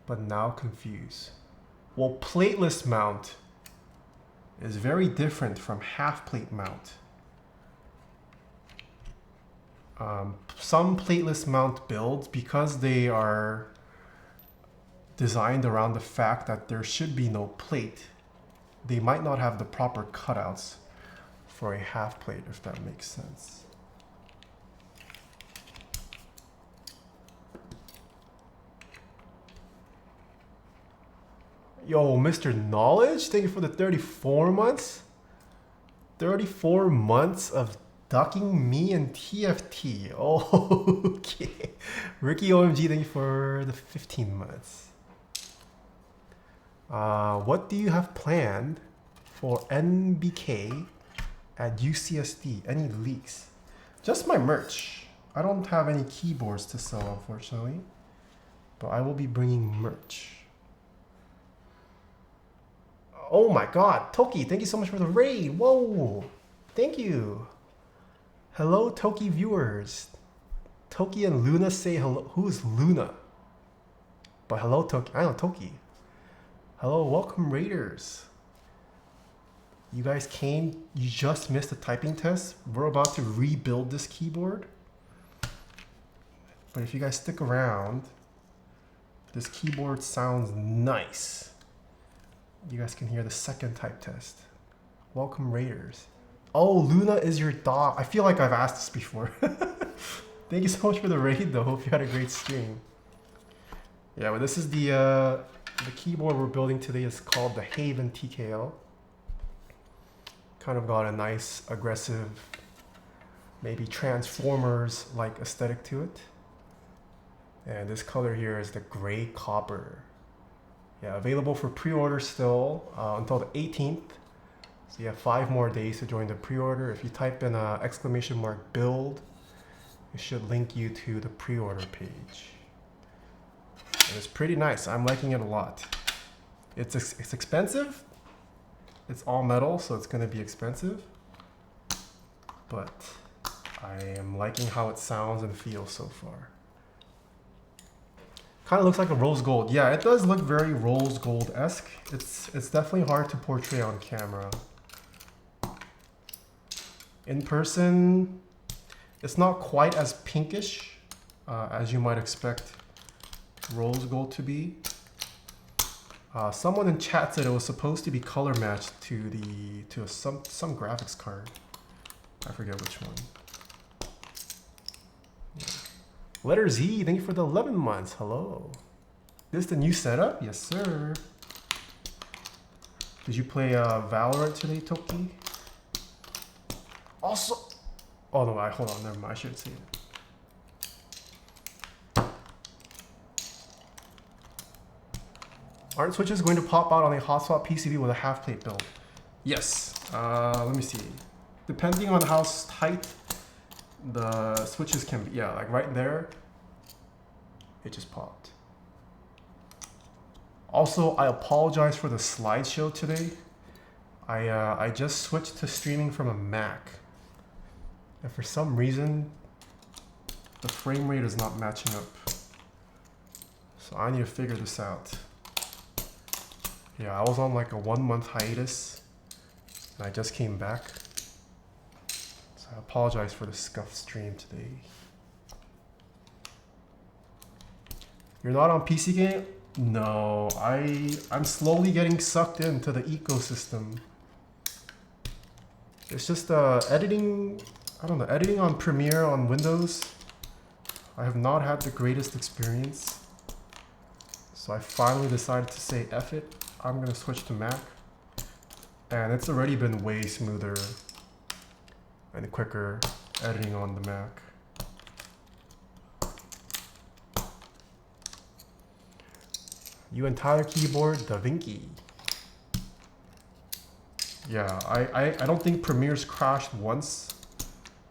but now confused. Well, plateless mount is very different from half plate mount. Some plateless mount builds, because they are designed around the fact that there should be no plate, they might not have the proper cutouts for a half plate, if that makes sense. Yo, Mr. Knowledge, thank you for the 34 months. 34 months of ducking me and TFT. Oh, okay. Ricky OMG, thank you for the 15 months. What do you have planned for NBK at UCSD? Any leaks? Just my merch. I don't have any keyboards to sell, unfortunately, but I will be bringing merch. Oh my god, Toki, thank you so much for the raid. Whoa, thank you. Hello, Toki viewers. Toki and Luna say hello. Who's Luna? But hello, Toki. I know Toki. Hello, welcome raiders. You guys came, you just missed the typing test. We're about to rebuild this keyboard. But if you guys stick around, this keyboard sounds nice. You guys can hear the second type test. Welcome raiders. Oh, Luna is your dog. I feel like I've asked this before. Thank you so much for the raid though. Hope you had a great stream. Yeah, but this is the keyboard we're building today. Is called the Haven TKL. Kind of got a nice, aggressive, maybe Transformers-like aesthetic to it. And this color here is the gray copper. Yeah, available for pre-order still until the 18th. So you have 5 more days to join the pre-order. If you type in !build, it should link you to the pre-order page. And it's pretty nice. I'm liking it a lot. It's expensive. It's all metal, so it's going to be expensive. But I am liking how it sounds and feels so far. Kind of looks like a rose gold. Yeah, it does look very rose gold-esque. It's definitely hard to portray on camera. In person, it's not quite as pinkish as you might expect rose gold to be. Someone in chat said it was supposed to be color matched to some graphics card. I forget which one. Yeah. Letter Z, thank you for the 11 months. Hello. This the new setup? Yes, sir. Did you play Valorant today, Toki? Also, oh no, hold on, never mind. I should say it. Aren't switches going to pop out on a hotspot PCB with a half plate build? Yes. Let me see. Depending on how tight the switches can be. Yeah, like right there, it just popped. Also, I apologize for the slideshow today. I just switched to streaming from a Mac. And for some reason, the frame rate is not matching up. So I need to figure this out. Yeah, I was on like a 1-month hiatus and I just came back. So I apologize for the scuffed stream today. You're not on PC game? No, I'm slowly getting sucked into the ecosystem. It's just editing, I don't know, editing on Premiere on Windows. I have not had the greatest experience. So I finally decided to say F it. I'm gonna switch to Mac. And it's already been way smoother and quicker editing on the Mac. You entire keyboard, Da Vinci. Yeah, I don't think Premiere's crashed once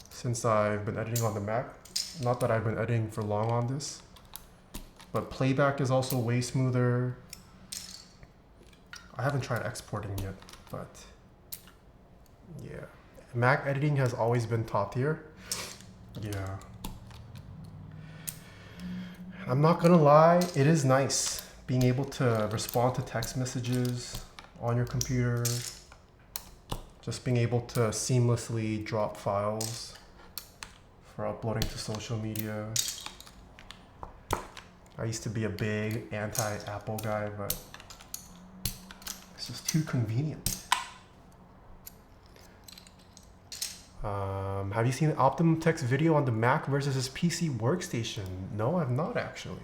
since I've been editing on the Mac. Not that I've been editing for long on this, but playback is also way smoother. I haven't tried exporting yet, but yeah. Mac editing has always been top tier. Yeah. I'm not gonna lie, it is nice being able to respond to text messages on your computer. Just being able to seamlessly drop files for uploading to social media. I used to be a big anti-Apple guy, but it's just too convenient. Have you seen Optimum Tech's video on the Mac versus his PC workstation? No, I've not actually.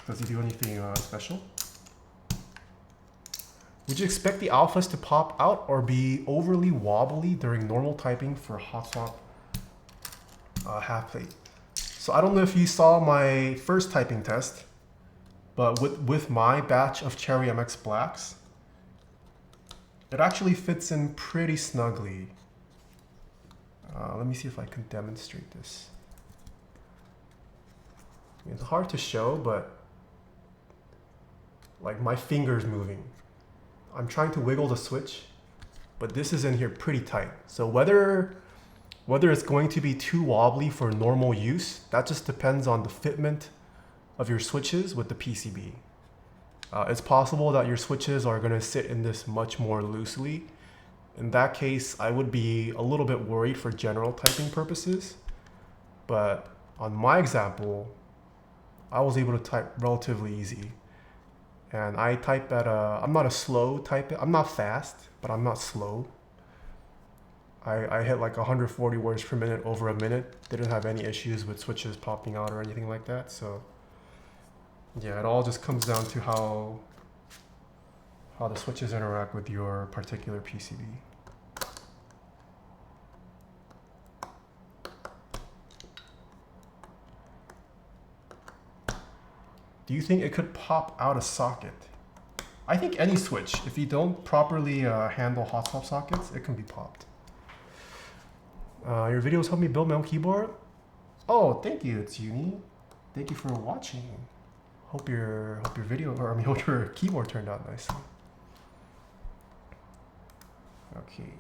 Does he do anything special? Would you expect the alphas to pop out or be overly wobbly during normal typing for hot swap half plate? So I don't know if you saw my first typing test, but with my batch of Cherry MX Blacks, it actually fits in pretty snugly. Let me see if I can demonstrate this. It's hard to show, but like my finger's moving. I'm trying to wiggle the switch, but this is in here pretty tight. So whether it's going to be too wobbly for normal use, that just depends on the fitment of your switches with the PCB. It's possible that your switches are going to sit in this much more loosely. In that case, I would be a little bit worried for general typing purposes. But on my example, I was able to type relatively easy. And I type at I'm not a slow typer. I'm not fast, but I'm not slow. I hit like 140 words per minute over a minute. Didn't have any issues with switches popping out or anything like that. So yeah, it all just comes down to how the switches interact with your particular PCB. Do you think it could pop out a socket? I think any switch, if you don't properly handle hot swap sockets, it can be popped. Your videos help me build my own keyboard. Oh, thank you, it's Uni. Thank you for watching. Hope your video, or I mean, hope your keyboard turned out nicely. Okay.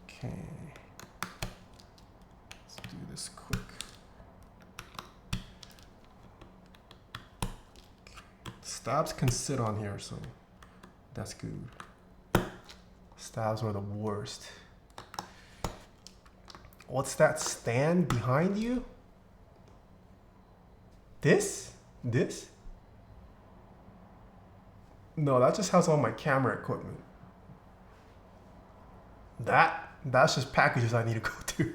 Okay. Let's do this quick. Stabs can sit on here, so that's good. Stabs are the worst. What's that stand behind you? This? This? No, that just has all my camera equipment. That's just packages I need to go to.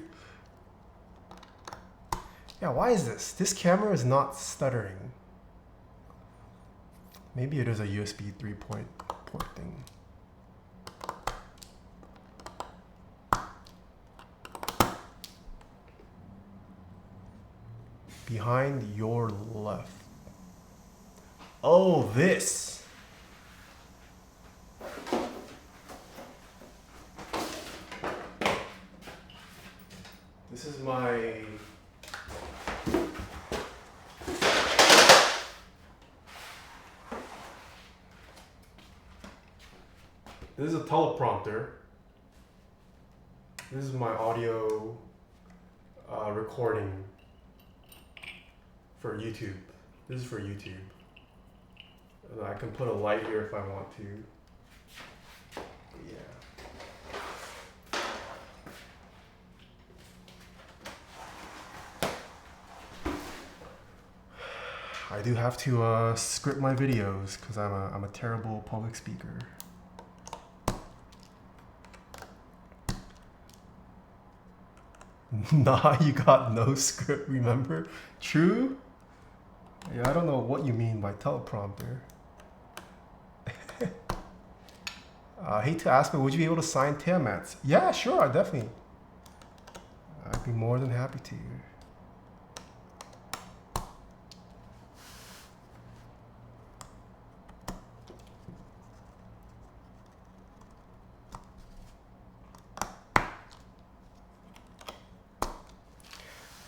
Yeah, why is this? This camera is not stuttering. Maybe it is a USB 3 port thing. Behind your left. Oh, this. This is my... This is a teleprompter. This is my audio recording for YouTube. This is for YouTube. And I can put a light here if I want to. Yeah. I do have to script my videos because I'm a terrible public speaker. Nah, you got no script, remember? True? Yeah, I don't know what you mean by teleprompter. I hate to ask, but would you be able to sign Taeha mats? Yeah, sure, definitely. I'd be more than happy to.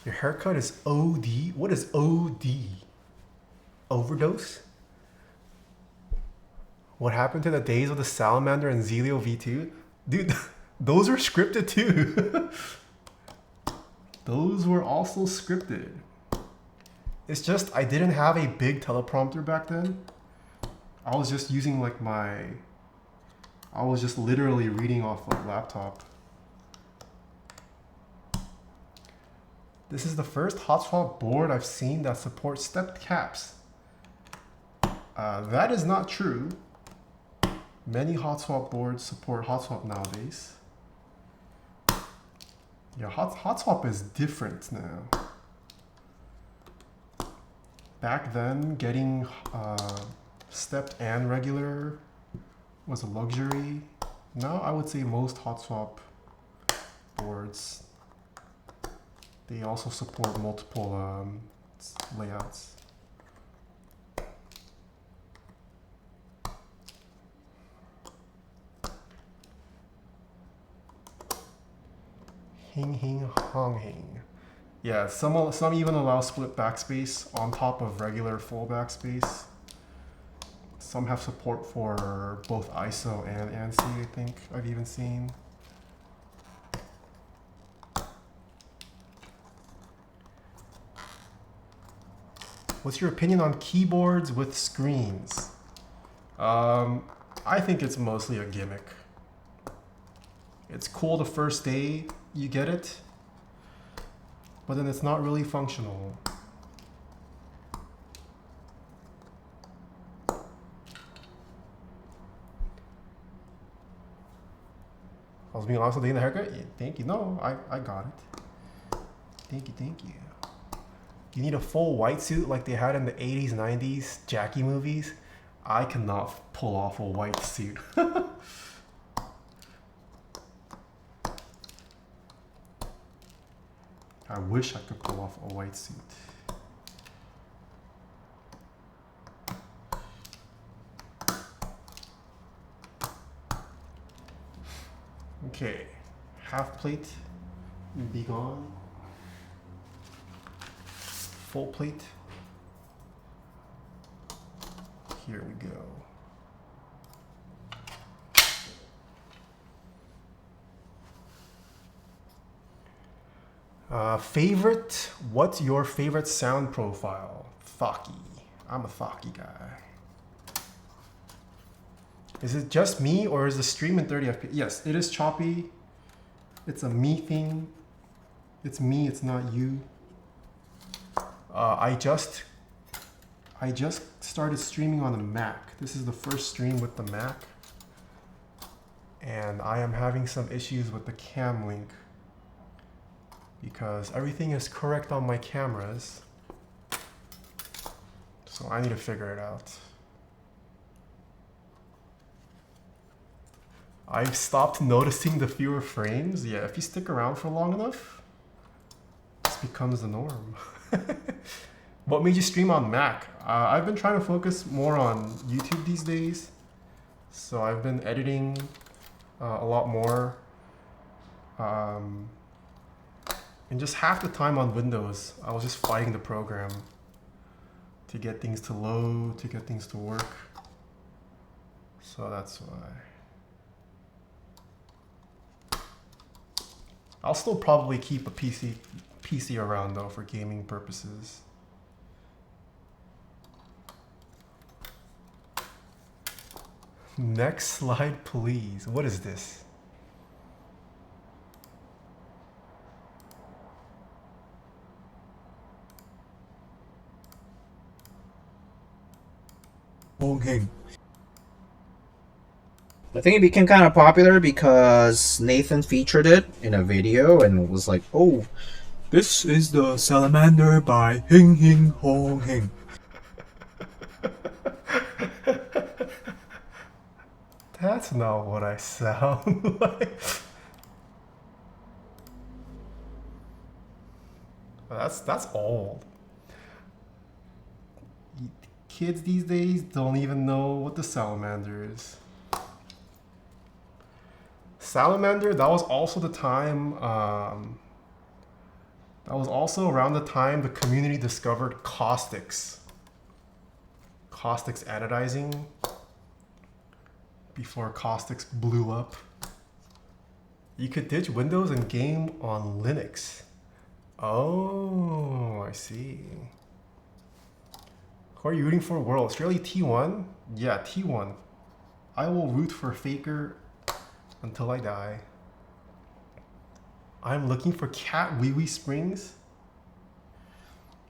Your haircut is OD? What is OD? Overdose? What happened to the days of the Salamander and Zelio V2? Dude, those were scripted too. Those were also scripted. It's just I didn't have a big teleprompter back then. I was just using like I was just literally reading off a laptop. This is the first hot swap board I've seen that supports stepped caps. That is not true. Many hot swap boards support hot swap nowadays. Yeah, hot swap is different now. Back then, getting stepped and regular was a luxury. Now I would say most hot swap boards, they also support multiple layouts. Hing hing hong hing. Yeah, some even allow split backspace on top of regular full backspace. Some have support for both ISO and ANSI, I think I've even seen. What's your opinion on keyboards with screens? I think it's mostly a gimmick. It's cool the first day you get it, but then it's not really functional. I was being honest with the haircut. Yeah, thank you. No, I got it. Thank you. You need a full white suit like they had in the 80s, 90s Jackie movies. I cannot pull off a white suit. I wish I could pull off a white suit. Okay, half plate, be gone. Full plate. Here we go. Favorite? What's your favorite sound profile? Thocky. I'm a Thocky guy. Is it just me or is the stream in 30 FPS? Yes, it is choppy. It's a me thing. It's me, it's not you. I just started streaming on a Mac. This is the first stream with the Mac. And I am having some issues with the cam link because everything is correct on my cameras. So I need to figure it out. I've stopped noticing the fewer frames. Yeah, if you stick around for long enough, this becomes the norm. What made you stream on Mac? I've been trying to focus more on YouTube these days. So I've been editing a lot more. And just half the time on Windows, I was just fighting the program to get things to load, to get things to work. So that's why. I'll still probably keep a PC around though for gaming purposes. Next slide, please. What is this? Okay. I think it became kind of popular because Nathan featured it in a video and was like, "Oh, this is the salamander by Hing Hing Hong Hing." That's not what I sound like. That's old. Kids these days don't even know what the salamander is. Salamander, that was also the time, that was also around the time the community discovered caustics. Caustics anodizing. Before caustics blew up. You could ditch Windows and game on Linux. Oh, I see. Who are you rooting for? World Australia T1? Yeah, T1. I will root for Faker until I die. I'm looking for cat wee wee springs.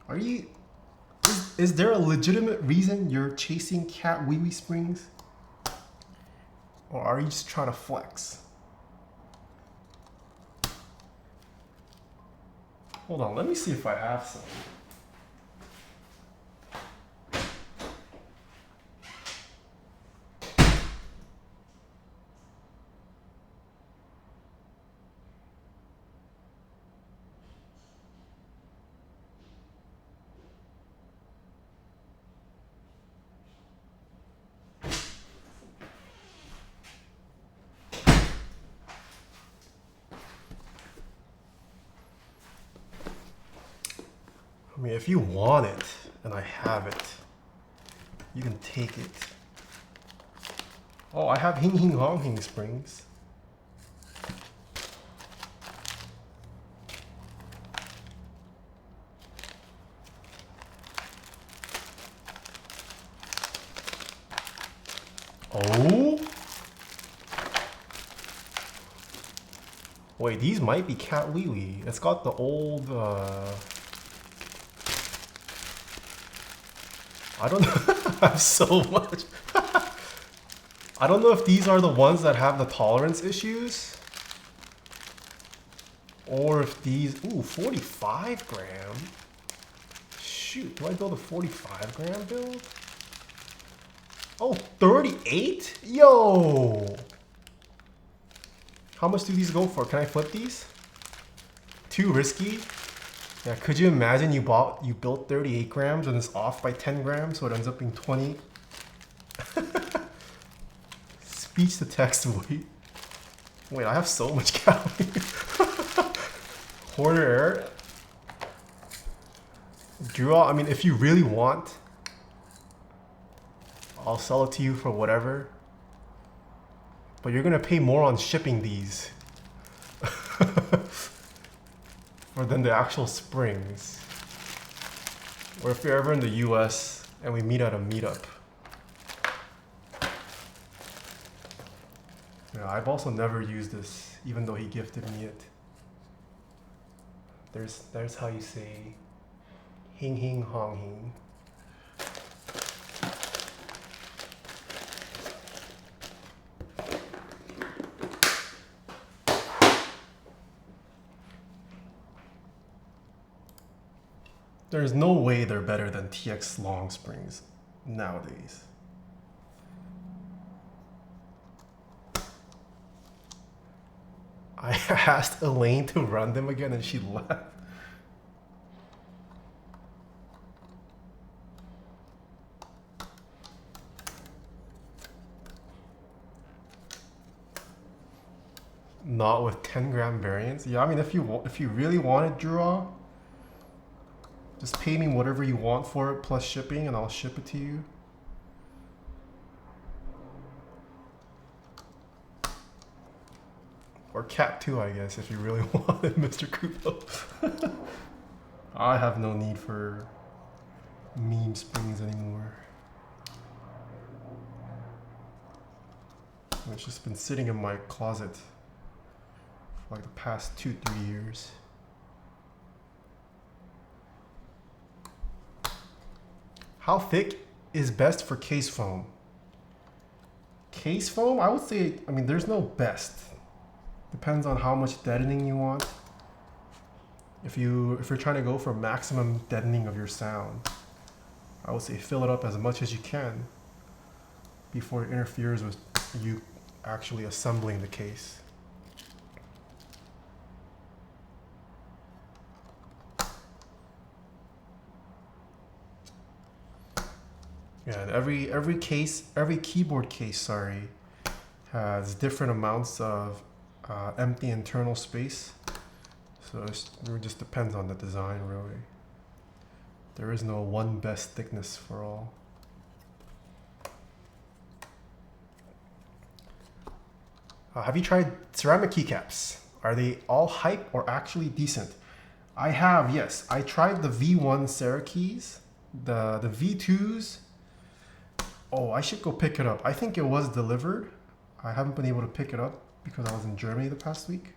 Are you... Is there a legitimate reason you're chasing cat wee wee springs? Or are you just trying to flex? Hold on, let me see if I have some. I mean, if you want it, and I have it, you can take it. Oh, I have Hing Hing Hong Hing springs. Oh? Wait, these might be cat wee wee. It's got the old, I don't know. I have so much. I don't know if these are the ones that have the tolerance issues. Or if these... Ooh, 45 gram? Shoot, do I build a 45 gram build? Oh, 38? Yo! How much do these go for? Can I flip these? Too risky? Yeah, could you imagine you built 38 grams and it's off by 10 grams, so it ends up being 20? Speech to text, wait, I have so much calories. Hoarder error. Draw, I mean, if you really want, I'll sell it to you for whatever. But you're gonna pay more on shipping these. Or than the actual springs. Or if you're ever in the US and we meet at a meetup. Yeah, I've also never used this, even though he gifted me it. There's how you say Hing Hing Hong Hing. There's no way they're better than TX long springs nowadays. I asked Elaine to run them again and she left. Not with 10 gram variants. Yeah, I mean, if you really wanted draw, just pay me whatever you want for it plus shipping and I'll ship it to you. Or Cat 2, I guess, if you really wanted Mr. Kupo. I have no need for meme springs anymore. It's just been sitting in my closet for like the past 2-3 years. How thick is best for case foam? Case foam, I would say, I mean, there's no best. Depends on how much deadening you want. If you're trying to go for maximum deadening of your sound, I would say fill it up as much as you can before it interferes with you actually assembling the case. Yeah, and every keyboard case, sorry, has different amounts of empty internal space. So it just depends on the design, really. There is no one best thickness for all. Have you tried ceramic keycaps? Are they all hype or actually decent? I have, yes. I tried the V1 Cerakeys. The V2s, oh, I should go pick it up. I think it was delivered. I haven't been able to pick it up because I was in Germany the past week.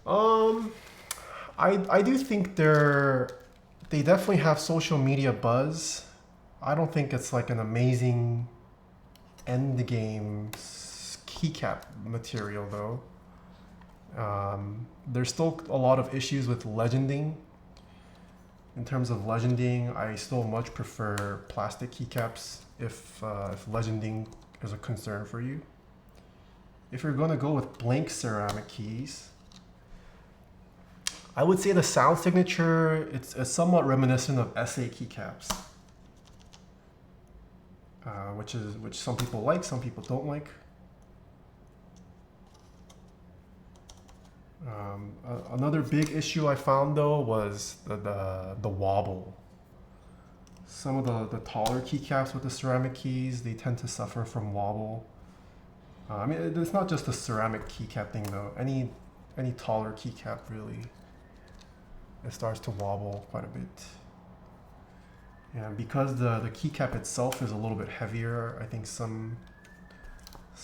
I do think they definitely have social media buzz. I don't think it's like an amazing end game keycap material though. There's still a lot of issues with legending. In terms of legending, I still much prefer plastic keycaps if legending is a concern for you. If you're gonna go with blank ceramic keys, I would say the sound signature, it's somewhat reminiscent of SA keycaps, which some people like, some people don't like. Another big issue I found though was the wobble. Some of the taller keycaps with the ceramic keys, they tend to suffer from wobble. I mean, it's not just the ceramic keycap thing though. Any taller keycap really, it starts to wobble quite a bit. And because the keycap itself is a little bit heavier, I think some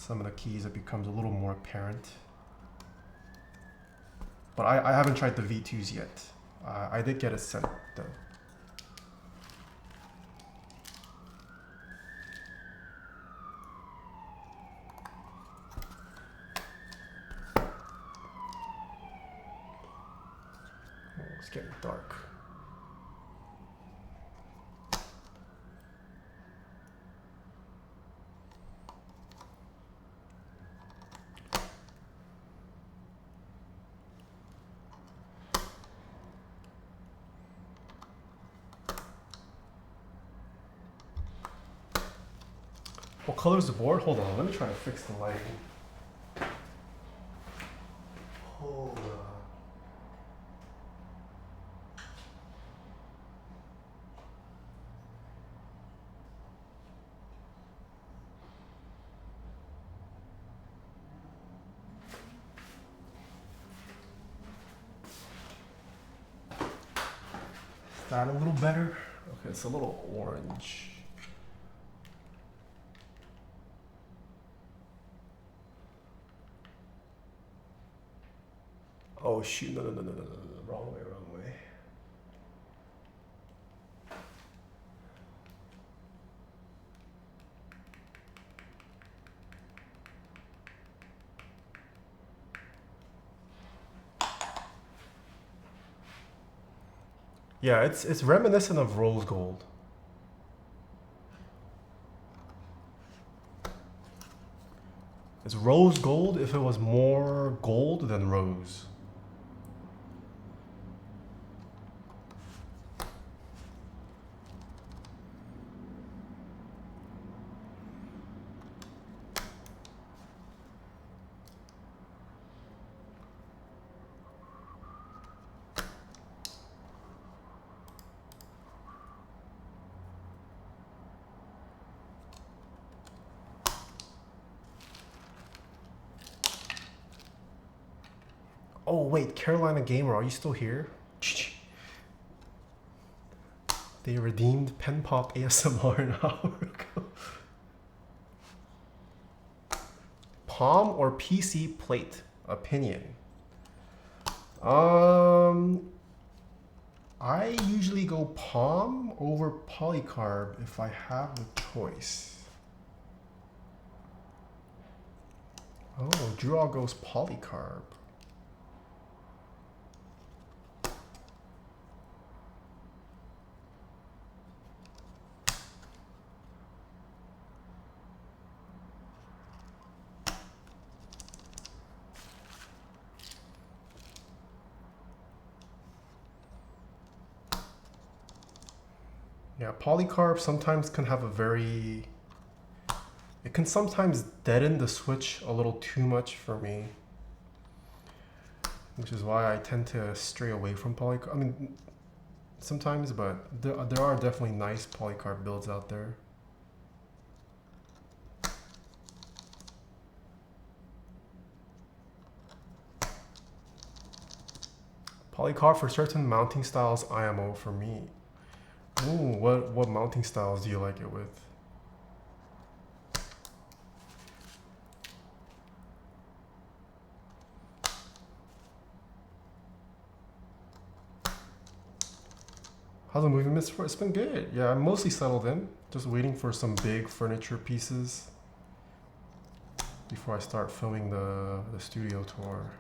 of the keys it becomes a little more apparent. But I haven't tried the V2s yet. I did get a sent though. Oh, it's getting dark. What color is the board? Hold on, let me try to fix the lighting. Hold on. Is that a little better? Okay, it's a little orange. Oh shoot, no, wrong way. Yeah, it's reminiscent of rose gold. It's rose gold if it was more gold than rose. Oh wait, Carolina Gamer, are you still here? They redeemed Pen Pop ASMR an hour ago. Palm or PC plate? Opinion. I usually go palm over polycarb if I have the choice. Oh, Drew goes polycarb. Yeah, polycarb sometimes can have it can sometimes deaden the switch a little too much for me, which is why I tend to stray away from polycarb. I mean, sometimes, but there are definitely nice polycarb builds out there. Polycarb for certain mounting styles, IMO for me. Ooh, what mounting styles do you like it with? How's the movie, Miss? It's been good. Yeah, I'm mostly settled in. Just waiting for some big furniture pieces before I start filming the studio tour.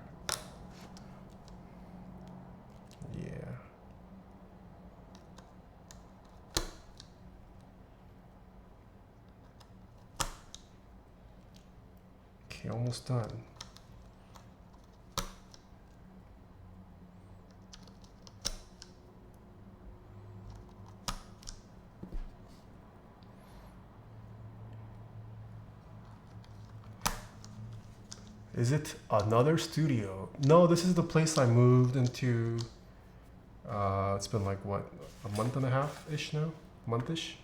Yeah. Okay, almost done. Is it another studio? No, this is the place I moved into. It's been like what, a month and a half-ish now? Month-ish?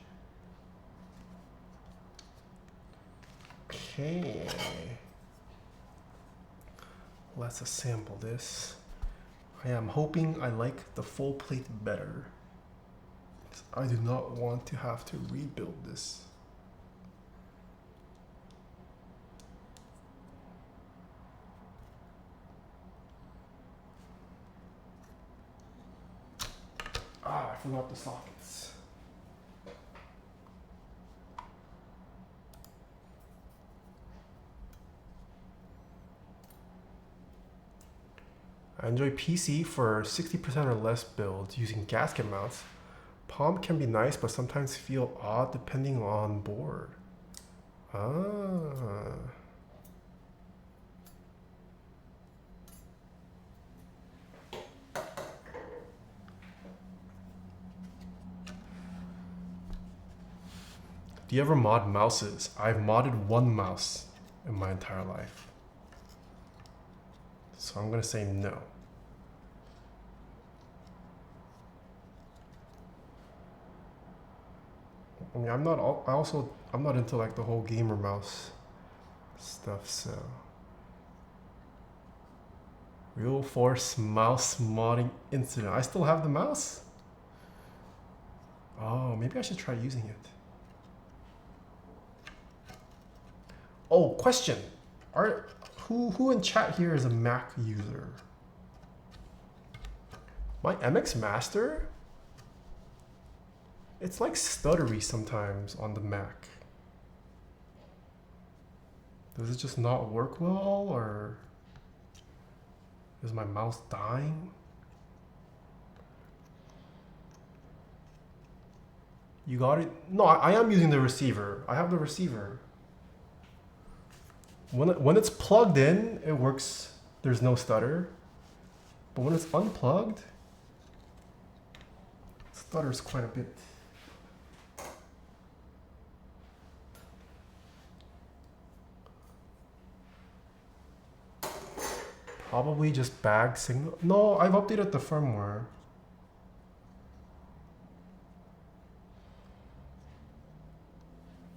Okay. Let's assemble this. I am hoping I like the full plate better. I do not want to have to rebuild this. Ah, I forgot the sockets. I enjoy PC for 60% or less builds using gasket mounts. Palm can be nice, but sometimes feel odd depending on board. Ah. Do you ever mod mouses? I've modded one mouse in my entire life. So I'm gonna say no. I mean, I'm not into like the whole gamer mouse stuff, so. Real Force mouse modding incident. I still have the mouse? Oh, maybe I should try using it. Oh, question. Who in chat here is a Mac user? My MX Master? It's like stuttery sometimes on the Mac. Does it just not work well, or is my mouse dying? You got it? No, I am using the receiver. I have the receiver. When it's plugged in, it works. There's no stutter. But when it's unplugged, it stutters quite a bit. Probably just bag signal. No, I've updated the firmware.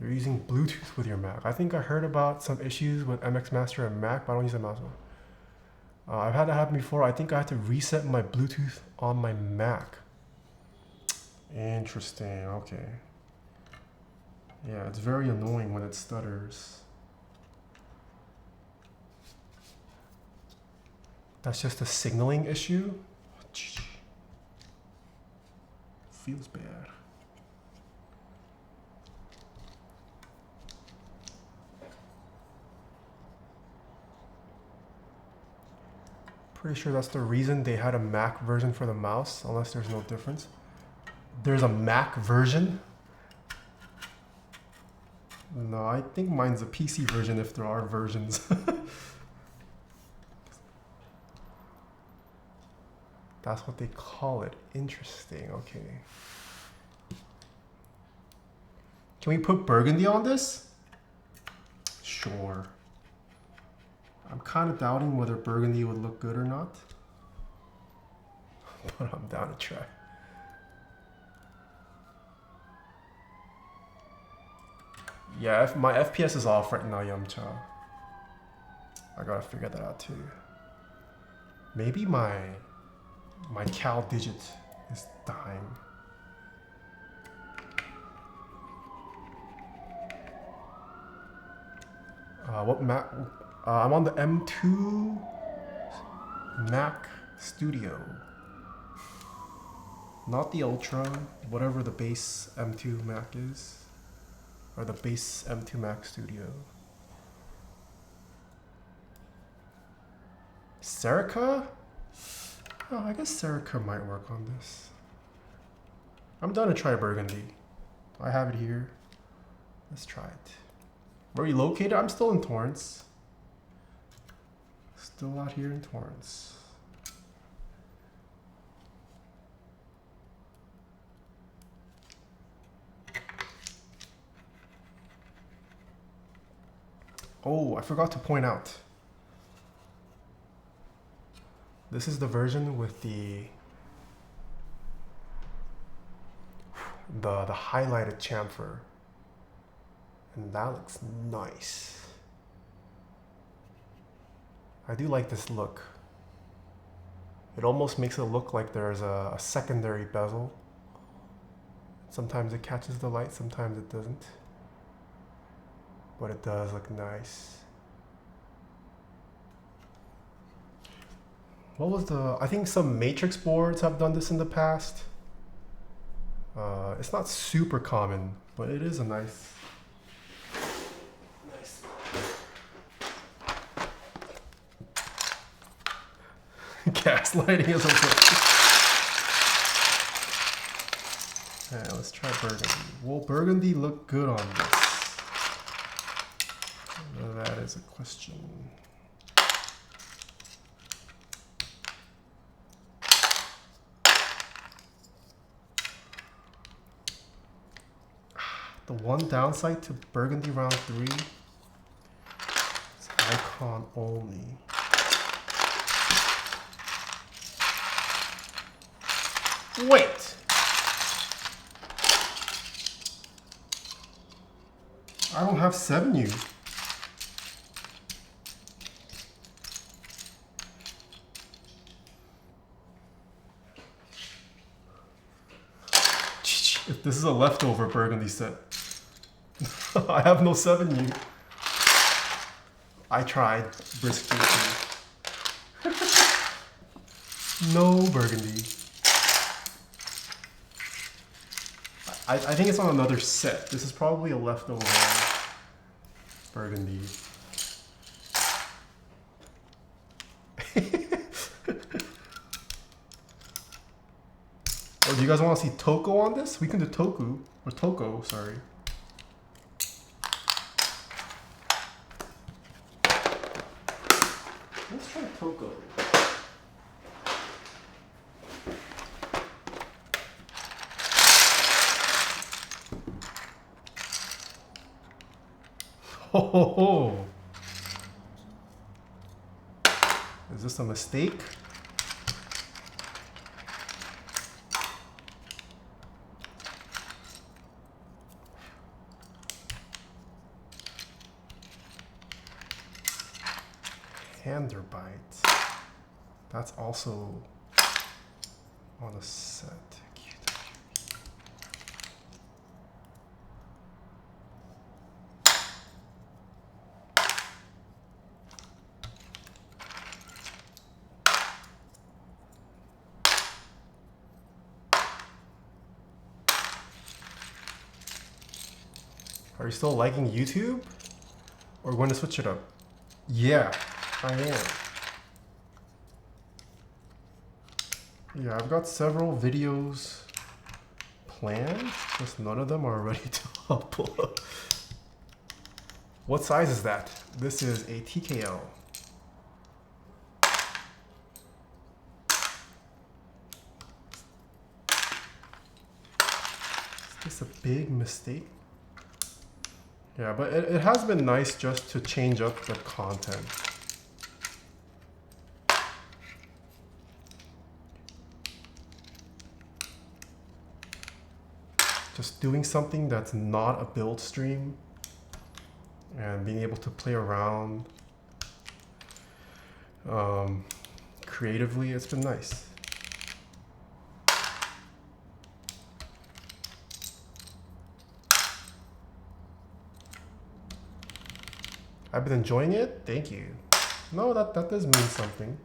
You're using Bluetooth with your Mac. I think I heard about some issues with MX Master and Mac, but I don't use a mouse. I've had that happen before. I think I had to reset my Bluetooth on my Mac. Interesting, okay. Yeah, it's very annoying when it stutters. That's just a signaling issue? Feels bad. Pretty sure that's the reason they had a Mac version for the mouse, unless there's no difference. There's a Mac version? No, I think mine's a PC version if there are versions. That's what they call it. Interesting, okay. Can we put burgundy on this? Sure. I'm kind of doubting whether burgundy would look good or not. But I'm down to try. Yeah, my FPS is off right now, Yamcha. I gotta figure that out too. Maybe my cal digit is dying. What Mac? I'm on the M2 Mac Studio. Not the Ultra, whatever the base M2 Mac is. Or the base M2 Mac Studio. Serica? Oh, I guess Serica might work on this. I'm done to try Burgundy. I have it here. Let's try it. Where are you located? I'm still in Torrance. Still out here in Torrance. Oh, I forgot to point out. This is the version with the highlighted chamfer. And that looks nice. I do like this look. It almost makes it look like there's a secondary bezel. Sometimes it catches the light, sometimes it doesn't. But it does look nice. What was I think some matrix boards have done this in the past. It's not super common, but it is a nice. Gaslighting is okay. Alright, let's try Burgundy. Will Burgundy look good on this? That is a question. The one downside to Burgundy round 3 is icon only. Wait! I don't have 7U. If this is a leftover Burgundy set. I have no 7U. I tried briskly. No Burgundy. I think it's on another set. This is probably a leftover Burgundy. Oh, do you guys want to see Toko on this? We can do Toko, sorry. Let's try Toko. Ho ho ho! Is this a mistake? Hander bite. That's also on a set. Are you still liking YouTube? Or going to switch it up? Yeah, I am. Yeah, I've got several videos planned, just none of them are ready to upload. What size is that? This is a TKL. Is this a big mistake? Yeah, but it has been nice just to change up the content. Just doing something that's not a build stream and being able to play around creatively, it's been nice. I've been enjoying it. Thank you. No, that does mean something.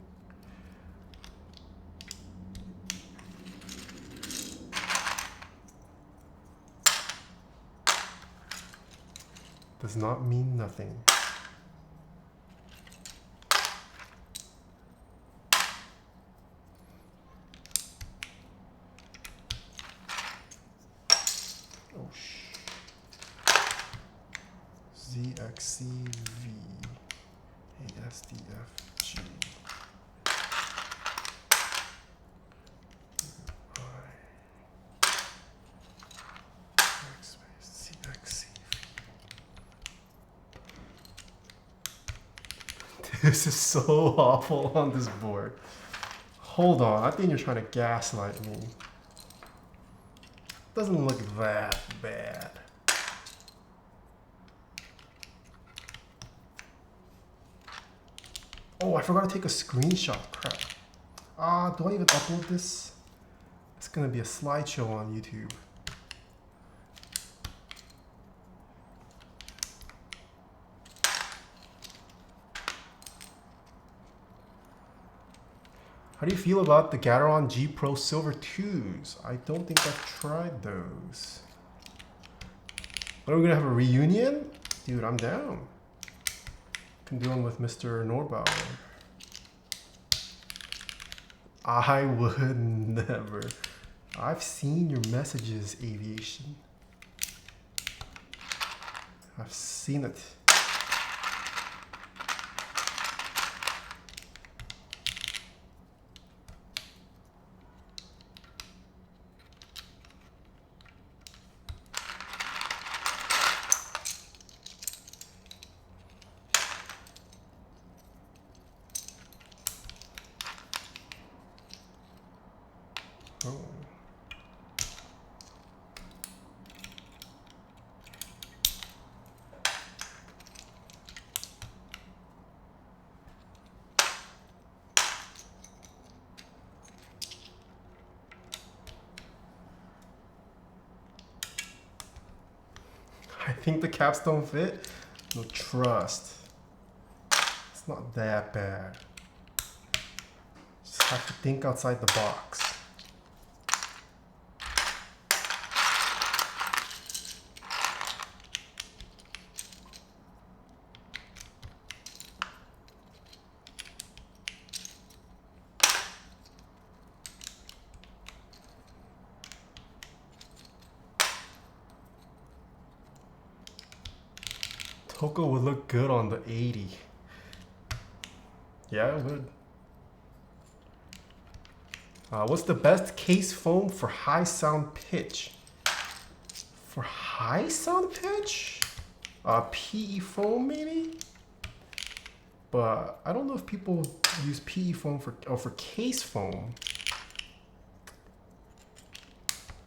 Does not mean nothing. Oh shh. ZXCV ASDFG CXCV. This is so awful on this board. Hold on, I think you're trying to gaslight me. Doesn't look that bad. Oh, I forgot to take a screenshot. Crap. Do I even upload this? It's gonna be a slideshow on YouTube. How do you feel about the Gateron G Pro Silver 2s? I don't think I've tried those. When are we gonna have a reunion? Dude, I'm down. Can do one with Mr. Norbauer. I would never. I've seen your messages, Aviation. I've seen it. Oh. I think the caps don't fit. No, trust. It's not that bad. Just have to think outside the box. Toko would look good on the 80. Yeah, it would. What's the best case foam for high sound pitch? For high sound pitch? PE foam maybe? But I don't know if people use PE foam for case foam.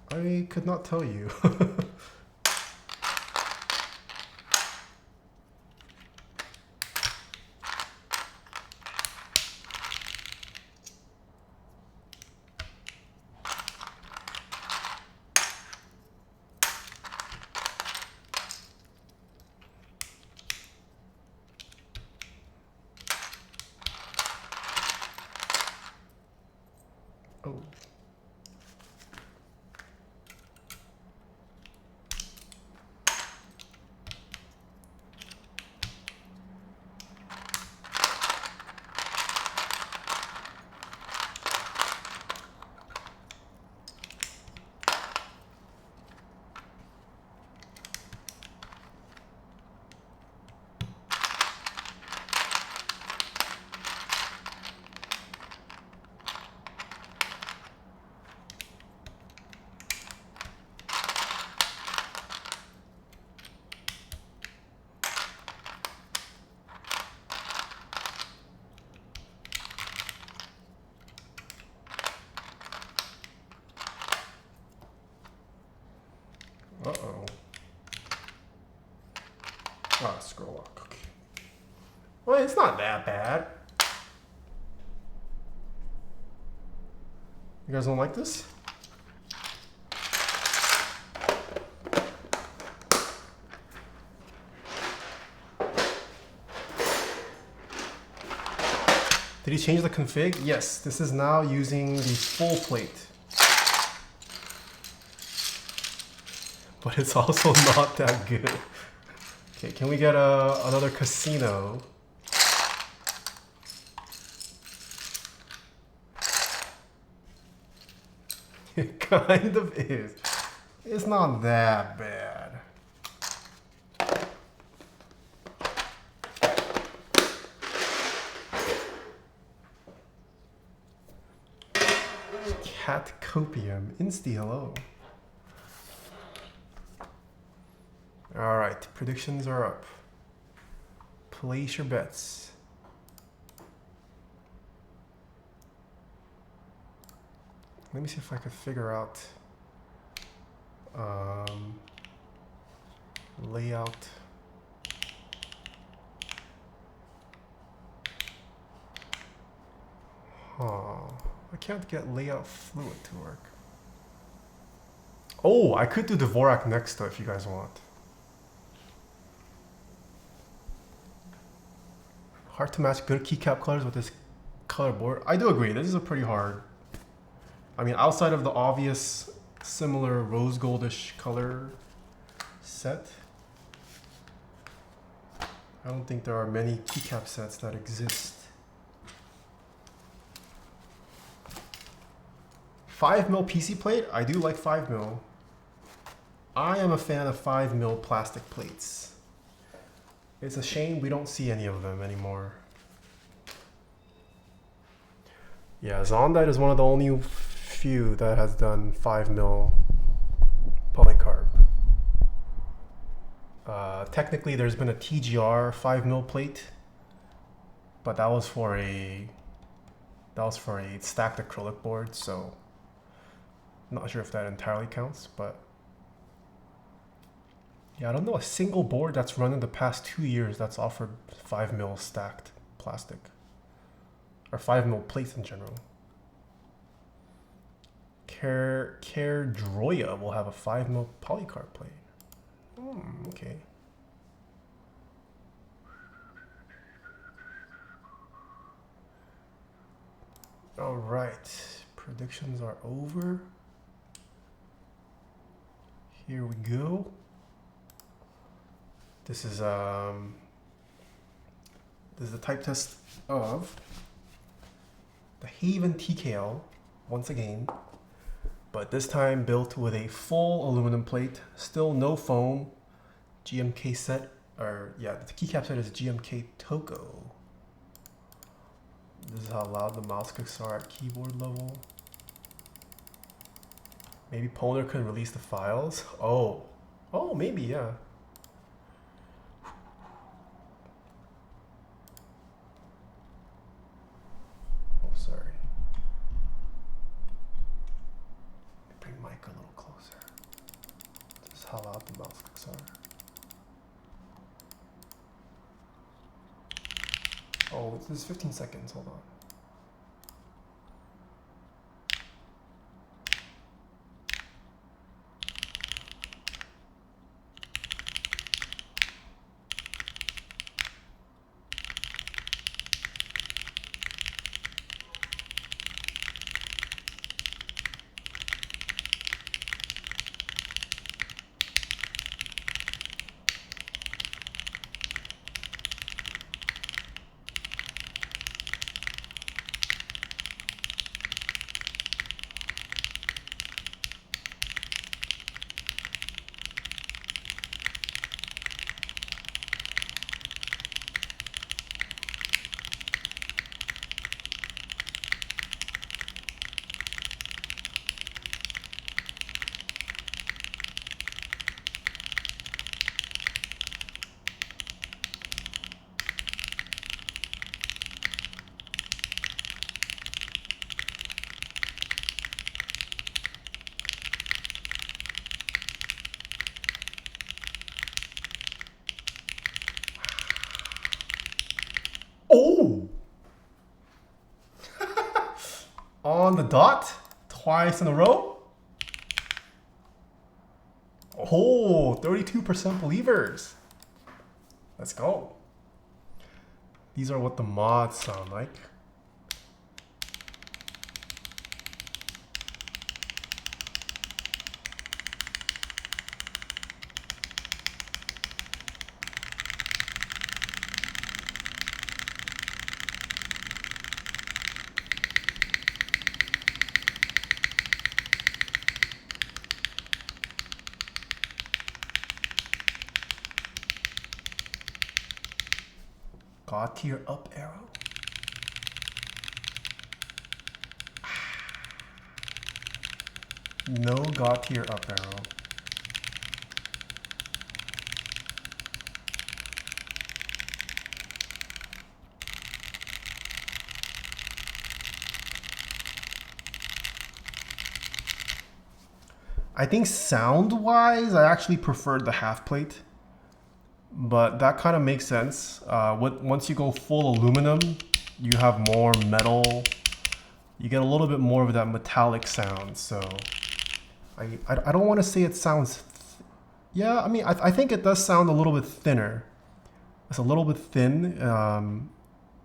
I could not tell you. Oh. Uh-oh. Scroll lock. Okay. Well, it's not that bad. You guys don't like this? Did he change the config? Yes, this is now using the full plate. But it's also not that good. Okay, can we get another casino? It kind of is. It's not that bad. Cat Copium, Insta hello. Alright, predictions are up. Place your bets. Let me see if I could figure out layout. I can't get layout fluid to work. Oh, I could do Dvorak next though if you guys want. Hard to match good keycap colors with this color board. I do agree, this is a pretty hard. I mean, outside of the obvious similar rose goldish color set, I don't think there are many keycap sets that exist. 5mm PC plate? I do like 5mm. I am a fan of 5mm plastic plates. It's a shame we don't see any of them anymore. Yeah, Zondite is one of the only few that has done 5mm polycarb. Technically, there's been a TGR 5mm plate, but that was for a stacked acrylic board, so not sure if that entirely counts, but yeah, I don't know a single board that's run in the past 2 years that's offered 5mm stacked plastic or 5mm plates in general. Care Droya will have a 5mm polycarb plate. Okay. All right, predictions are over. Here we go. This is the type test of the Haven TKL once again, but this time built with a full aluminum plate, still no foam, GMK set, or yeah, the keycap set is GMK Toko. This is how loud the mouse clicks are at keyboard level. Maybe Poner could release the files. Oh, maybe, yeah. Oh, sorry. Bring mic a little closer. This is how loud the mouse clicks are. Oh, this is 15 seconds. Hold on. Oh! On the dot, twice in a row. Oh, 32% believers. Let's go. These are what the mods sound like. God tier up arrow. No God tier up arrow. I think sound-wise, I actually preferred the half plate, but that kind of makes sense. Once you go full aluminum, you have more metal. You get a little bit more of that metallic sound. So I don't want to say it sounds. Yeah, I mean, I think it does sound a little bit thinner. It's a little bit thin.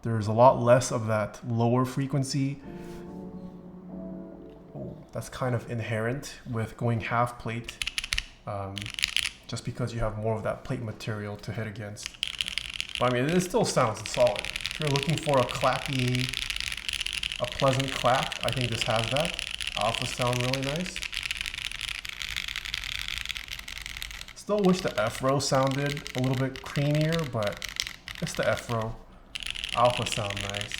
There's a lot less of that lower frequency. That's kind of inherent with going half plate, just because you have more of that plate material to hit against. But I mean, it still sounds solid. If you're looking for a clappy, a pleasant clap, I think this has that. Alpha sound really nice. Still wish the F-row sounded a little bit creamier, but it's the F-row. Alpha sound nice.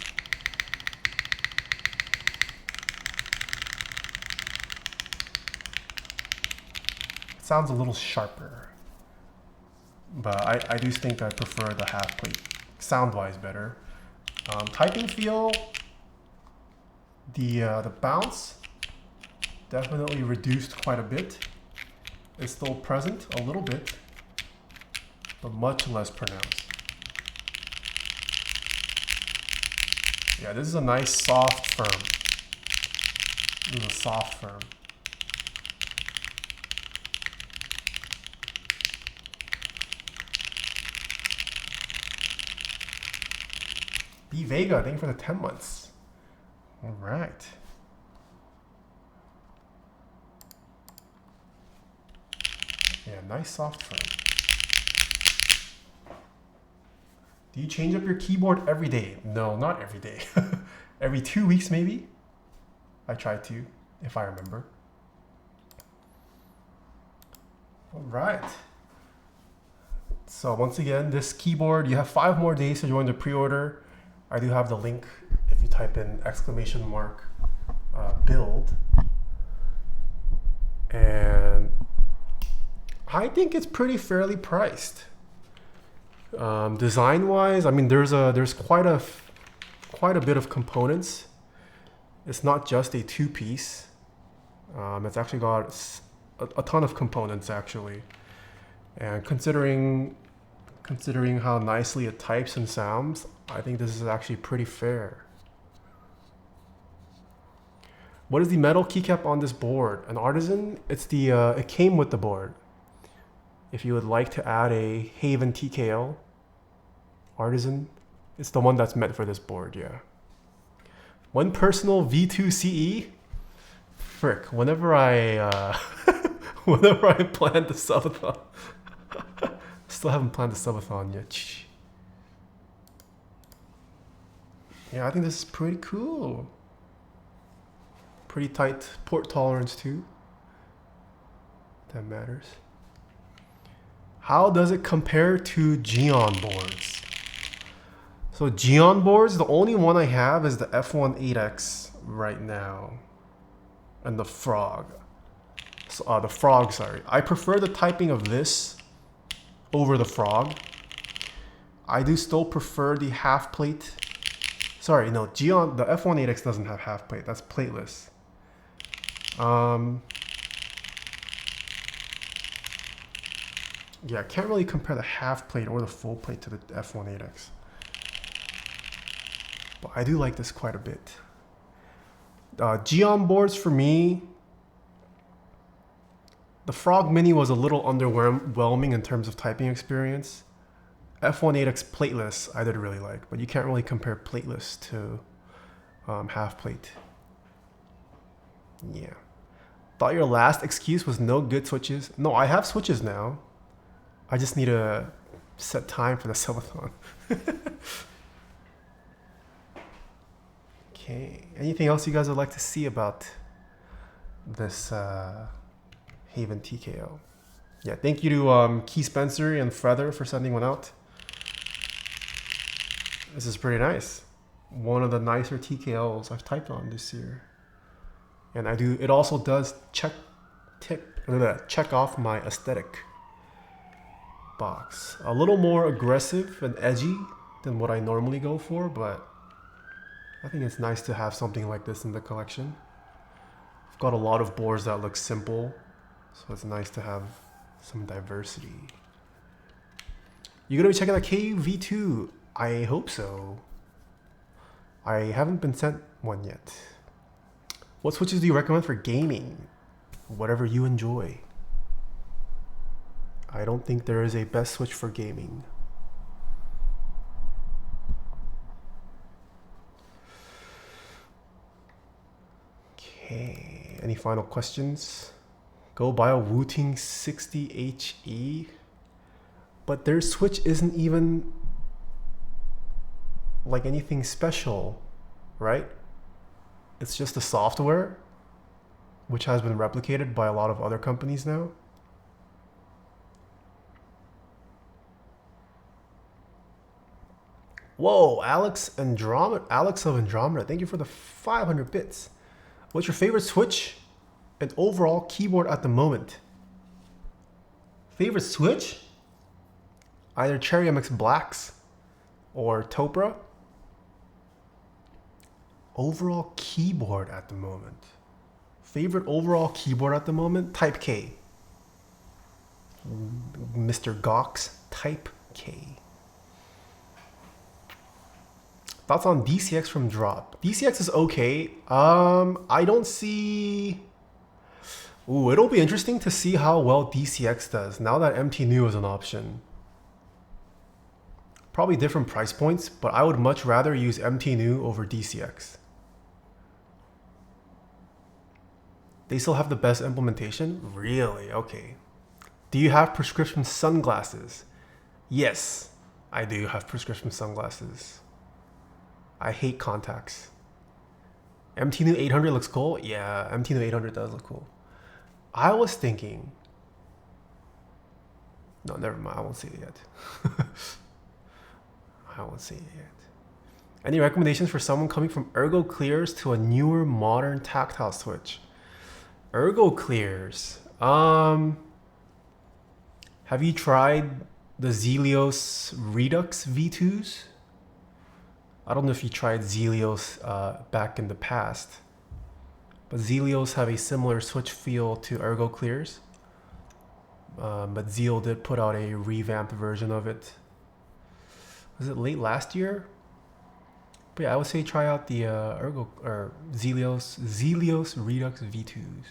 Sounds a little sharper, but I do think I prefer the half plate, sound-wise better. Typing feel, the bounce definitely reduced quite a bit. It's still present a little bit, but much less pronounced. Yeah, this is a nice soft firm. This is a soft firm. B Vega, thank you for the 10 months. All right. Yeah, nice soft firm. Do you change up your keyboard every day? No, not every day. Every 2 weeks maybe. I try to, if I remember. All right. So once again, this keyboard, you have 5 more days to join the pre-order. I do have the link if you type in !build. And I think it's pretty fairly priced. Design-wise, I mean, there's quite a bit of components. It's not just a 2-piece. It's actually got a ton of components actually. And considering how nicely it types and sounds, I think this is actually pretty fair. What is the metal keycap on this board? An Artisan? It's it came with the board. If you would like to add a Haven TKL Artisan, it's the one that's meant for this board, yeah. One personal V2 CE? Frick, whenever I plan the subathon. Still haven't planned the subathon yet. Yeah, I think this is pretty cool. Pretty tight port tolerance too. That matters. How does it compare to Geon boards? So Geon boards, the only one I have is the F18X right now. And the Frog. So, the Frog, sorry. I prefer the typing of this over the Frog. I do still prefer the half plate. Sorry, no, Geon, the F18X doesn't have half plate. That's plateless. Yeah, I can't really compare the half plate or the full plate to the F18X. But I do like this quite a bit. Geon boards for me, the Frog Mini was a little underwhelming in terms of typing experience. F18X plateless I did really like, but you can't really compare plateless to half plate. Yeah. Thought your last excuse was no good switches. No, I have switches now. I just need to set time for the subathon. Okay. Anything else you guys would like to see about this Haven TKL? Yeah, thank you to Key Spencer and Feather for sending one out. This is pretty nice. One of the nicer TKLs I've typed on this year. And it also does check off my aesthetic box. A little more aggressive and edgy than what I normally go for, but I think it's nice to have something like this in the collection. I've got a lot of boards that look simple, so it's nice to have some diversity. You gonna be checking out KV2? I hope so. I haven't been sent one yet. What switches do you recommend for gaming? Whatever you enjoy. I don't think there is a best switch for gaming. Okay, any final questions? Go buy a Wooting 60HE, but their switch isn't even like anything special, right? It's just the software, which has been replicated by a lot of other companies now. Whoa, Alex of Andromeda, thank you for the 500 bits. What's your favorite switch and overall keyboard at the moment? Favorite switch? Either Cherry MX Blacks or Topra. Overall keyboard at the moment. Favorite overall keyboard at the moment? Type K. Mr. Gox, Type K. Thoughts on DCX from Drop? DCX is okay. I don't see... Ooh, it'll be interesting to see how well DCX does now that MT New is an option. Probably different price points, but I would much rather use MT New over DCX. They still have the best implementation? Really? Okay. Do you have prescription sunglasses? Yes, I do have prescription sunglasses. I hate contacts. MT New 800 looks cool? Yeah, MT New 800 does look cool. I was thinking... No, never mind. I won't say it yet. I won't say it yet. Any recommendations for someone coming from Ergo Clears to a newer, modern tactile switch? Ergo Clears. Have you tried the Zelios Redux V2s? I don't know if you tried Zelios back in the past, but Zelios have a similar switch feel to Ergo Clears. But Zeal did put out a revamped version of it. Was it late last year? But yeah, I would say try out the Ergo or Zelios Redux V2s.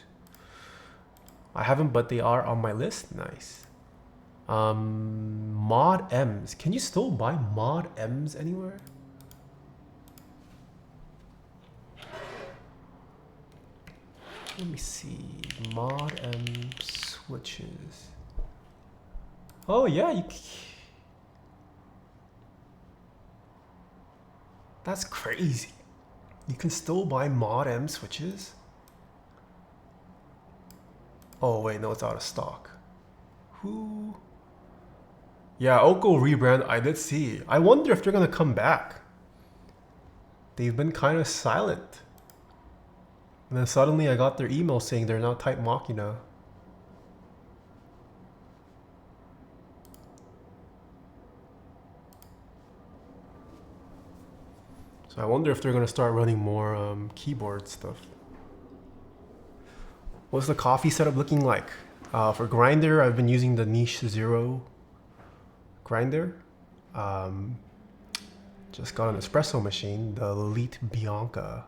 I haven't, but they are on my list. Nice. Mod M's. Can you still buy Mod M's anywhere? Let me see. Mod M switches. Oh yeah, that's crazy. You can still buy Mod M switches? Oh wait, no, it's out of stock. Who? Yeah, Oko rebrand, I did see. I wonder if they're gonna come back. They've been kind of silent. And then suddenly I got their email saying they're now Type Machina. So I wonder if they're gonna start running more keyboard stuff. What's the coffee setup looking like? For grinder, I've been using the Niche Zero grinder. Just got an espresso machine, the Elite Bianca.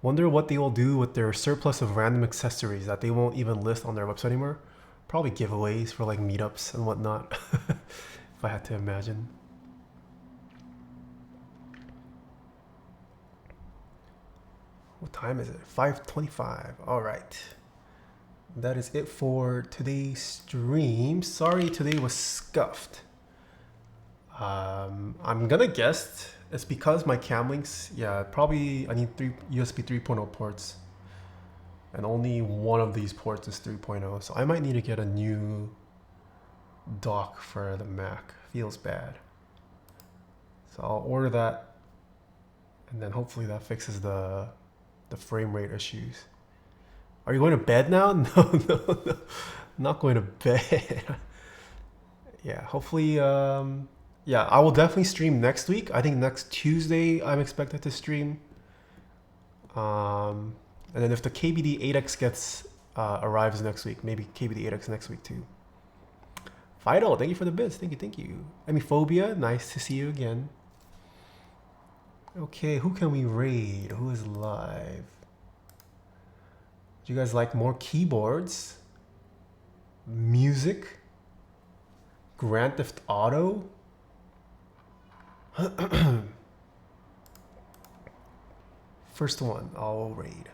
Wonder what they will do with their surplus of random accessories that they won't even list on their website anymore. Probably giveaways for like meetups and whatnot, if I had to imagine. What time is it? 5:25. All right. That is it for today's stream. Sorry today was scuffed. I'm gonna guess it's because my cam links, yeah, probably I need 3 USB 3.0 ports. And only one of these ports is 3.0. So I might need to get a new dock for the Mac. Feels bad. So I'll order that, and then hopefully that fixes the frame rate issues. Are you going to bed now? No, no, no. I'm not going to bed. Yeah, hopefully, yeah, I will definitely stream next week. I think next Tuesday I'm expected to stream. And then if the KBD 8X gets arrives next week, maybe KBD 8X next week too. Fido, thank you for the bits. Thank you, thank you. Emiphobia, nice to see you again. Okay, who can we raid? Who is live? Do you guys like more keyboards? Music? Grand Theft Auto? First one, I'll raid.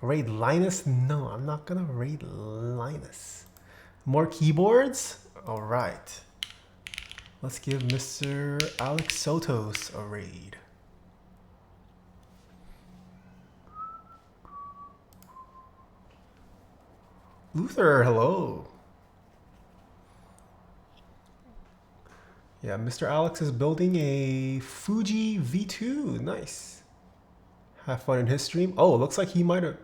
Raid Linus? No, I'm not gonna raid Linus. More keyboards? All right. Let's give Mr. Alex Sotos a raid. Luther, hello. Yeah, Mr. Alex is building a Fuji V2. Nice. Have fun in his stream. Oh, looks like he might have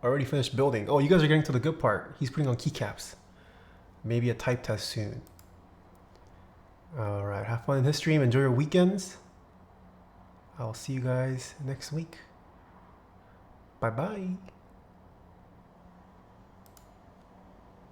already finished building. Oh, you guys are getting to the good part. He's putting on keycaps. Maybe a type test soon. All right, have fun in his stream. Enjoy your weekends. I'll see you guys next week. Bye-bye.